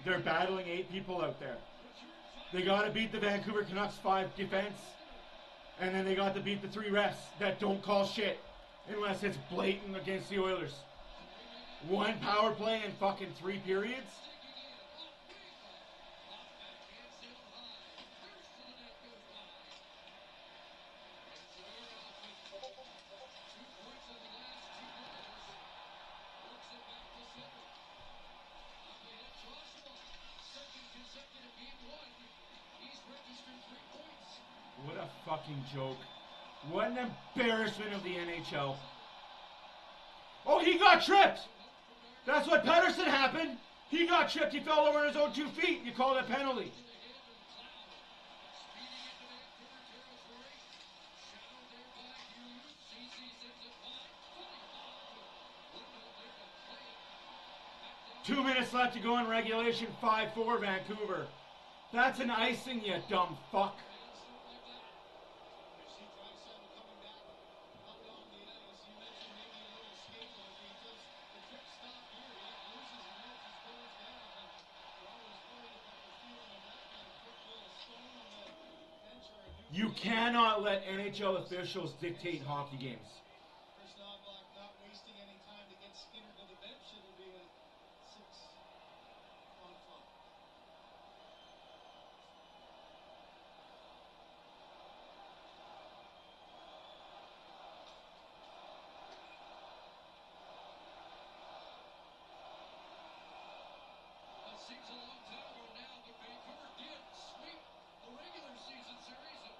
They're battling 8 people out there. They got to beat the Vancouver Canucks 5 defense. And then they got to beat the 3 refs that don't call shit. Unless it's blatant against the Oilers. 1 power play in fucking 3 periods? What a fucking joke. What an embarrassment of the NHL. Oh, he got tripped! That's what Pettersson happened. He got tripped. He fell over on his own 2 feet. You call it a penalty. Two minutes left to go in regulation. 5-4 Vancouver. That's an icing, you dumb fuck. You cannot let NHL officials dictate hockey games. Not wasting any time to get Skinner to the bench. It'll be a 6 on the clock. It seems a long time ago now, but Vancouver did sweep the regular season series and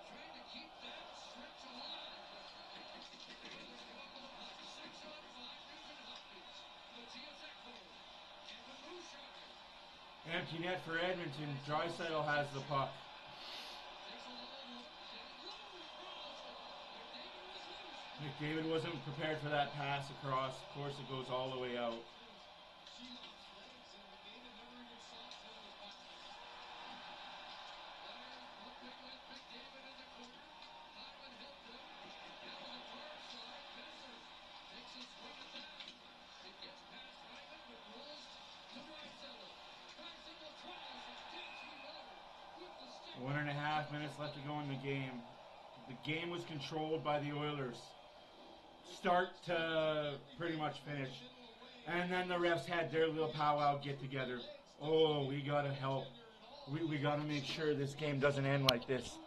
trying to keep that stretch alive. Oilers come up with a puck, 6 on 5, Nugent Hopkins, Matthias Ekholm, Evan Bouchard. Empty net for Edmonton. Draisaitl has the puck. Takes a long look, down low, across. McDavid was loose. McDavid wasn't prepared for that pass across. Of course, it goes all the way out. Sheelock's legs, and McDavid never even saw through the puck. Leonard flipping with McDavid in the corner. Hyman helped him. Now to the far side. Besser takes a swing at that. It gets past Hyman, but rolls to Draisaitl. Draisaitl tries and Dansby Miller with the stick. 1.5 minutes left to go in the game. The game was controlled by the Oilers. Start to pretty much finish. And then the refs had their little powwow get together. Oh, we gotta help. We gotta make sure this game doesn't end like this.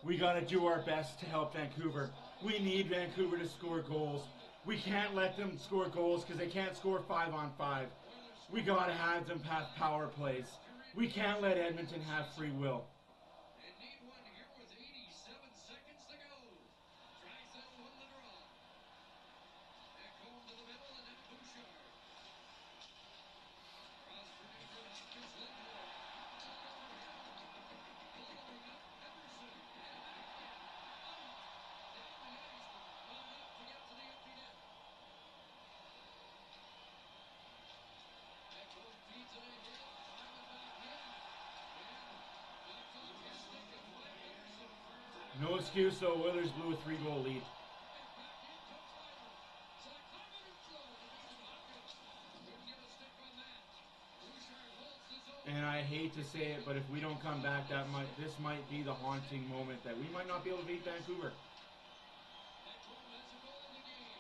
We gotta do our best to help Vancouver. We need Vancouver to score goals. We can't let them score goals because they can't score 5 on 5. We gotta have them pass power plays. We can't let Edmonton have free will. And need one here with 87 seconds to go. Draisaitl won the draw. Ekholm to the middle and then Bouchard. Cross for Nugent Hopkins, Lindholm. Following up, Henderson. And back in. Out. Down the ice, but not enough to get to the empty net. Ekholm feeds it ahead. Hyman back in. And knocked off his stick and by Henderson. No excuse though, Oilers blew a 3-goal lead. And back in comes Hyman. Zach Hyman in flow to Nugent Hopkins. Couldn't get a stick on that. Bouchard holds the zone. And I hate to say it, but if we don't come back, this might be the haunting moment that we might not be able to beat Vancouver. Ekholm has a goal in the game.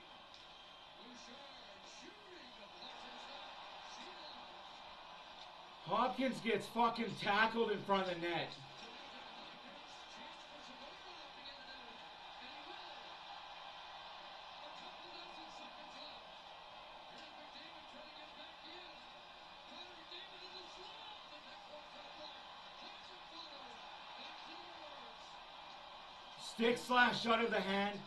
Bouchard shooting. Deflected shot. Sheelock. Hopkins gets fucking tackled in front of the net. Stick slash out of the hand.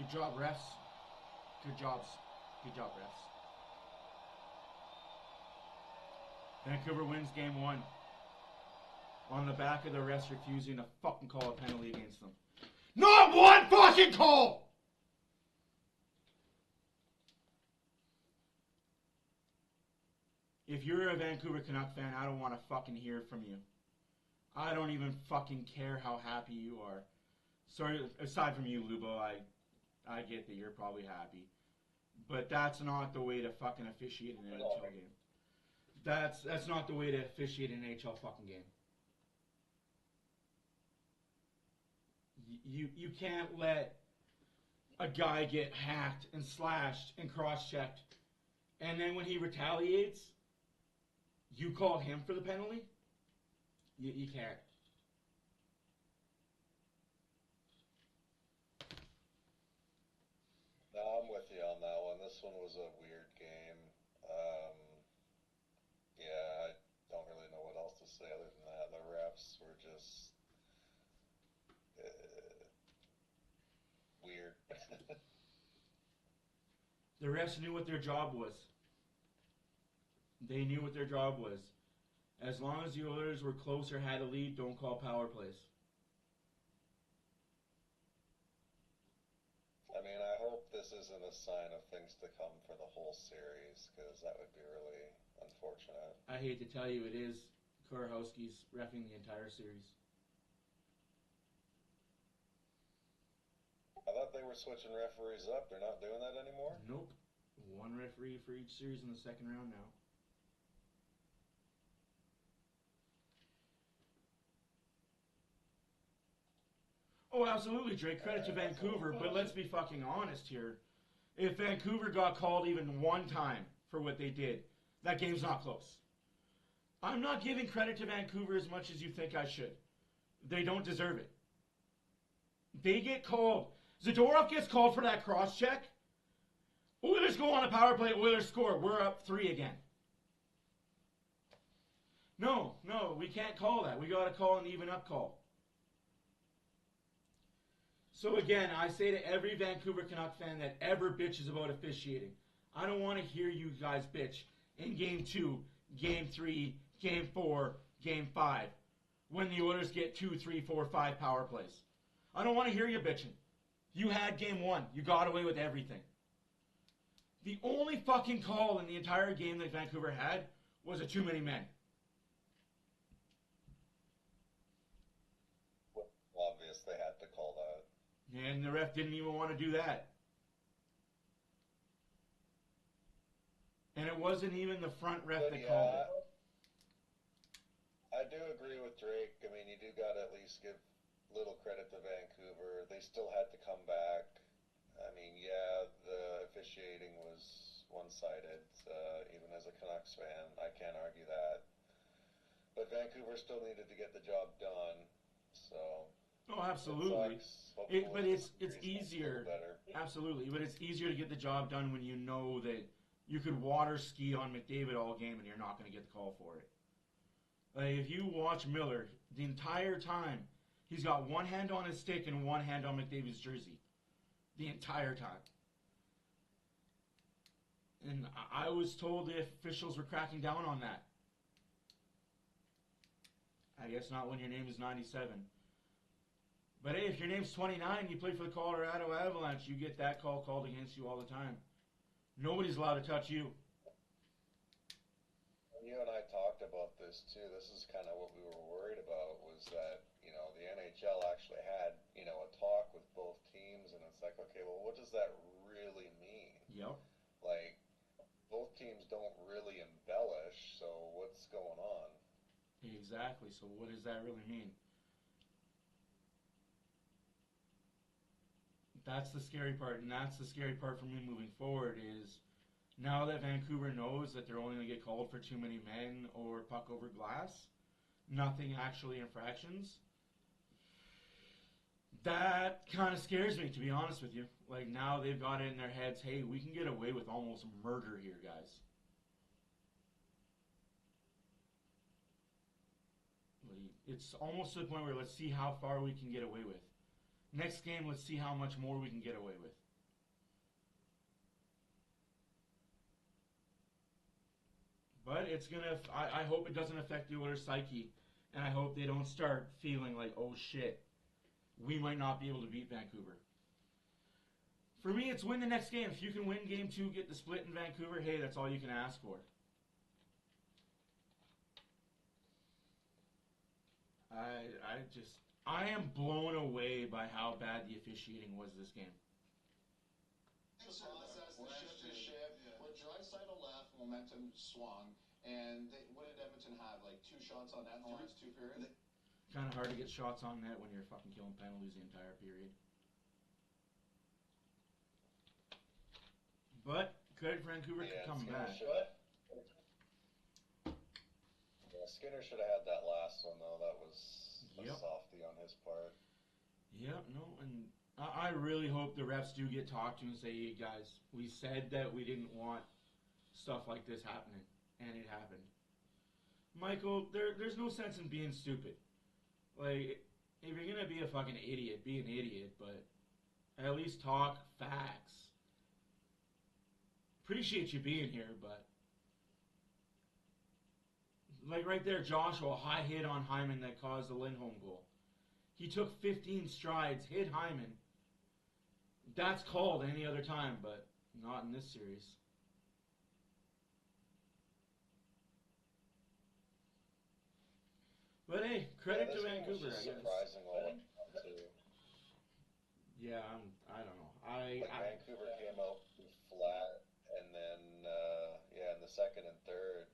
Good job, refs. Good jobs. Good job, refs. Vancouver wins game 1. On the back of the refs refusing to fucking call a penalty against them. Not one fucking call! If you're a Vancouver Canuck fan, I don't want to fucking hear from you. I don't even fucking care how happy you are. Sorry, aside from you, Lubo, I get that you're probably happy. But that's not the way to fucking officiate an NHL game. That's not the way to officiate an NHL fucking game. You can't let a guy get hacked and slashed and cross-checked, and then when he retaliates, you call him for the penalty? You can't. No, I'm with you on that one. This one was a weird game. Yeah, I don't really know what else to say other than that. The refs were just weird. The refs knew what their job was. They knew what their job was. As long as the Oilers were close or had a lead, don't call power plays. I mean, I hope this isn't a sign of things to come for the whole series, because that would be really unfortunate. I hate to tell you, it is. Korahowski's reffing the entire series. I thought they were switching referees up. They're not doing that anymore? Nope. One referee for each series in the second round now. Oh, absolutely, Drake. Credit to Vancouver, but let's be fucking honest here. If Vancouver got called even one time for what they did, that game's not close. I'm not giving credit to Vancouver as much as you think I should. They don't deserve it. They get called. Zadorov gets called for that cross-check. Oilers go on a power play. Oilers score. We're up 3 again. No, we can't call that. We got to call an even-up call. So again, I say to every Vancouver Canuck fan that ever bitches about officiating, I don't want to hear you guys bitch in Game 2, Game 3, Game 4, Game 5, when the Oilers get 2, 3, 4, 5 power plays. I don't want to hear you bitching. You had Game 1. You got away with everything. The only fucking call in the entire game that Vancouver had was a too many men. Well, obvious they had to call that. And the ref didn't even want to do that. And it wasn't even the front ref that called it. I do agree with Drake. I mean, you do got to at least give little credit to Vancouver. They still had to come back. I mean, yeah, the officiating was one-sided. Even as a Canucks fan, I can't argue that. But Vancouver still needed to get the job done. So. Oh, absolutely. But it's easier. Absolutely, but it's easier to get the job done when you know that you could water ski on McDavid all game and you're not going to get the call for it. Like, if you watch Miller, the entire time, he's got one hand on his stick and one hand on McDavid's jersey. The entire time. And I was told the officials were cracking down on that. I guess not when your name is 97. But hey, if your name's 29 and you play for the Colorado Avalanche, you get that call called against you all the time. Nobody's allowed to touch you. You and I talked about this too. This is kind of what we were worried about, was that, the NHL actually had, a talk with both teams, and it's like, okay, well, what does that really mean? Yep. Like, both teams don't really embellish, so what's going on? Exactly. So what does that really mean? That's the scary part, and that's the scary part for me moving forward is now that Vancouver knows that they're only going to get called for too many men or puck over glass, nothing actually infractions, that kind of scares me, to be honest with you. Like, now they've got it in their heads, hey, we can get away with almost murder here, guys. It's almost to the point where let's see how far we can get away with. Next game, let's see how much more we can get away with. But it's gonna. I hope it doesn't affect the Oilers' psyche, and I hope they don't start feeling like, oh shit, we might not be able to beat Vancouver. For me, it's win the next game. If you can win game 2, get the split in Vancouver, hey, that's all you can ask for. I am blown away by how bad the officiating was this game. The process, the shift to shift. When Draisaitl left, momentum swung, and what did Edmonton have? Like 2 shots on net in the last 2 periods? Kind of hard to get shots on net when you're fucking killing penalties the entire period. But credit Vancouver could come back. Skinner should have had that last one though. That was a softie on his part. Yep, no, and I really hope the refs do get talked to and say, hey guys, we said that we didn't want stuff like this happening, and it happened. Michael, there's no sense in being stupid. Like, if you're gonna be a fucking idiot, be an idiot, but at least talk facts. Appreciate you being here, but like right there, Joshua, a high hit on Hyman that caused the Lindholm goal. He took 15 strides, hit Hyman. That's called any other time, but not in this series. But hey, credit to Vancouver, I guess. Surprising Yeah, I don't know. Vancouver came out flat, and then in the second and third,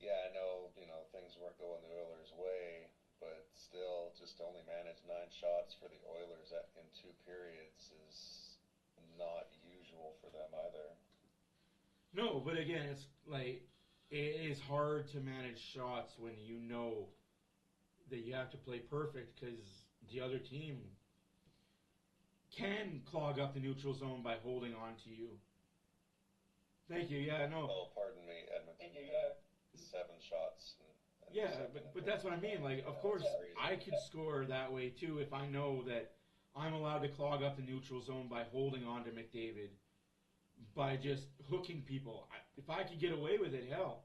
I know things weren't going the Oilers' way, but still, just only managed 9 shots for the Oilers in 2 periods is not usual for them either. No, but again, it's like it is hard to manage shots when you know that you have to play perfect because the other team can clog up the neutral zone by holding on to you. Thank you. Yeah, no. Oh, pardon me, Edmonton had 7 shots. Yeah, but that's what I mean. Like, of course, I could score that way too if I know that I'm allowed to clog up the neutral zone by holding on to McDavid, by just hooking people. If I could get away with it, hell.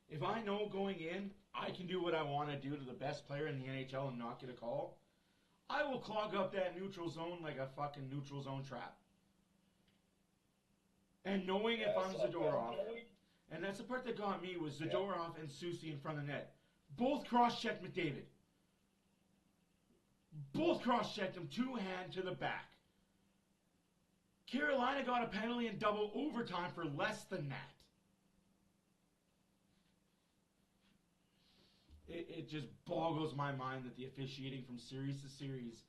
If I know going in, I can do what I want to do to the best player in the NHL and not get a call, I will clog up that neutral zone like a fucking neutral zone trap. And knowing if I'm Zadorov, and that's the part that got me, was Zadorov and Soucy in front of the net. Both cross-checked McDavid. Both cross-checked him, 2-hand to the back. Carolina got a penalty in double overtime for less than that. It just boggles my mind that the officiating from series to series,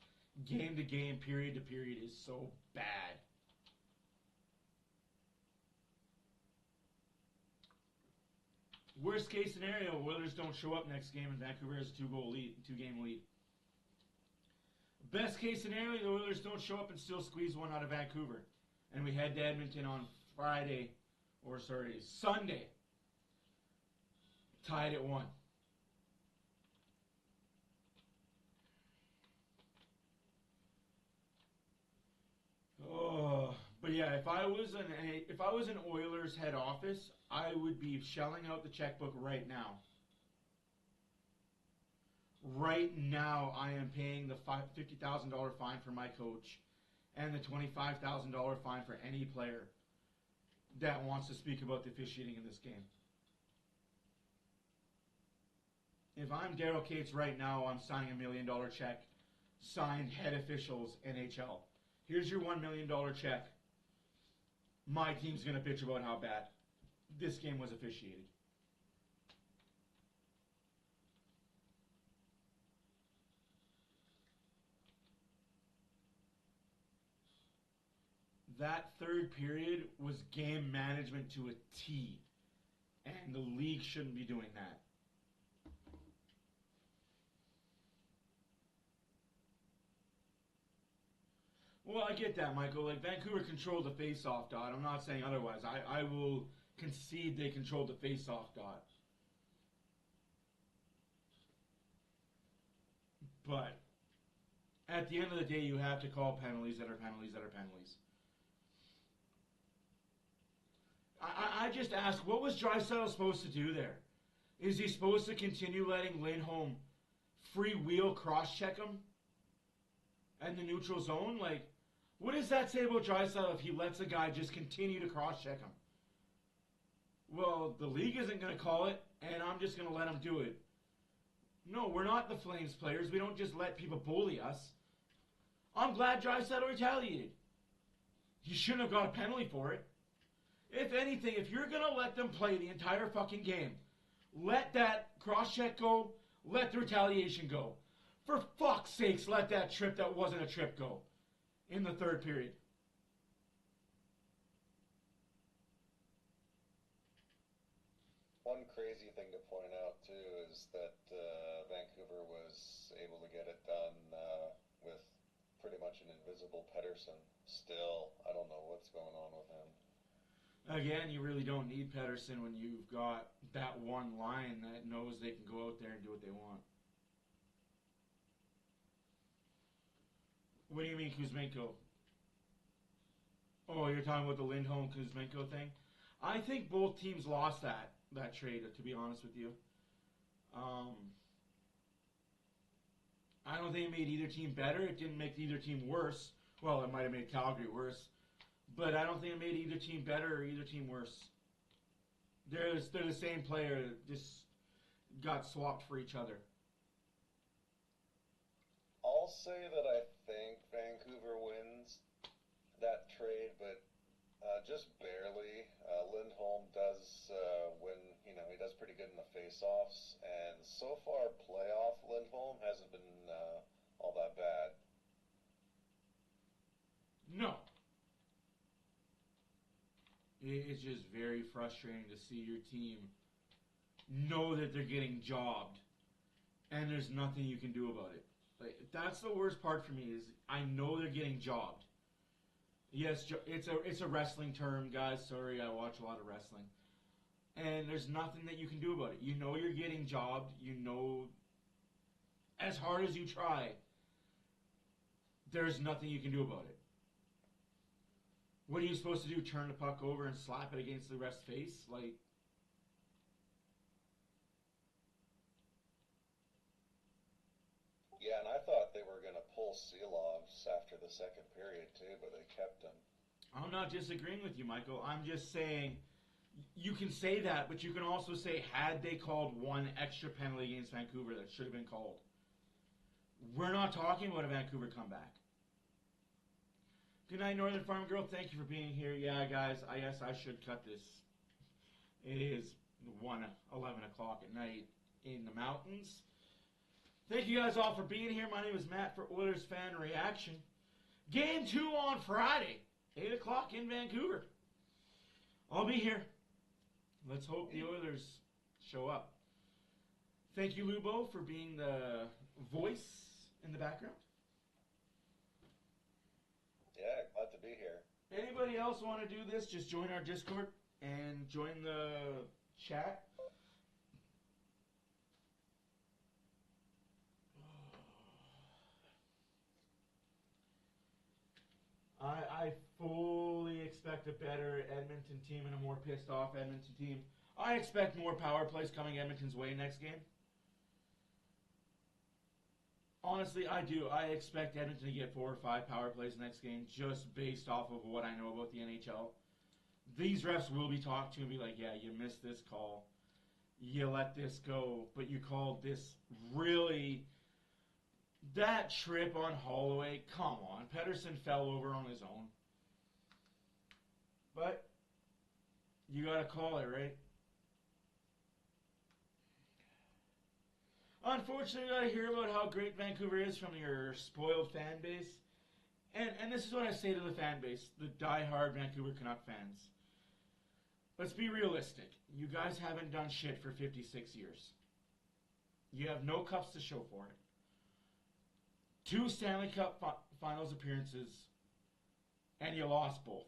game to game, period to period is so bad. Worst case scenario, Oilers don't show up next game and Vancouver has a 2-game lead. Best case scenario, the Oilers don't show up and still squeeze one out of Vancouver. And we head to Edmonton on Sunday. Tied at 1. Oh, but yeah, if I was an Oilers head office, I would be shelling out the checkbook right now. Right now, I am paying the $50,000 fine for my coach and the $25,000 fine for any player that wants to speak about the officiating in this game. If I'm Daryl Cates right now, I'm signing $1 million check, signed head officials, NHL. Here's your $1 million check. My team's going to bitch about how bad this game was officiated. That third period was game management to a T, and the league shouldn't be doing that. Well, I get that, Michael. Like, Vancouver controlled the face-off dot. I'm not saying otherwise. I will concede they controlled the face-off dot. But at the end of the day, you have to call penalties that are penalties that are penalties. I just ask, what was Draisaitl supposed to do there? Is he supposed to continue letting Lindholm free-wheel cross-check him in the neutral zone? Like, what does that say about Draisaitl if he lets a guy just continue to cross-check him? Well, the league isn't going to call it, and I'm just going to let him do it. No, we're not the Flames players. We don't just let people bully us. I'm glad Draisaitl retaliated. He shouldn't have got a penalty for it. If anything, if you're going to let them play the entire fucking game, let that cross-check go, let the retaliation go. For fuck's sakes, let that trip that wasn't a trip go in the third period. One crazy thing to point out, too, is that Vancouver was able to get it done with pretty much an invisible Pettersson. Still, I don't know what's going on with him. Again, you really don't need Pettersson when you've got that one line that knows they can go out there and do what they want. What do you mean, Kuzmenko? Oh, you're talking about the Lindholm-Kuzmenko thing? I think both teams lost that trade, to be honest with you. I don't think it made either team better. It didn't make either team worse. Well, it might have made Calgary worse. But I don't think it made either team better or either team worse. They're the same player that just got swapped for each other. I'll say that I think Vancouver wins that trade, but just barely. Lindholm does win, he does pretty good in the face-offs, and so far playoff Lindholm hasn't been all that bad. No. It's just very frustrating to see your team know that they're getting jobbed, and there's nothing you can do about it. Like, that's the worst part for me is I know they're getting jobbed. Yes, it's a wrestling term, guys. Sorry, I watch a lot of wrestling. And there's nothing that you can do about it. You know you're getting jobbed. You know as hard as you try, there's nothing you can do about it. What are you supposed to do? Turn the puck over and slap it against the ref's face? Like, yeah, and I thought they were going to pull Seelovs after the second period, too, but they kept him. I'm not disagreeing with you, Michael. I'm just saying you can say that, but you can also say had they called one extra penalty against Vancouver that should have been called. We're not talking about a Vancouver comeback. Good night, Northern Farm Girl. Thank you for being here. Yeah, guys, I guess I should cut this. It is 11 o'clock at night in the mountains. Thank you guys all for being here. My name is Matt for Oilers Fan Reaction. Game 2 on Friday, 8 o'clock in Vancouver. I'll be here. Let's hope the Oilers show up. Thank you, Lubo, for being the voice in the background. Yeah, glad to be here. Anybody else want to do this? Just join our Discord and join the chat. I fully expect a better Edmonton team and a more pissed off Edmonton team. I expect more power plays coming Edmonton's way next game. Honestly, I do. I expect Edmonton to get 4 or 5 power plays next game just based off of what I know about the NHL. These refs will be talked to and be like, yeah, you missed this call. You let this go, but you called this really... That trip on Holloway, come on. Pettersson fell over on his own. But you got to call it, right? Unfortunately, I hear about how great Vancouver is from your spoiled fan base. And this is what I say to the fan base, the diehard Vancouver Canuck fans. Let's be realistic. You guys haven't done shit for 56 years. You have no cups to show for it. 2 Stanley Cup Finals appearances, and you lost both.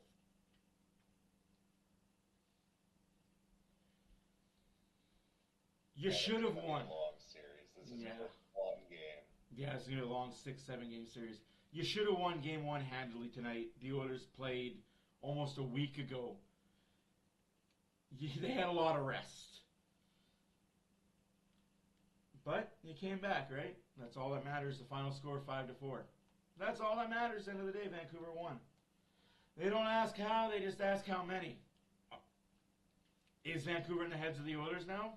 You should have won. Long series. This is a long game. Yeah, it's going to be a long 6-7 game series. You should have won Game 1 handily tonight. The Oilers played almost a week ago. They had a lot of rest. But you came back, right? That's all that matters. The final score 5-4. That's all that matters. End of the day, Vancouver won. They don't ask how, they just ask how many. Is Vancouver in the heads of the Oilers now?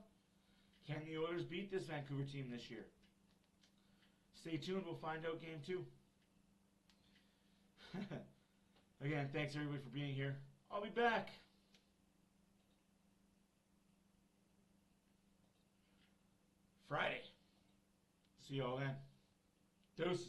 Can the Oilers beat this Vancouver team this year? Stay tuned. We'll find out game 2. Again, thanks everybody for being here. I'll be back. Friday. See you all then. Deuces.